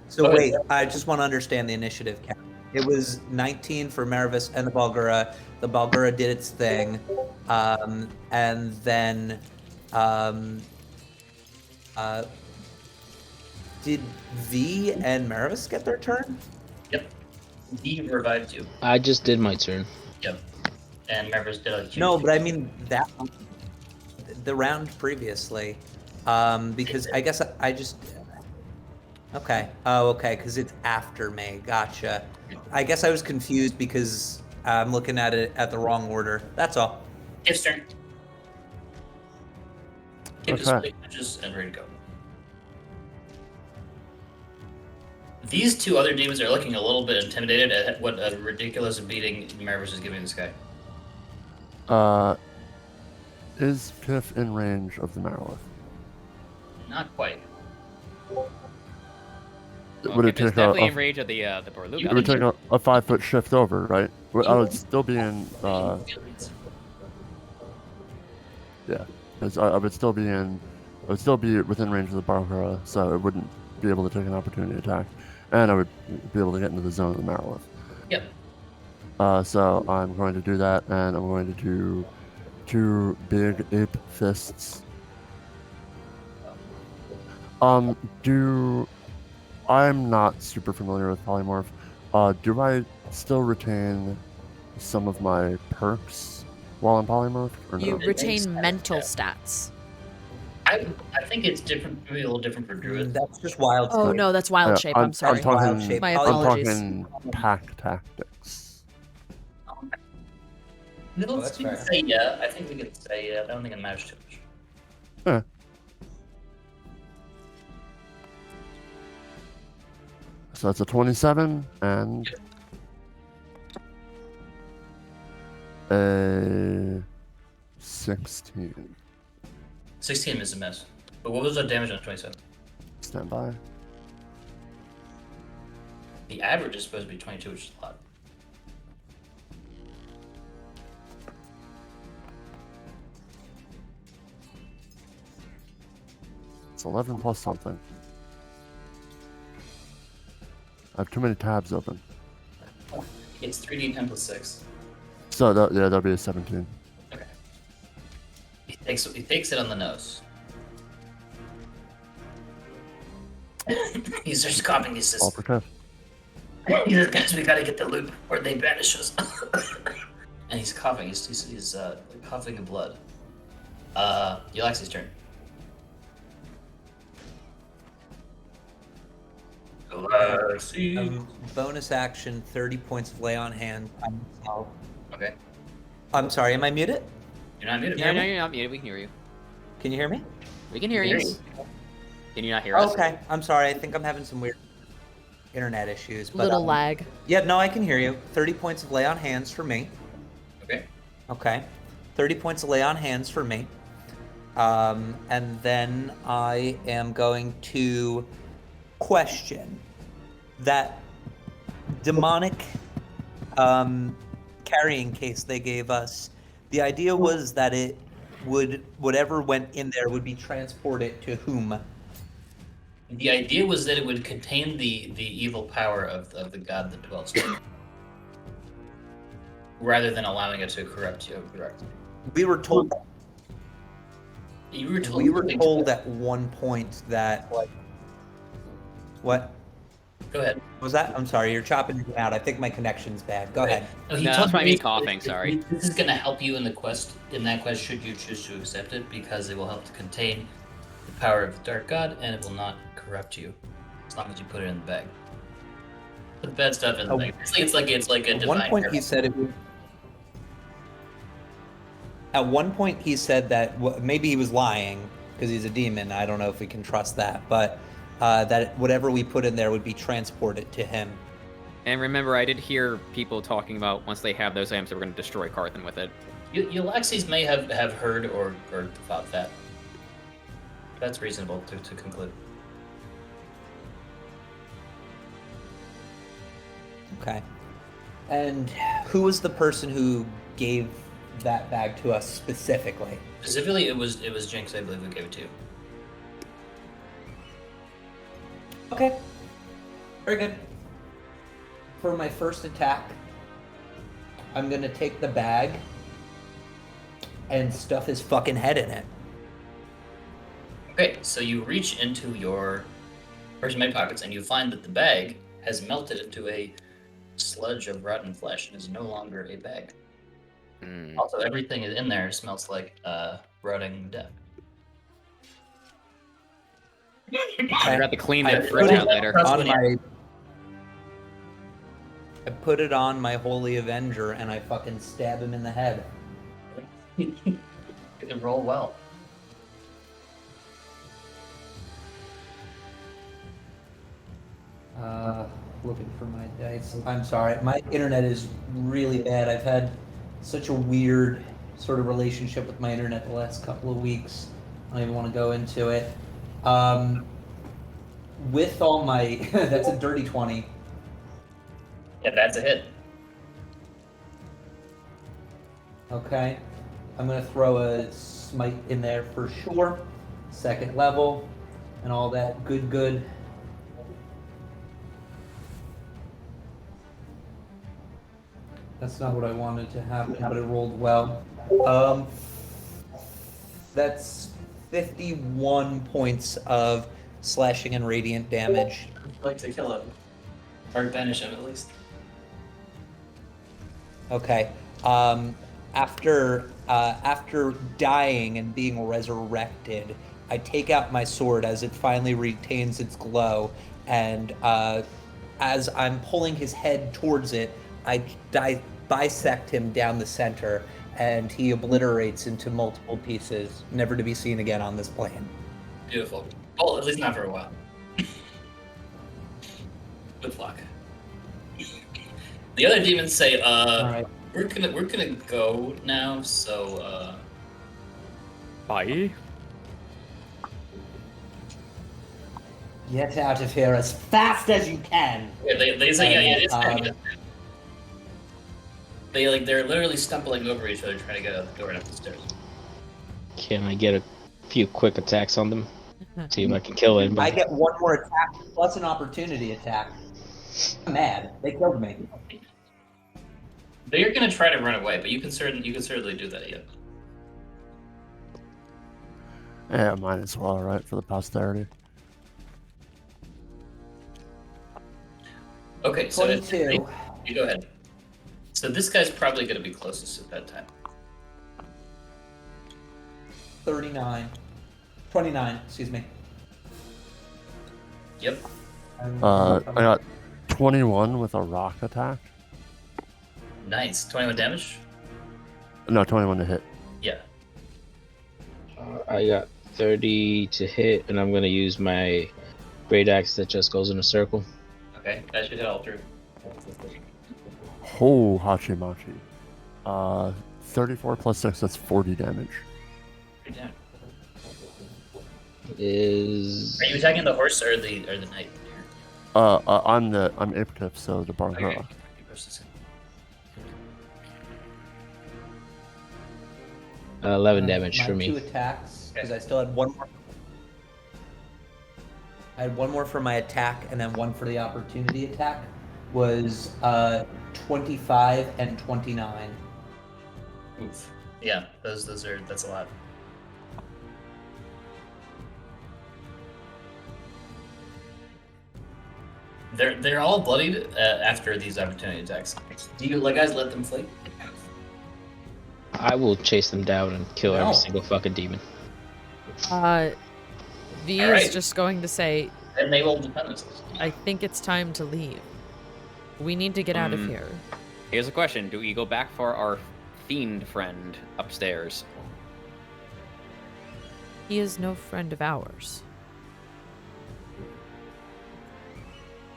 So Okay. wait, I just want to understand the initiative count. It was 19 for Marvis and the Balgura. The Balgura did its thing, and then did V and Marvis get their turn? Yep. He revived you. I just did my turn. Yep. And Marvis did a huge No, but I mean the round previously, because I guess I just Okay. Oh, okay, because it's after me. Gotcha. I guess I was confused because I'm looking at it at the wrong order. That's all. Kiff's turn. Kiff is Okay. just and ready to go. These two other demons are looking a little bit intimidated at what a ridiculous beating Marvis is giving this guy. Is Kiff in range of the Marowak? Not quite. Would it Kiff is take definitely in range of the It Borluga. would take a 5-foot shift over, right? I would still be in. Yeah, 'cause I would still be in. I would still be within range of the Barbara, so it wouldn't be able to take an opportunity attack, and I would be able to get into the zone of the Marowak. Yep. So I'm going to do that, and I'm going to do 2 big ape fists. I'm not super familiar with polymorph. Do I still retain some of my perks while I'm polymorphed, or no? You It retain makes sense, mental yeah. stats. I think it's different, maybe a little different for druids. That's just wild. Oh shape. no, that's wild shape. I'm sorry. I'm talking, Wild shape. My I'm apologies. talking pack tactics. No, that's we can fair. say yeah. I think we can say yeah. I don't think it matters too much. Yeah. So that's a 27 and a 16. 16 is a miss. But what was the damage on 27? Stand by. The average is supposed to be 22, which is a lot. It's 11 plus something. I have too many tabs open. It's 3d10 plus 6. So that'll be a 17. Okay. He takes it on the nose. He starts coughing. He says, All protect. he says, guys, we gotta get the loot or they banish us. And he's coughing. He's coughing of blood. Yllaxis' turn. Bonus action, 30 points of lay on hand. Okay. I'm sorry, am I muted? You're not muted. No, you're not muted. We can hear you. Can you hear me? We can hear Hear you. you. Can you not hear us? Okay, I'm sorry. I think I'm having some weird internet issues. But, Little lag. Yeah, no, I can hear you. 30 points of lay on hands for me. Okay. Okay. 30 points of lay on hands for me. And then I am going to question that demonic carrying case they gave us. The idea was that it would, whatever went in there would be transported to whom? The idea was that it would contain the evil power of the god that dwells in it, rather than allowing it to corrupt you directly. We were told You were told. we were told at one point that what Go ahead. was that? I'm sorry, you're chopping it out. I think my connection's bad. Go ahead. No, he No, told that's probably me me coughing, sorry. This is going to help you in the quest. In that quest, should you choose to accept it, because it will help to contain the power of the dark god, and it will not corrupt you, as long as you put it in the bag. Put the bad stuff in the Oh. bag. It's like a At divine. one point, he miracle. said it would. At one point, he said that maybe he was lying because he's a demon. I don't know if we can trust that, but that whatever we put in there would be transported to him. And remember, I did hear people talking about once they have those items, they were going to destroy Carthan with it. Yllaxis may have heard or thought that. That's reasonable to conclude. Okay. And who was the person who gave that bag to us specifically? Specifically, it was Jinx, I believe, who gave it to you. Okay. Very good. For my first attack, I'm gonna take the bag and stuff his fucking head in it. Okay, so you reach into your person-made pockets and you find that the bag has melted into a sludge of rotten flesh and is no longer a bag. Hmm. Also, everything in there smells like rotting death. I forgot to clean I that fridge put out it later. on I put it on my Holy Avenger and I fucking stab him in the head. It roll well. Looking for my dice. I'm sorry, my internet is really bad. I've had such a weird sort of relationship with my internet the last couple of weeks. I don't even want to go into it. With all my, that's a dirty 20. Yeah, that's a hit. Okay, I'm gonna throw a smite in there for sure. Second level, and all that good. That's not what I wanted to happen, but it rolled well. That's 51 points of slashing and radiant damage. I'd like to kill him. Or banish him, at least. Okay. After dying and being resurrected, I take out my sword as it finally retains its glow, and as I'm pulling his head towards it, I bisect him down the center, and he obliterates into multiple pieces, never to be seen again on this plane. Beautiful. Well, at least not for a while. With luck. The other demons say, All right. we're gonna go now, so Bye. Get out of here as fast as you can. yeah, they say yeah, it's Um, they're literally stumbling over each other trying to get out the door and up the stairs. Can I get a few quick attacks on them? See if I can kill I anybody. get one more attack plus an opportunity attack. I'm mad. They killed me. They're gonna try to run away, but you can certainly do that. Yeah. Yeah, might as well, right, for the posterity. Okay, so 22. you go ahead. So this guy's probably gonna be closest at that time. 39. 29, excuse me. Yep. I got 21 with a rock attack. Nice. 21 damage. No, 21 to hit. Yeah. I got 30 to hit, and I'm gonna use my great axe that just goes in a circle. Okay, that should hit all through. Oh, Hachimachi. 34 plus 6, that's 40 damage. Good damn. Is Are you attacking the horse or the knight? I'm Iptif, so the Barhura. Okay. 11 damage my for me. 2 attacks, because I still had one more. I had one more for my attack, and then one for the opportunity attack. Was 25 and 29. Oof. Yeah, that's a lot. They're all bloodied after these opportunity attacks. Do you guys let them flee? I will chase them down and kill No. every single fucking demon. V Alright. is just going to say, And they will defend themselves. I think it's time to leave. We need to get out of here. Here's a question: do we go back for our fiend friend upstairs? He is no friend of ours.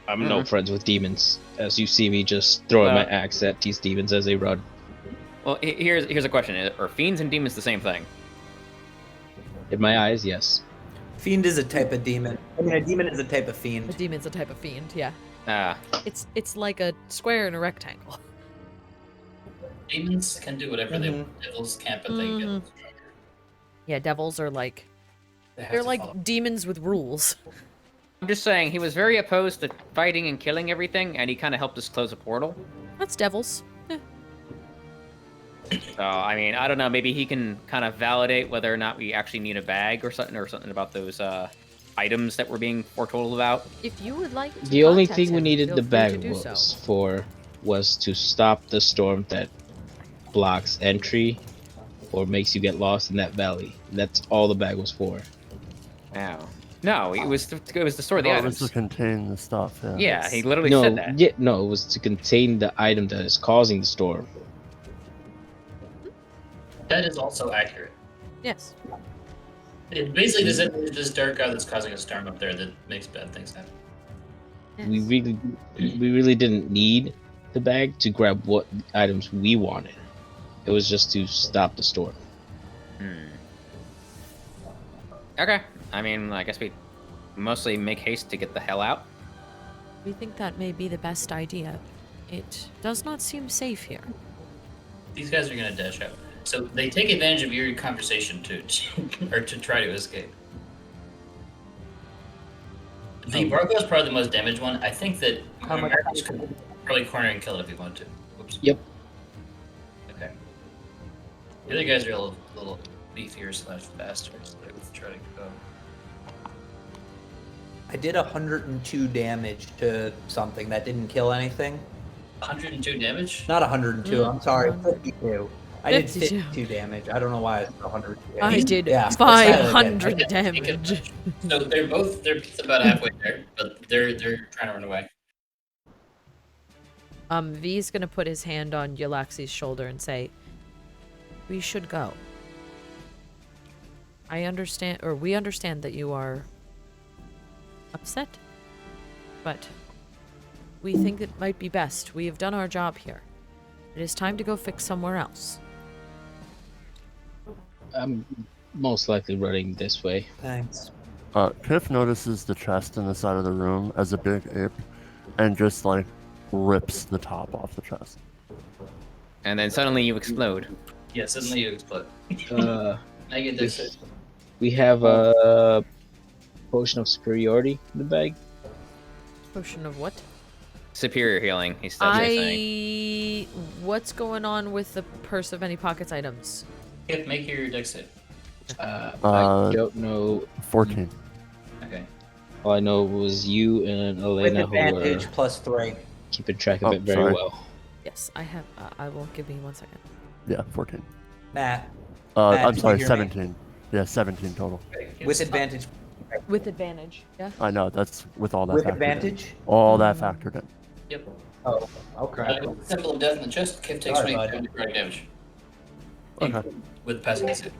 I'm no friends with demons, as you see me just throwing my axe at these demons as they run. Well, here's a question: are fiends and demons the same thing? In my eyes, yes. Fiend is a type of demon. I mean, a demon is a type of A fiend. demon's a type of fiend, yeah. Ah, It's like a square and a rectangle. Demons can do whatever they want. Devils can't, but they get stronger. Yeah, devils are like They have they're to like follow. demons with rules. I'm just saying he was very opposed to fighting and killing everything, and he kind of helped us close a portal. That's devils. So I mean, I don't know. Maybe he can kind of validate whether or not we actually need a bag or something about those items that were being foretold about. If you would like to The only contact thing we him, needed feel the free bag to do so. was to stop the storm that blocks entry or makes you get lost in that valley. That's all the bag was for. Wow. No, it was to store the Oh, it items. was to contain the stuff. Yeah. Yeah, he literally No, said that. yeah, no, it was to contain the item that is causing the storm. That is also accurate. Yes. It basically just this dark guy that's causing a storm up there that makes bad things happen. We Yes. really didn't need the bag to grab what items we wanted. It was just to stop the storm. Okay. I mean, I guess we mostly make haste to get the hell out. We think that may be the best idea. It does not seem safe here. These guys are gonna dash out. So they take advantage of your conversation to or to try to escape. The Barco is probably the most damaged one. I think that How much Marvis could probably corner and kill it if he wanted to. Oops. Yep. Okay. The other guys are a little beefier / faster, so they would try to go. I did 102 damage to something that didn't kill anything. 102 damage? Not 102, I'm sorry, 52. I did 52. 52 damage. I don't know why I said 102 I damage. did Yeah, let's try that again. 500 Okay, damage. So they're both about halfway there, but they're trying to run away. V's gonna put his hand on Yllaxis' shoulder and say, "We should go. We understand that you are upset, but we think it might be best. We have done our job here. It is time to go fix somewhere else." I'm most likely running this way. Thanks. Kiff notices the chest in the side of the room as a big ape, and just like rips the top off the chest. And then suddenly you explode. Yeah, suddenly you explode. I get this. We have a potion of superiority in the bag. Potion of what? Superior healing, he starts saying. What's going on with the purse of any pockets items? Kip, make your dex save. I don't know. 14. Okay. All I know was you and With Elena who advantage were plus 3. keeping track of Oh, it very sorry. well. Yes, I have. I will give me 1 second. Yeah, 14. Matt, I'm sorry, you hear me? 17. Yeah, 17 total. With advantage. With advantage. Yeah. I know, that's with all that With factored in. advantage? All that factored in. Yep. Oh, okay. Symbol of death in the chest. Kip takes Sorry, 20 bud. necrotic damage. Okay. With passing DC.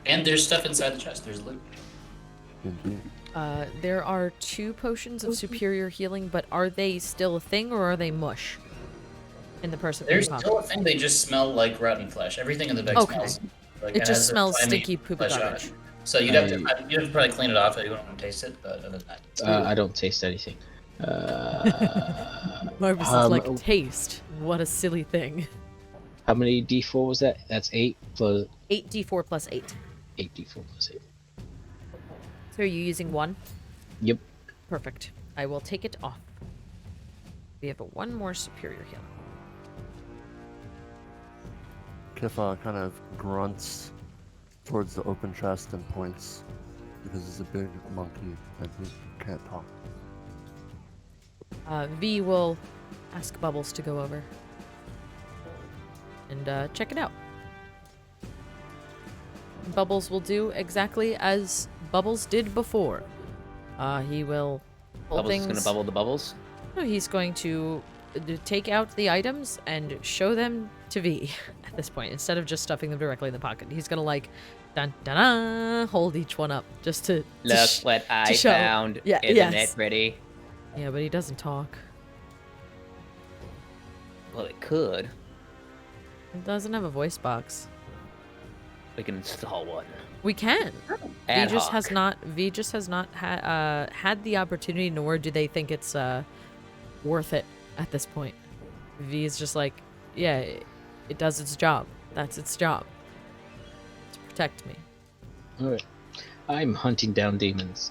And there's stuff inside the chest. There's loot. Indeed. There are 2 potions of superior healing, but are they still a thing or are they mush? In the purse of There's any still a pocket? thing. They just smell like rotten flesh. Everything in the bag Okay. smells. Like, It and just has a smells slimy stinky poopy flesh on garbage. it. So you'd have to probably clean it off if you don't want to taste it. But other than that, I don't taste anything. Marvis is like, taste. What a silly thing. How many D4 was that? That's 8 plus 8d4 plus 8. 8 D4 plus 8. So are you using 1? Yep. Perfect. I will take it off. We have 1 more superior healing. Kiff kind of grunts towards the open chest and points because he's a big monkey and he can't talk. V will ask Bubbles to go over and check it out. Bubbles will do exactly as Bubbles did before. He will pull Bubbles is things. gonna bubble the bubbles. No, he's going to take out the items and show them to V at this point, instead of just stuffing them directly in the pocket. He's gonna like, dun dun dun, hold each one up just to Look what I show. found. Yeah, Isn't yes. it pretty? Yeah, but he doesn't talk. Well, it could. He doesn't have a voice box. We can install one. We can. Ad V just hoc. has not. V just has not had the opportunity, nor do they think it's worth it at this point. V is just like, yeah, it does its job. That's its job. To protect me. Alright. I'm hunting down demons.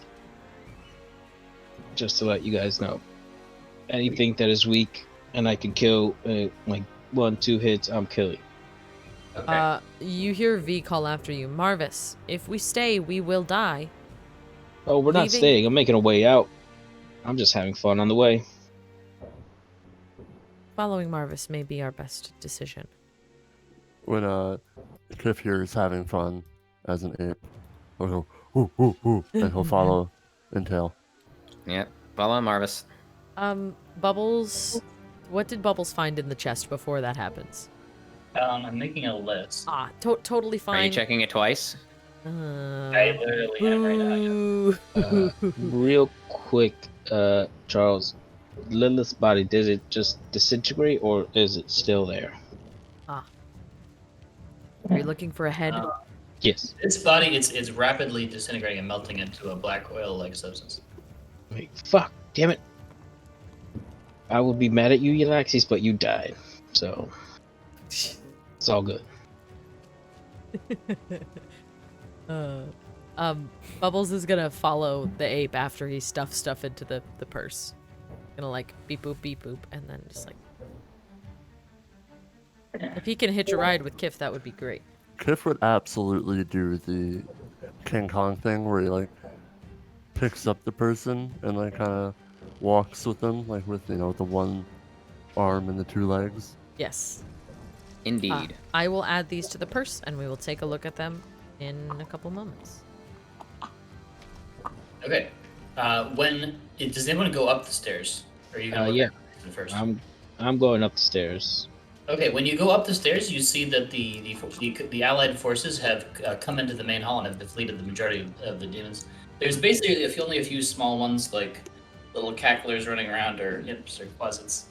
Just to let you guys know. Anything that is weak and I can kill, like 1-2 hits, I'm killing. okay. You hear V call after you. Marvis, if we stay, we will die. Oh, we're not Leaving- staying. I'm making a way out. I'm just having fun on the way. Following Marvis may be our best decision. When Kiff here is having fun as an ape, I'll go, and he'll follow Intel. Yep. Follow Marvis. Bubbles. What did Bubbles find in the chest before that happens? I'm making a list. Totally fine. Are you checking it twice? I literally am right now. Yeah. Real quick, Charles, Lilith's body, did it just disintegrate or is it still there? Are you looking for a head? Yes. This body, it's rapidly disintegrating and melting into a black oil-like substance. Wait, fuck, damn it. I would be mad at you, Yllaxis, but you died. So, it's all good. Bubbles is gonna follow the ape after he stuffs stuff into the purse. Gonna like beep boop, and then just like. If he can hitch a ride with Kiff, that would be great. Kiff would absolutely do the King Kong thing where he like picks up the person and like kind of walks with them, like with the one arm and the two legs. Yes. Indeed. I will add these to the purse, and we will take a look at them in a couple moments. Okay. Does anyone go up the stairs? Or are you gonna look Yeah. at it first? I'm going up the stairs. Okay, when you go up the stairs, you see that the allied forces have come into the main hall and have defeated the majority of the demons. There's basically only a few small ones, like little cacklers running around or imps or closets.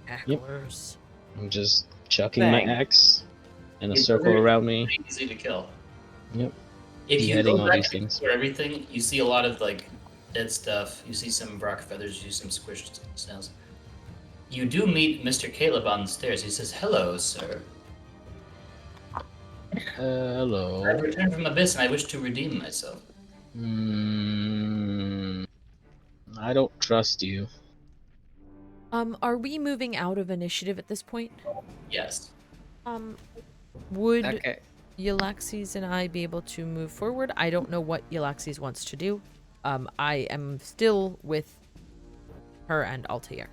Hecklers. I'm just chucking my Bang. axe in a It's circle very- around me. Pretty easy to kill. Yep. If you Beheading go all back these things. for everything, you see a lot of like dead stuff. You see some rock feathers. You see some squished snails. You do meet Mr. Caleb on the stairs. He says, "Hello, sir. Hello. I've returned from Abyss and I wish to redeem myself." I don't trust you. Are we moving out of initiative at this point? Yes. Would Okay. Yllaxis and I be able to move forward? I don't know what Yllaxis wants to do. I am still with her and Altair.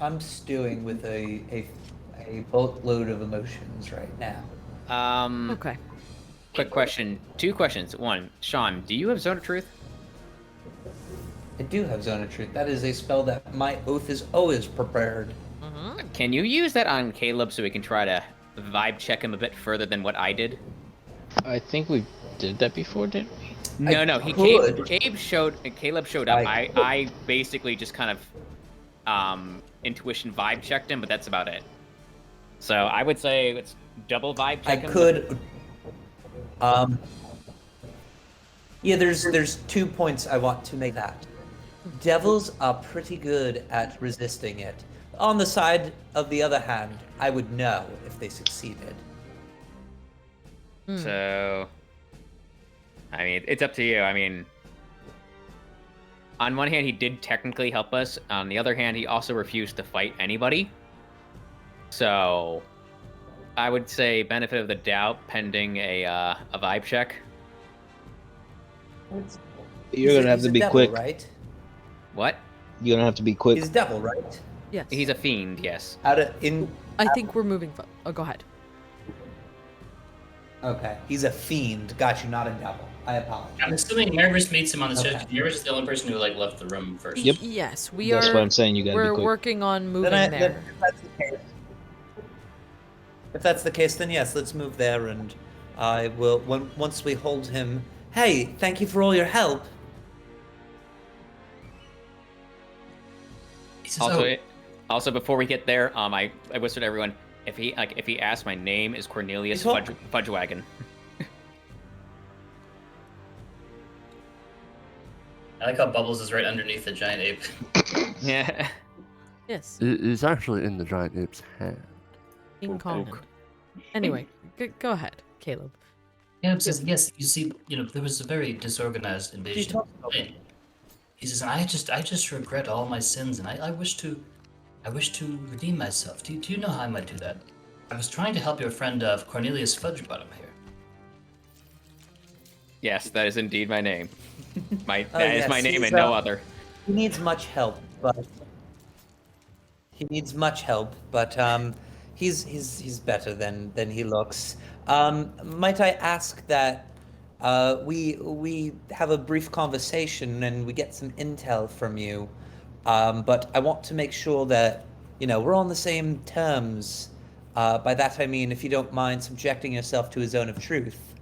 I'm stewing with a boatload of emotions right now. Okay. Quick question. 2 questions. 1, Sean, do you have Zone of Truth? I do have Zone of Truth. That is a spell that my oath is always prepared. Can you use that on Caleb so we can try to vibe check him a bit further than what I did? I think we did that before, didn't we? No. could. Caleb showed up. I I basically just kind of intuition vibe checked him, but that's about it. So I would say let's double vibe I check him. could. Yeah, there's 2 points I want to make that. Devils are pretty good at resisting it. On the side of the other hand, I would know if they succeeded. So, I mean, it's up to you. I mean, on one hand, he did technically help us. On the other hand, he also refused to fight anybody. So, I would say benefit of the doubt pending a vibe check. You're gonna have He's to a be devil, quick. right? What? You're gonna have to be quick. He's a devil, right? Yes. He's a fiend, yes. I think we're moving. Oh, go ahead. Okay, he's a fiend. Got you, not a devil. I apologize. I'm assuming Marvis meets him on the stairs. Okay. Marvis is the only person who left the room first. Yep. Yes, we That's are. what I'm saying. You gotta be We're quick. working on moving Then there. if that's the case, then yes, let's move there, and I will. Once we hold him. Hey, thank you for all your help. He says, Also, before we get there, I whispered to everyone, if he asks my name is Cornelius Hey, Fudgewagon. I like how Bubbles is right underneath the giant ape. Yeah. Yes. It's actually in the giant ape's hand. King Kong. Anyway, go ahead, Caleb. Caleb says, "Yes, you see, there was a very disorganized invasion." talk about it? He says, "I just regret all my sins, and I wish to redeem myself. Do you know how I might do that? I was trying to help your friend Cornelius Fudgebottom here." Yes, that is indeed my name. That is yes, my name he's, and no other. He needs much help, but he's better than he looks. Might I ask that we have a brief conversation and we get some intel from you. But I want to make sure that, we're on the same terms. By that I mean, if you don't mind subjecting yourself to a zone of truth.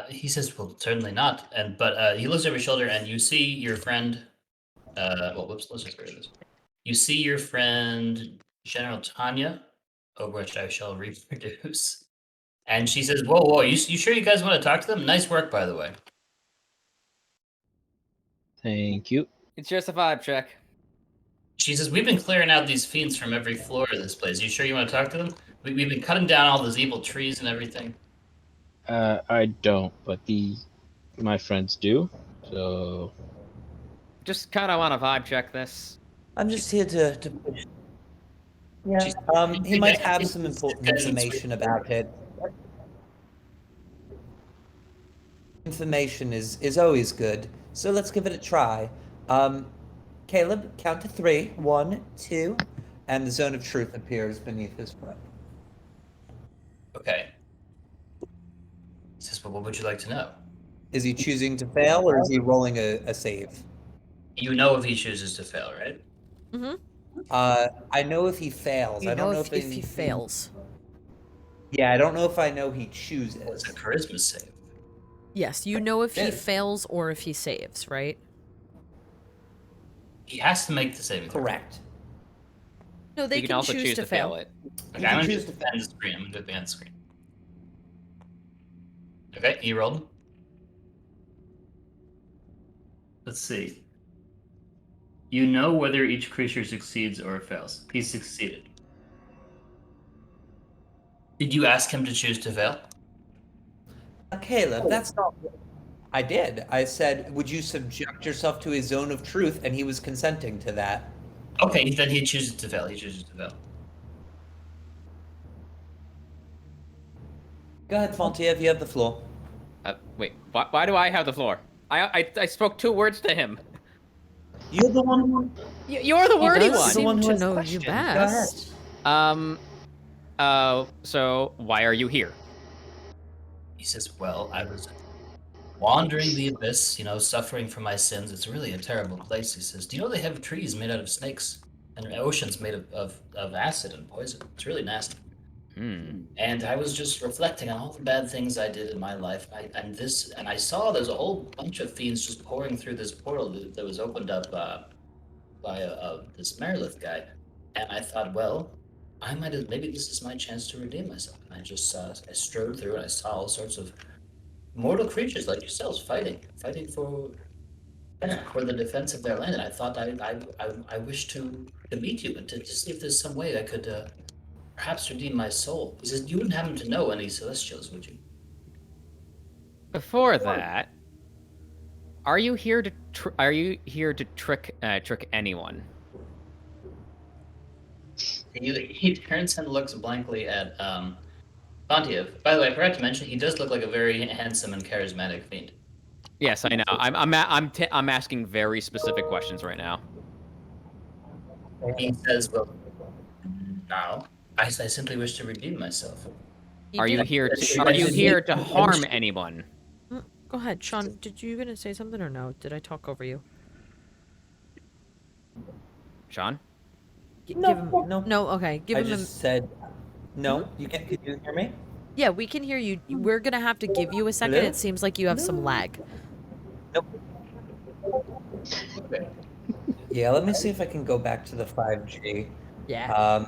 He says, "Well, certainly not." But he looks over his shoulder, and you see your friend. Well, whoops. Let's just go to this. You see your friend General Tanya, over which I shall reproduce. And she says, "Whoa, whoa! You sure you guys want to talk to them? Nice work, by the way." Thank you. It's just a vibe check. She says, "We've been clearing out these fiends from every floor of this place. You sure you want to talk to them? We've been cutting down all those evil trees and everything." I don't, but my friends do. So Just kind of want to vibe check this. I'm just here to push. Yeah. She's- He might have some important information about it. Information is always good, so let's give it a try. Caleb, count to 3. 1, 2, and the zone of truth appears beneath his foot. Okay. He says, "Well, what would you like to know?" Is he choosing to fail, or is he rolling a save? You know if he chooses to fail, right? Mm-hmm. I know if he fails. You I don't know know if he fails. Yeah, I don't know if I know he chooses. It's a charisma save. Yes, you know if he Yeah. fails or if he saves, right? He has to make the saving throw. Correct. No, they You can also choose to fail it. Okay, I'm going to choose to end the screen. I'm going to do it behind the screen. Okay, you rolled. Let's see. You know whether each creature succeeds or fails. He succeeded. Did you ask him to choose to fail? Caleb, that's not. I did. I said, would you subject yourself to a zone of truth? And he was consenting to that. Okay, then he chooses to fail. He chooses to fail. Go ahead, Fontiev, you have the floor. Wait, why do I have the floor? I spoke 2 words to him. You're the one. You're the wordy does one. seem The one who to has know you questions. Go best. So why are you here? He says, "Well, I was wandering the abyss, suffering for my sins. It's really a terrible place." He says, "Do you know they have trees made out of snakes and oceans made of acid and poison? It's really nasty." And I was just reflecting on all the bad things I did in my life, and I saw there's a whole bunch of fiends just pouring through this portal that was opened up by this Merilith guy, and I thought, well, maybe this is my chance to redeem myself. And I strode through and I saw all sorts of mortal creatures like yourselves fighting for the defense of their land, and I thought I wish to meet you and to see if there's some way I could. Perhaps redeem my soul. He says, "You wouldn't happen to know any Celestials, would you?" Before that, are you here to trick anyone? He turns and looks blankly at Fontiev. By the way, I forgot to mention he does look like a very handsome and charismatic fiend. Yes, I know. I'm asking very specific questions right now. He says, "Well, no. I simply wish to redeem myself." Are you here to harm anyone? Go ahead, Sean. Did you gonna say something or no? Did I talk over you? Sean? Give him. No. No. Okay. Give I him. just said, no. You can't. Can you hear me? Yeah, we can hear you. We're gonna have to give you a second. Hello? It seems like you have some lag. Nope. Okay. Yeah. Let me see if I can go back to the 5G. Yeah.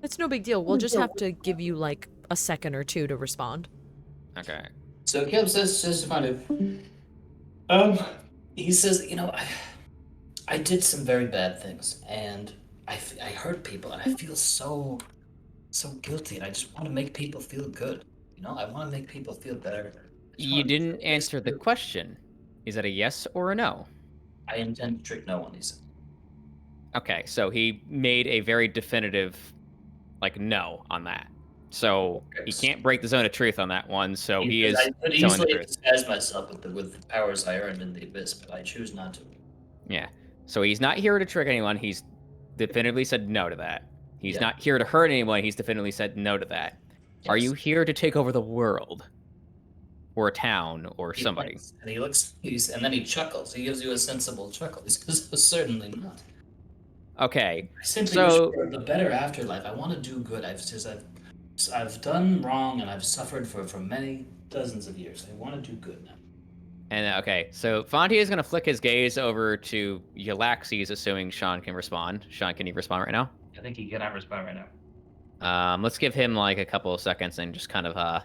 It's no big deal. We'll just have to give you like a second or two to respond. Okay. So Caleb says kind of, he says, I did some very bad things, and I hurt people, and I feel so guilty, and I just want to make people feel good. I want to make people feel better. You didn't answer the question. Is that a yes or a no? I intend to trick no one, he said. Okay, so he made a very definitive, no on that. So he can't break the zone of truth on that one. So he is I could telling the easily truth. disguise myself with the powers I earned in the abyss, but I choose not to. Yeah. So he's not here to trick anyone. He's definitively said no to that. He's not here to hurt anyone. He's definitively said no to that. Are Yes. you here to take over the world? Or a town, or He somebody? blinks, and he looks, and then he chuckles. He gives you a sensible chuckle. He says, certainly not. Okay, I simply so wish for the better afterlife. I want to do good. I've done wrong and I've suffered for many dozens of years. I want to do good now. and okay, so Fontie is gonna flick his gaze over to Yllaxis, assuming Sean can respond. Sean, can you respond right now? I think he cannot respond right now. Let's give him like a couple of seconds and just kind of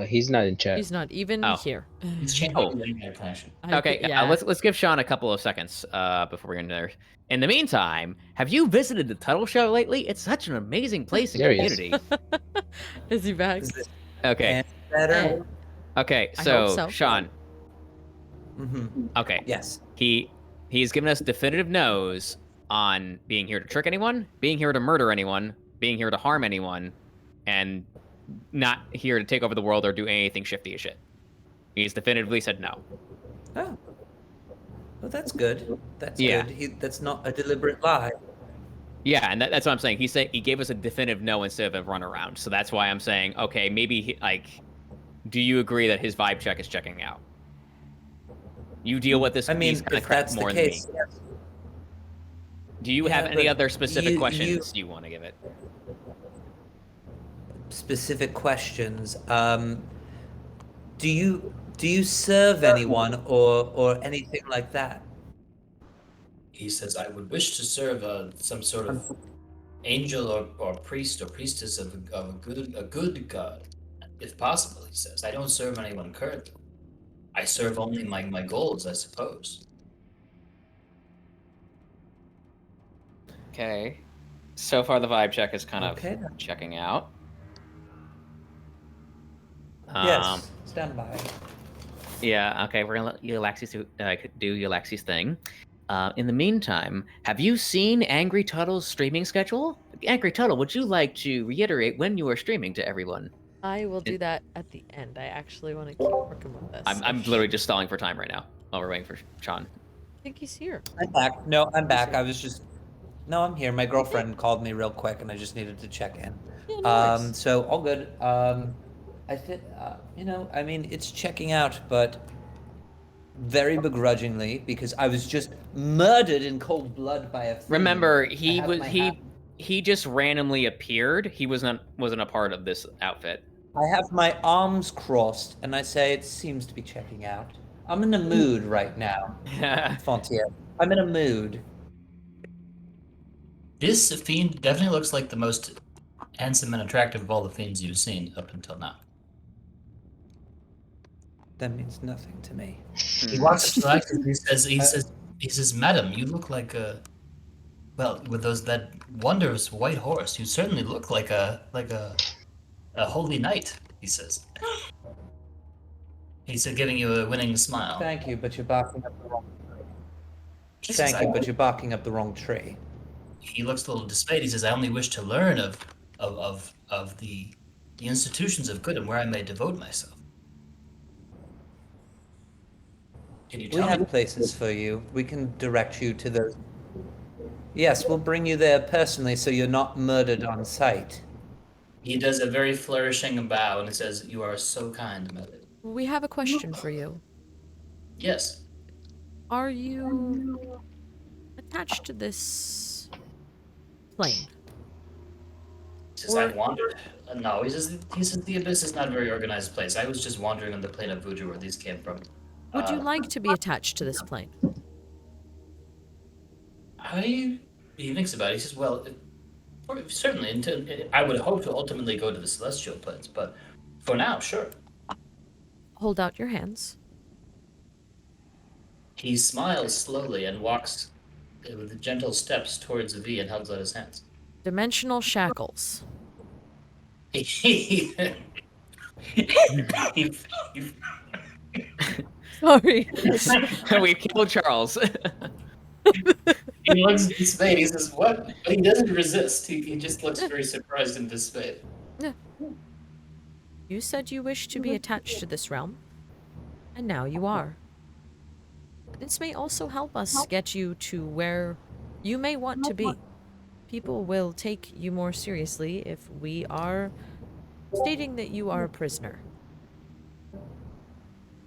He's not in chat. He's not even Oh. here. He's changing Oh. the entire connection. Okay, yeah. let's give Sean a couple of seconds before we get into there. In the meantime, have you visited the Tuttle Show lately? It's such an amazing place and There he is. community. Is he back? Is this Okay, better? okay, I so, hope so. Sean. Mm-hmm. Okay, Yes. he's given us definitive no's on being here to trick anyone, being here to murder anyone, being here to harm anyone, and not here to take over the world or do anything shifty as shit. He's definitively said no. Oh. Well, that's good. That's Yeah. good. That's not a deliberate lie. Yeah, and that's what I'm saying. He gave us a definitive no instead of a runaround. So that's why I'm saying, okay, maybe do you agree that his vibe check is checking out? You deal with this. I mean, these kind of if crap that's the more than me. case, yes. Do you Yeah, have any but other specific you- questions you want to give it? Specific questions. Do you serve anyone or anything like that? He says, I would wish to serve some sort of angel or priest or priestess of a good god, if possible, he says. I don't serve anyone currently. I serve only my goals, I suppose. Okay. So far, the vibe check is kind Okay. of checking out. Yes. Stand by. Yeah, okay, we're gonna let Yllaxis do Yllaxis' thing. In the meantime, have you seen Angry Tuttle's streaming schedule? Angry Tuttle, would you like to reiterate when you are streaming to everyone? I will do that at the end. I actually want to keep working with this. I'm literally just stalling for time right now while we're waiting for Sean. I think he's here. I'm back. No, I'm back. No, I'm here. My girlfriend called me real quick, and I just needed to check in. Yeah, no worries. So all good. I think, I mean, it's checking out, but very begrudgingly because I was just murdered in cold blood by a fiend. Remember, I he have was my hat- he just randomly appeared. He wasn't a part of this outfit. I have my arms crossed, and I say it seems to be checking out. I'm in a mood right now, Fontiev. I'm in a mood. This fiend definitely looks like the most handsome and attractive of all the fiends you've seen up until now. That means nothing to me. He walks up to Yllaxis, he says, Madam, you look like with that wondrous white horse, you certainly look like a holy knight, he says. He's giving you a winning smile. Thank you, but you're barking up the wrong tree. He says, Thank you, but you're barking up the wrong tree. He looks a little dismayed. He says, I only wish to learn of the institutions of good and where I may devote myself. Can you We tell have me? places for you. We can direct you to those. Yes, we'll bring you there personally so you're not murdered on sight. He does a very flourishing bow and he says, You are so kind, Melody. We have a question for you. Yes. Are you attached to this plane? He says, I wandered. No, he says the Abyss is not a very organized place. I was just wandering on the plane of Voodoo where these came from. Would you like to be attached to this plane? He thinks about it. He says, well, certainly, I would hope to ultimately go to the celestial planes, but for now, sure. Hold out your hands. He smiles slowly and walks with gentle steps towards the V and holds out his hands. Dimensional shackles. He- Sorry. We killed Charles. He looks dismayed. He says, what? But he doesn't resist. He just looks very surprised and dismayed. You said you wish to be attached to this realm, and now you are. This may also help us get you to where you may want to be. People will take you more seriously if we are stating that you are a prisoner.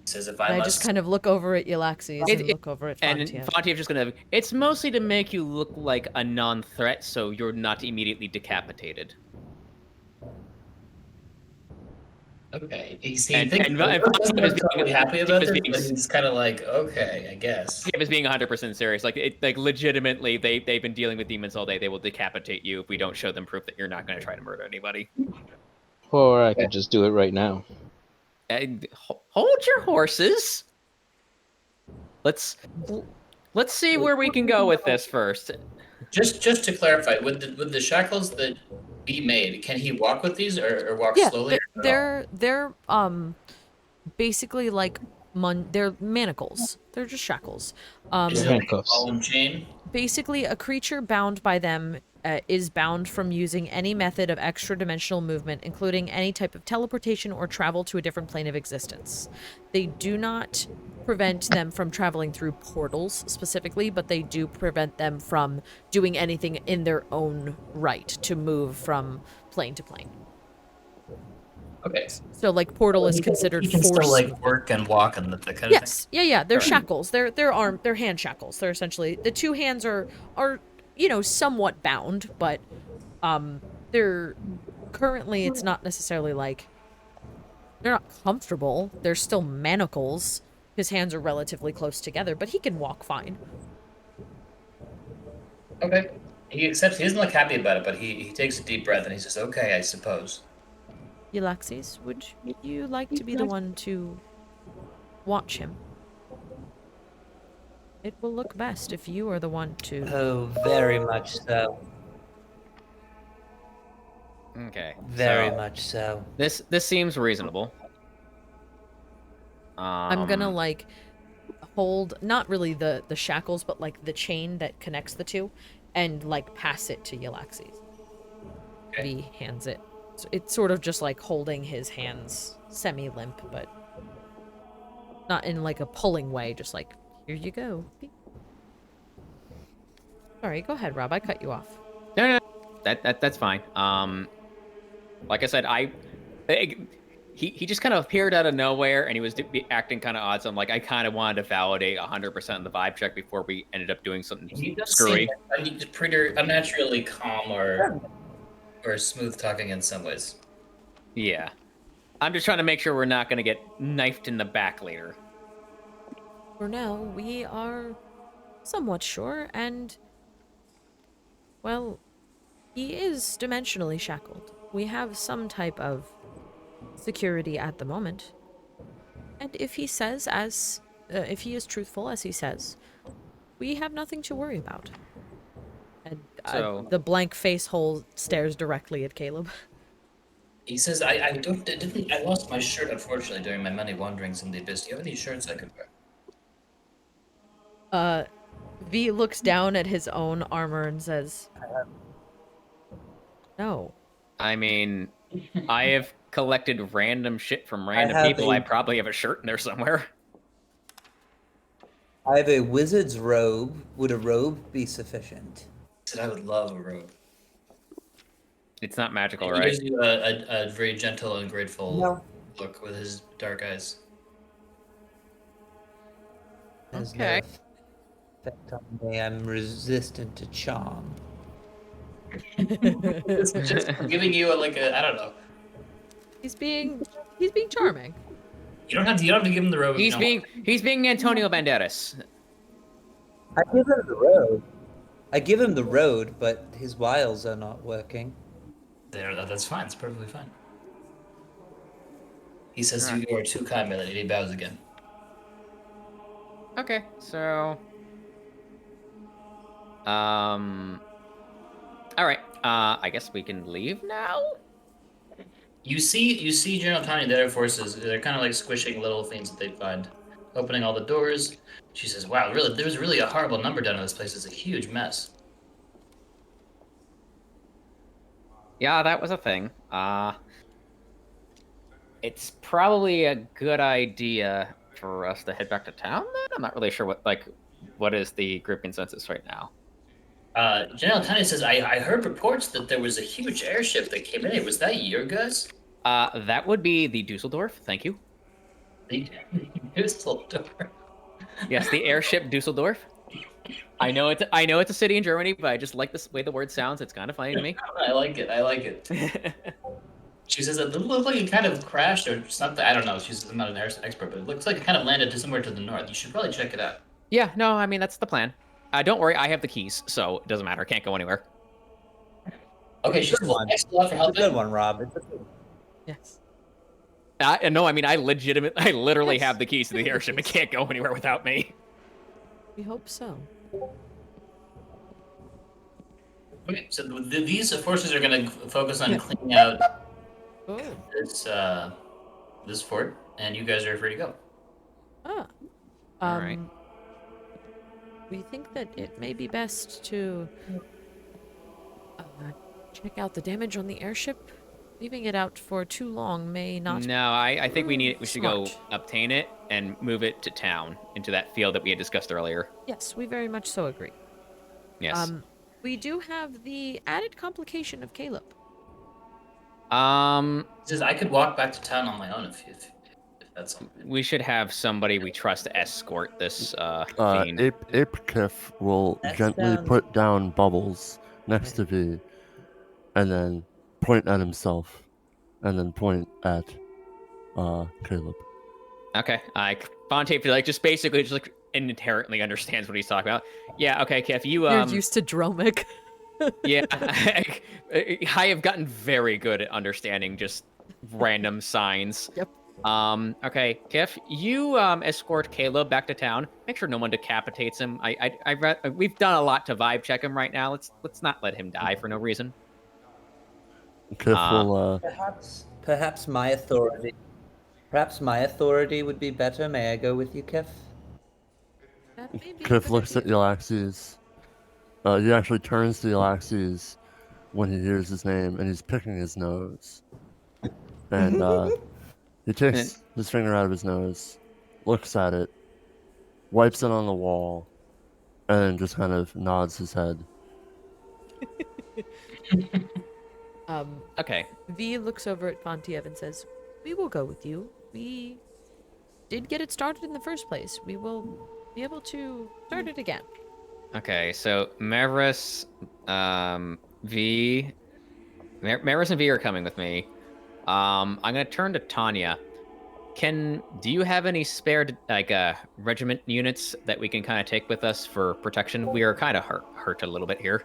Says if And I I must. just kind of look over at Yllaxis and look over at And Fontiev. Fontiev just gonna. It's mostly to make you look like a non-threat, so you're not immediately decapitated. Okay. He And thinks Fontiev is totally being happy about Fontiev is this, being but he's kind of like, okay, I guess. Fontiev is being 100% serious. Like legitimately, they've been dealing with demons all day. They will decapitate you if we don't show them proof that you're not going to try to murder anybody. Or I could just do it right now. And hold your horses. Let's see where we can go with this first. Just to clarify, would the shackles that be made, can he walk with these or walk Yeah, slowly? they're basically like they're manacles. They're just shackles. Is it like a Handcuffs. ball and chain? Basically, a creature bound by them is bound from using any method of extra-dimensional movement, including any type of teleportation or travel to a different plane of existence. They do not prevent them from traveling through portals specifically, but they do prevent them from doing anything in their own right to move from plane to plane. Okay. So, like, portal is considered He can force. still like work and walk and that kind of Yes, yeah. They're Alright. shackles. They're hand shackles. They're essentially the two hands are somewhat bound, but they're currently it's not necessarily like they're not comfortable. They're still manacles. His hands are relatively close together, but he can walk fine. thing. Okay. He accepts. He doesn't look happy about it, but he takes a deep breath and he says, "Okay, I suppose." Yllaxis, would you like to be the one to watch him? It will look best if you are the one to. Oh, very much so. Okay. Very so much so. This seems reasonable. I'm gonna like hold not really the shackles, but like the chain that connects the two, and like pass it to Yllaxis. Okay. He hands it. So it's sort of just like holding his hands semi-limp, but not in like a pulling way. Just like, here you go. Beep. Sorry, go ahead, Rob. I cut you off. No, that's fine. Like I said, he just kind of appeared out of nowhere, and he was acting kind of odd. So I'm like, I kind of wanted to validate 100% of the vibe check before we ended up doing something He does screwy. seem pretty unnaturally calm or smooth talking in some ways. Yeah, I'm just trying to make sure we're not going to get knifed in the back later. For now, we are somewhat sure, and well, he is dimensionally shackled. We have some type of security at the moment. And if he says if he is truthful as he says, we have nothing to worry about. And So- the blank face hole stares directly at Caleb. He says, I lost my shirt, unfortunately, during my many wanderings in the abyss. Do you have any shirts I could wear? V looks down at his own armor and says, no. I mean, I have collected random shit from random have people. a- I probably have a shirt in there somewhere. I have a wizard's robe. Would a robe be sufficient? He said, I would love a robe. It's not magical, He right? gives you a very gentle and grateful No. look with his dark eyes. There's Okay. no effect on me. I'm resistant to charm. It's just giving you I don't know. He's being charming. You don't have to give him the robe. if you He's don't being Antonio Banderas. I give him the robe. I give him the road, but his wiles are not working. That's fine. It's perfectly fine. He says, Alright. "You are too kind, my lady." He bows again. Okay, so all right. I guess we can leave now. You see General Tony and the other forces. They're kind of like squishing little things that they find, opening all the doors. She says, "Wow, really, there's really a horrible number down in this place. It's a huge mess." Yeah, that was a thing. It's probably a good idea for us to head back to town then? I'm not really sure what is the group consensus right now. General Tony says, I heard reports that there was a huge airship that came in. Was that your guys? That would be the Dusseldorf. Thank you. The Dusseldorf. Yes, the airship Dusseldorf. I know it's a city in Germany, but I just like the way the word sounds. It's kind of funny to me. I like it. She says it looked like it kind of crashed or something. I don't know. She's not an expert, but it looks like it kind of landed somewhere to the north. You should probably check it out. Yeah, no, I mean that's the plan. Don't worry, I have the keys, so it doesn't matter. Can't go anywhere. Okay, she's Good one. thanks a lot for It's a helping. good one, Rob. It's a good one. Yes. No, I mean I literally Yes. have the keys to the airship. It can't go anywhere without me. We hope so. Okay, so these forces are going to focus on cleaning out Oh. this fort, and you guys are free to go. Ah. All right. We think that it may be best to check out the damage on the airship. Leaving it out for too long may not. No, I think we should go Smart. obtain it and move it to town, into that field that we had discussed earlier. Yes, we very much so agree. Yes. We do have the added complication of Caleb. He says I could walk back to town on my own if that's something. We should have somebody we trust to escort this fiend. Ape Kiff will That gently sounds- put down Bubbles next to V, and then point at himself, and then point at Caleb. Okay, Fontiev just basically inherently understands what he's talking about. Yeah, okay, Kiff, you You're used to Dromic. yeah, I have gotten very good at understanding just random signs. Yep. Okay, Kiff, you escort Caleb back to town. Make sure no one decapitates him. We've done a lot to vibe check him right now. Let's not let him die for no reason. Kiff will Perhaps my authority. Perhaps my authority would be better. May I go with you, Kiff? That may be a Kiff good looks at idea. Yllaxis. He actually turns to Yllaxis when he hears his name, and he's picking his nose. And he takes his finger out of his nose, looks at it, wipes it on the wall, and then just kind of nods his head. Okay. V looks over at Fontiev and says, "We will go with you. We did get it started in the first place. We will be able to start it again." Okay, so Marvis, V, Marvis and V are coming with me. I'm gonna turn to Tanya. Do you have any spare regiment units that we can kind of take with us for protection? We are kind of hurt a little bit here.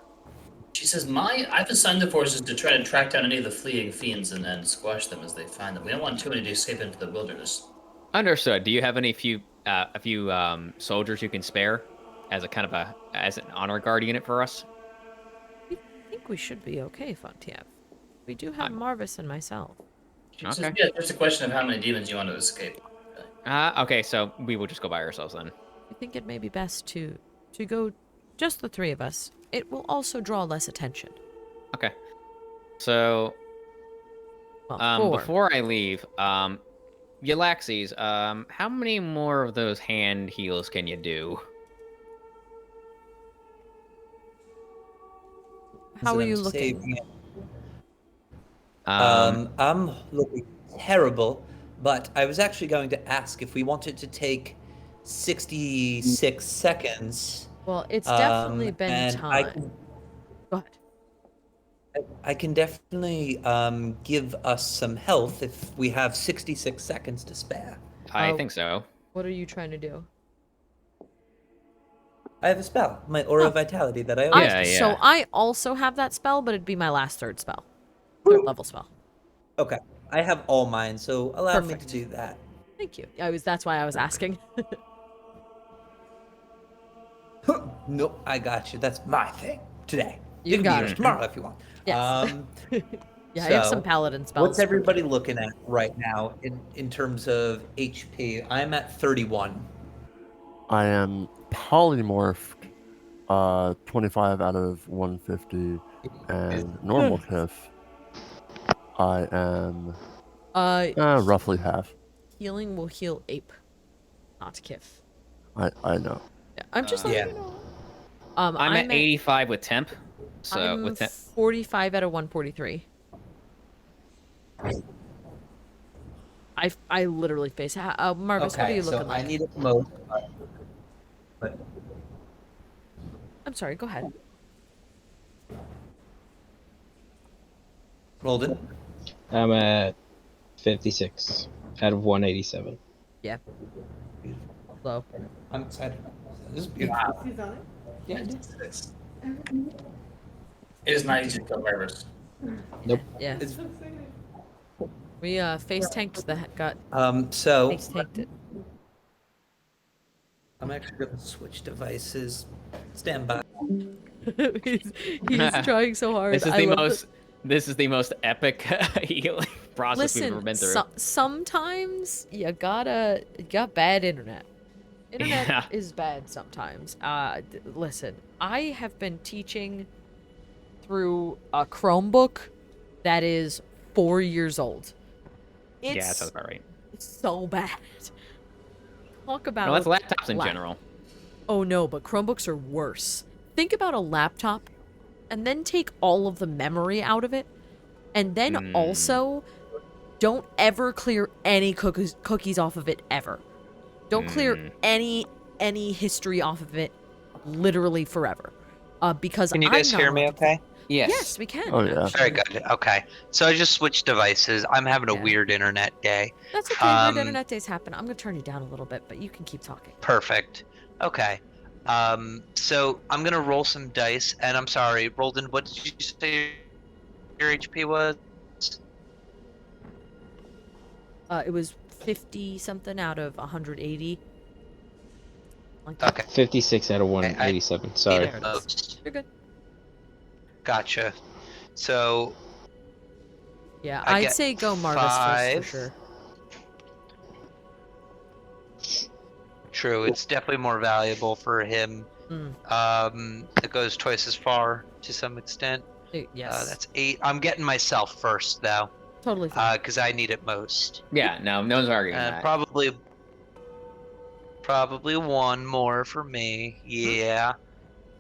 She says, I've assigned the forces to try to track down any of the fleeing fiends and squash them as they find them. We don't want too many to escape into the wilderness. Understood. Do you have a few soldiers you can spare as as an honor guard unit for us? I think we should be okay, Fontiev. We do have Marvis and myself. She says, Okay. yeah, just a question of how many demons you want to escape. Okay, so we will just go by ourselves then. I think it may be best to go just the three of us. It will also draw less attention. Okay. So, Well, four. before I leave, Yllaxis, how many more of those hand heals can you do? How are I'm you looking? saving it. I'm looking terrible, but I was actually going to ask if we wanted to take 66 seconds. Well, it's definitely been and time. Go ahead. I can definitely give us some health if we have 66 seconds to spare. I think so. What are you trying to do? I have a spell, my Aura of Vitality that I Yeah, always So I also have that spell, but it'd be my last third level spell. Okay, I have all mine, so allow me Perfect. to do that. Thank you. That's why I was asking. Nope, I got you. That's my thing today. You can got be yours it. tomorrow if you want. Yes. Yeah, I have some so, paladin spells. What's everybody looking at right now in terms of HP? I'm at 31. I am polymorphed 25 out of 150, and normal Kiff, I am roughly half. Healing will heal ape, not Kiff. I know. Yeah, I'm just Yeah. letting you know. I'm at 85 with temp. So I'm with temp, 45 out of 143. I literally face. Marvis, what are Okay, you so looking like? I need it most. But I'm sorry. Go ahead. Rolden. I'm at 56 out of 187. Yeah. Low. I'm excited. This is beautiful. Yeah, it is. 56. It is not easy to kill Marvis. Nope. Yeah. It's, We face tanked the got so face tanked it. I'm actually gonna switch devices. Stand by. he's trying so hard. This is I the love most. This is the most epic healing process we've ever Listen, been through. sometimes you got bad internet. Internet Yeah. is bad sometimes. Listen, I have been teaching through a Chromebook that is 4 years old. It's Yeah, that sounds about right. so bad. Talk about No, that's laptops in lap- general. Oh no, but Chromebooks are worse. Think about a laptop and then take all of the memory out of it. And then also don't ever clear any cookies off of it ever. Don't clear any history off of it literally forever. Because Can you I'm guys not hear me allowed to- okay? Yes, we can. Oh, yeah. Very actually. good. Okay. So I just switched devices. I'm having a Yeah. weird internet day. That's okay. Weird Um, internet days happen. I'm gonna turn you down a little bit, but you can keep talking. Perfect. Okay. So I'm gonna roll some dice, and I'm sorry, Rolden, what did you say your HP was? It was 50 something out of 180. Like that. Okay. 56 out of 187. Sorry. Need it most. You're good. Gotcha. So Yeah, I I'd get say go Marvis first 5. for sure. true, it's definitely more valuable for him. It goes twice as far to some extent. Yes. That's 8. I'm getting myself first though, Totally fine. because I need it most. Yeah, no one's arguing that. Probably one more for me. Yeah.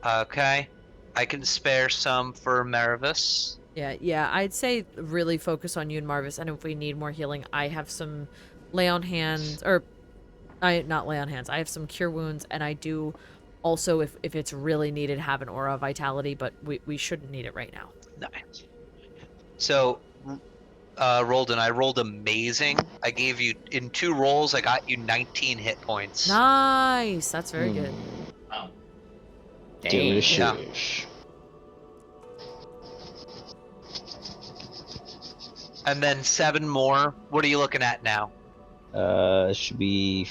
Okay. I can spare some for Marvis. Yeah, I'd say really focus on you and Marvis, and if we need more healing, I have some lay on hands, or not lay on hands, I have some cure wounds, and I do also, if it's really needed, have an aura of vitality, but we shouldn't need it right now. Nice. So, Rolden, I rolled amazing. I gave you, in 2 rolls, I got you 19 hit points. Nice! That's very good. Wow. Dang. Delicious. And then 7 more. What are you looking at now? Should be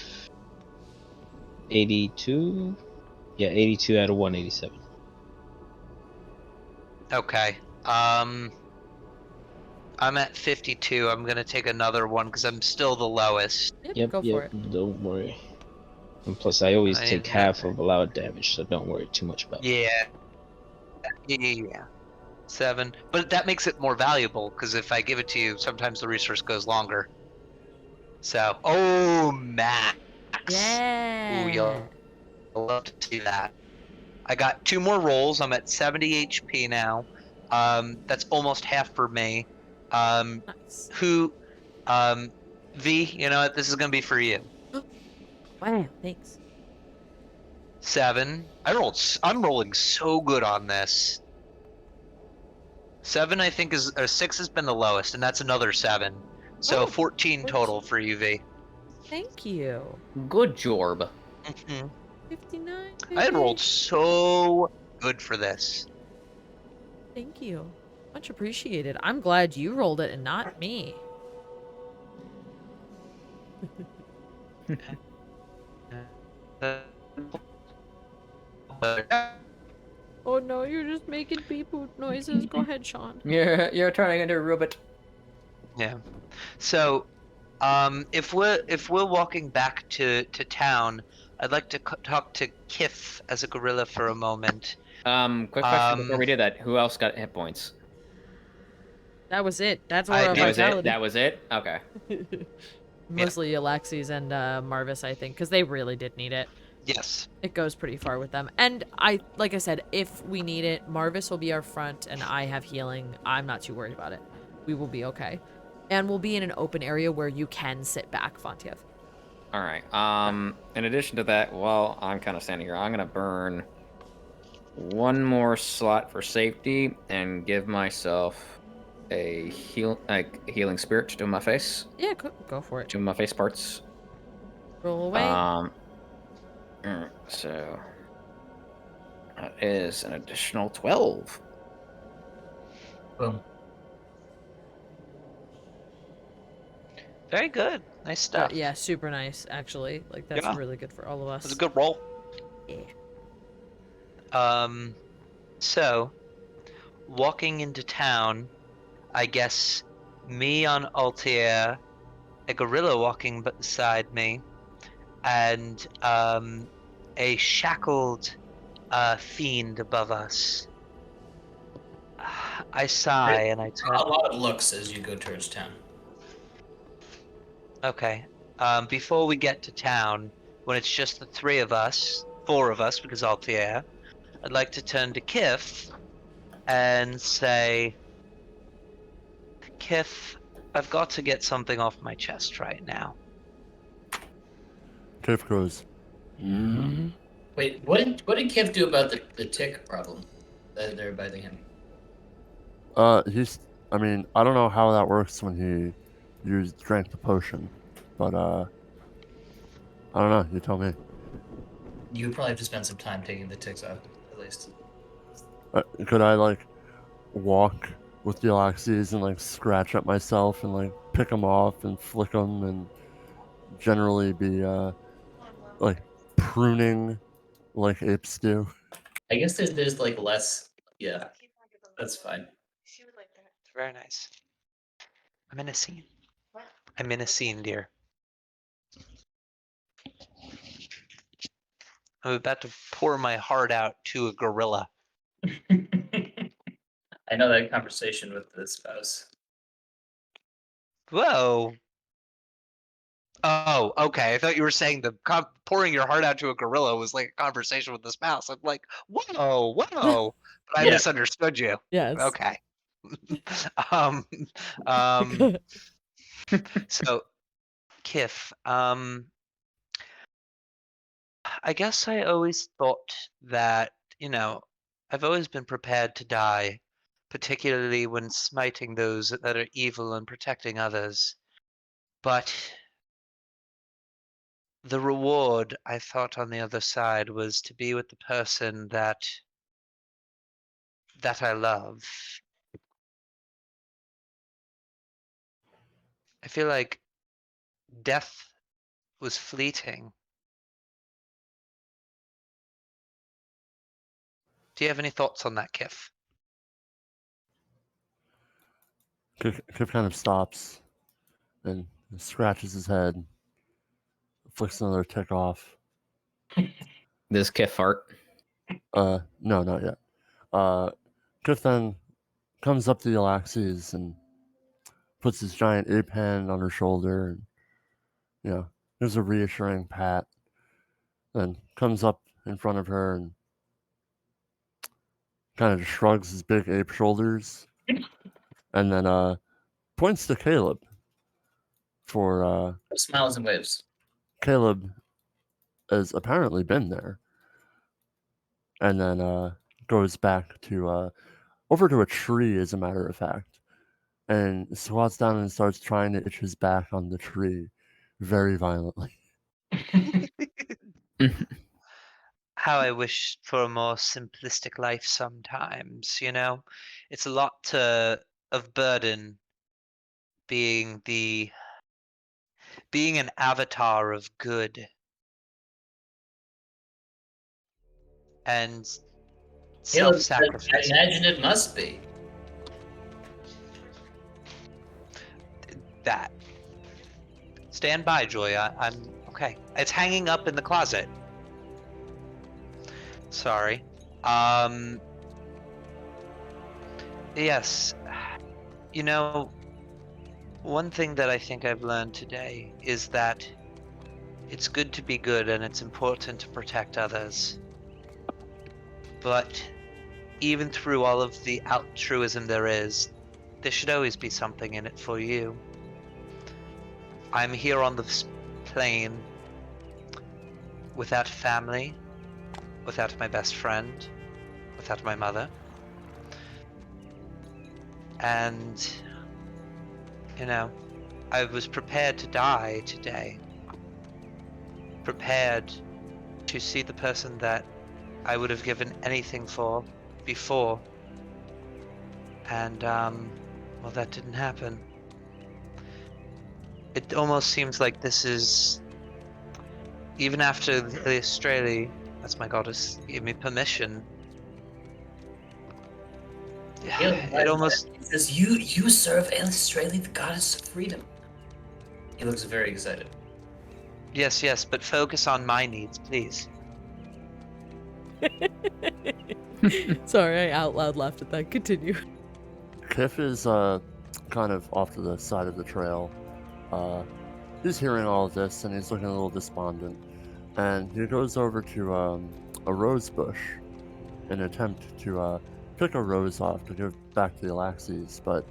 82. Yeah, 82 out of 187. Okay. I'm at 52. I'm gonna take another one because I'm still the lowest. Yep, go for it. Don't worry. And plus, I always I take am- half of allowed damage, so don't worry too much about it. Yeah. 7. But that makes it more valuable because if I give it to you, sometimes the resource goes longer. So, oh, max. Yeah. Ooh, you'll love to see that. I got 2 more rolls. I'm at 70 HP now. That's almost half for me. Nice. V, you know what? This is gonna be for you. Wow, thanks. 7. I'm rolling so good on this. 7, I think, or 6 has been the lowest, and that's another 7. So Oh, 14 total for you, V. Thank you. Good job. 59. I had baby. rolled so good for this. Thank you. Much appreciated. I'm glad you rolled it and not me. Oh no, you're just making beep boop noises. Go ahead, Sean. You're turning into a robot. Yeah. So, if we're walking back to town, I'd like to talk to Kiff as a gorilla for a moment. Quick question before we do that. Who else got hit points? That was it. That's I Aura did. That was it? Vitality. That was it? Okay. Mostly Yllaxis and Marvis, I think, because they really did need it. Yes. It goes pretty far with them. And like I said, if we need it, Marvis will be our front, and I have healing. I'm not too worried about it. We will be okay. And we'll be in an open area where you can sit back, Fontiev. All right. In addition to that, while I'm kind of standing here, I'm gonna burn one more slot for safety and give myself a healing spirit to my face. Yeah, go for it. To my face parts. Roll away. So that is an additional 12. Boom. Very good. Nice stuff. Yeah, super nice, actually. Like, that's Yeah. really good for all of us. That's a good roll. Yeah. So, walking into town, I guess me on Altair, a gorilla walking beside me, and a shackled fiend above us. I sigh and I turn. A lot of looks as you go towards town. Okay. Before we get to town, when it's just the four of us, because Altair, I'd like to turn to Kiff and say, Kiff, I've got to get something off my chest right now. Kiff goes, Wait, what did Kiff do about the tick problem that they're biting him? I don't know how that works when he drank the potion, but I don't know. You tell me. You would probably have to spend some time taking the ticks out, at least. Could I walk with the Yllaxis and scratch at myself and pick them off and flick them and generally be pruning like apes do? I guess there's less. Yeah, that's fine. It's very nice. I'm in a scene. I'm in a scene, dear. I'm about to pour my heart out to a gorilla. I know that conversation with the spouse. Whoa. Oh, okay. I thought you were saying pouring your heart out to a gorilla was like a conversation with the spouse. I'm like, whoa. But I Yeah. misunderstood you. Yes. Okay. So, Kiff, I guess I always thought that, I've always been prepared to die, particularly when smiting those that are evil and protecting others. But the reward I thought on the other side was to be with the person that I love. I feel like death was fleeting. Do you have any thoughts on that, Kiff? Kiff kind of stops and scratches his head, flicks another tick off. This Kiff fart. No, not yet. Kiff then comes up to the Yllaxis and puts his giant ape hand on her shoulder and, gives a reassuring pat. Then comes up in front of her and kind of just shrugs his big ape shoulders and then points to Caleb for Smiles and waves. Caleb has apparently been there. And then goes back to over to a tree, as a matter of fact, and squats down and starts trying to itch his back on the tree very violently. How I wish for a more simplistic life sometimes, It's a lot of burden being an avatar of good. And I self-sacrifice. imagine it must be. That. Stand by, Joy. I'm okay. It's hanging up in the closet. Sorry. Yes. One thing that I think I've learned today is that it's good to be good and it's important to protect others. But even through all of the altruism there should always be something in it for you. I'm here on this plane without family, without my best friend, without my mother. And, I was prepared to die today. Prepared to see the person that I would have given anything for before. And, well, that didn't happen. It almost seems like this is, even after the Australia, that's my goddess, gave me permission. It almost... He says, you serve Australia, the goddess of freedom. He looks very excited. Yes, but focus on my needs, please. Sorry, I out loud laughed at that. Continue. Kiff is kind of off to the side of the trail. He's hearing all of this and he's looking a little despondent. And he goes over to a rose bush in an attempt to pick a rose off to give back to Yllaxis, but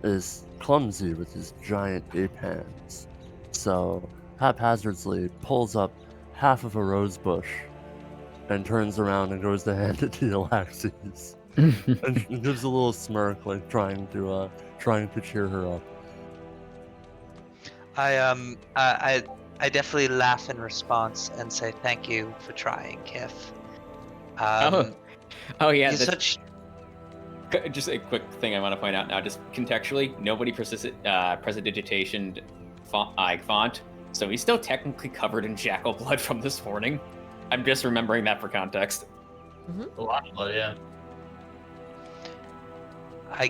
is clumsy with his giant ape hands. So haphazardly pulls up half of a rose bush and turns around and goes to hand it to Yllaxis. And gives a little smirk, like trying to cheer her up. I definitely laugh in response and say thank you for trying, Kiff. Oh yeah. He's such... Just a quick thing I want to point out now, just contextually, nobody prestidigitationed font, so he's still technically covered in jackal blood from this morning. I'm just remembering that for context. A lot of blood, yeah. I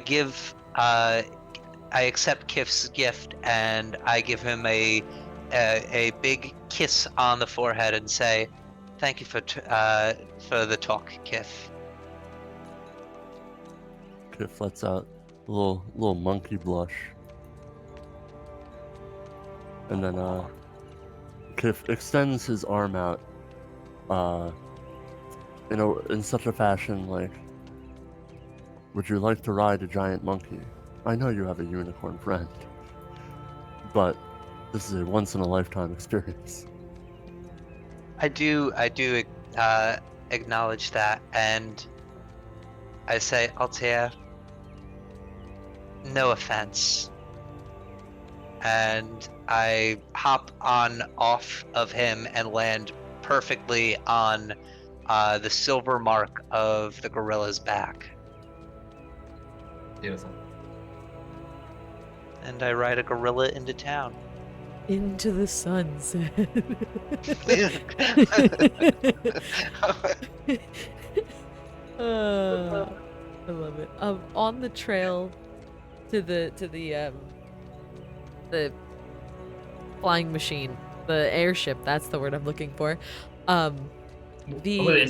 accept Kiff's gift and I give him a big kiss on the forehead and say, "Thank you for the talk, Kiff." Kiff lets out a little monkey blush, and then Kiff extends his arm out, in such a fashion like, "Would you like to ride a giant monkey? I know you have a unicorn friend, but this is a once-in-a-lifetime experience." I do acknowledge that, and I say, "Altair, no offense." And I hop off of him and land perfectly on the silver mark of the gorilla's back. Beautiful. And I ride a gorilla into town. Into the sunset. I love it. On the trail to the flying machine, the airship. That's the word I'm looking for. Wait,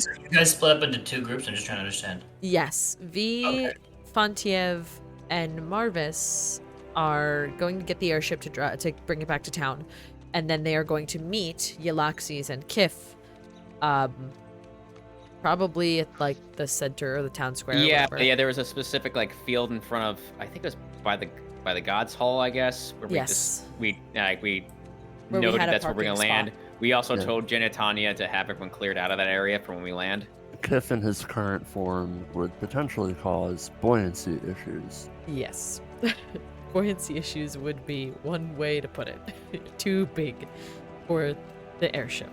so you guys split up into two groups? I'm just trying to understand. Yes, Okay. Fontiev, and Marvis are going to get the airship to bring it back to town, and then they are going to meet Yllaxis and Kiff, probably at like the center or the town square. Yeah, or whatever. yeah. There was a specific field in front of, I think it was by the Gods Hall, I guess. Where Yes. we Where we noted had a that's where we're gonna parking land. spot. We also Yeah. told Jen and Tanya to have everyone cleared out of that area for when we land. Kiff in his current form would potentially cause buoyancy issues. Yes. Buoyancy issues would be one way to put it. Too big for the airship.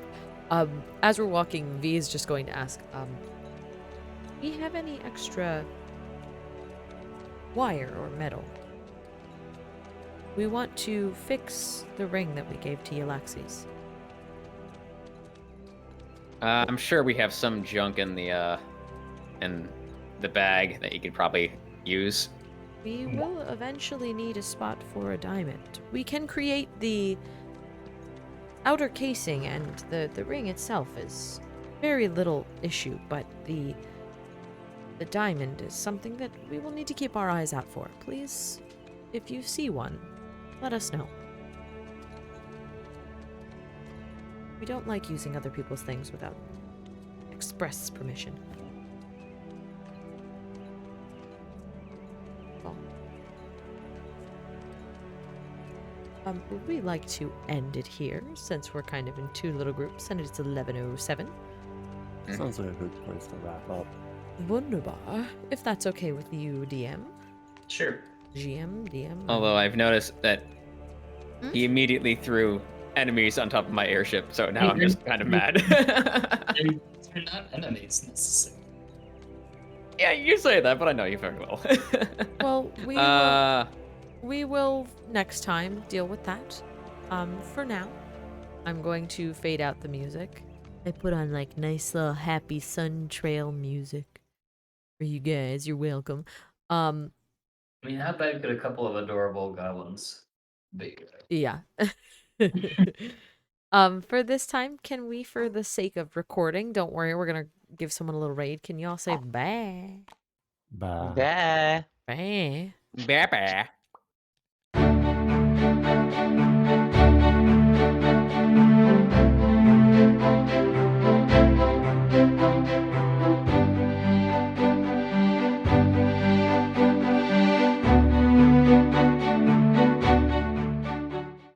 As we're walking, V is just going to ask, do you have any extra wire or metal? We want to fix the ring that we gave to Yllaxis. I'm sure we have some junk in the bag that you could probably use. We will eventually need a spot for a diamond. We can create the outer casing, and the ring itself is very little issue, but the diamond is something that we will need to keep our eyes out for. Please, if you see one, let us know. We don't like using other people's things without express permission. Would we like to end it here since we're kind of in two little groups and it's 11:07? Sounds like a good place to wrap up. Wunderbar. If that's okay with you, DM. Sure. GM, DM. Although I've noticed that he immediately threw enemies on top of my airship, so now I'm just kind of mad. They're not enemies necessarily. Yeah, you say that, but I know you very well. Well, we will next time deal with that. For now, I'm going to fade out the music. I put on like nice little happy sun trail music for you guys. You're welcome. I mean, how bad could a couple of adorable goblins be? Yeah. For this time, can we, for the sake of recording, don't worry, we're gonna give someone a little raid. Can you all say bye? Bye. Bye. Bye. Bah, bah.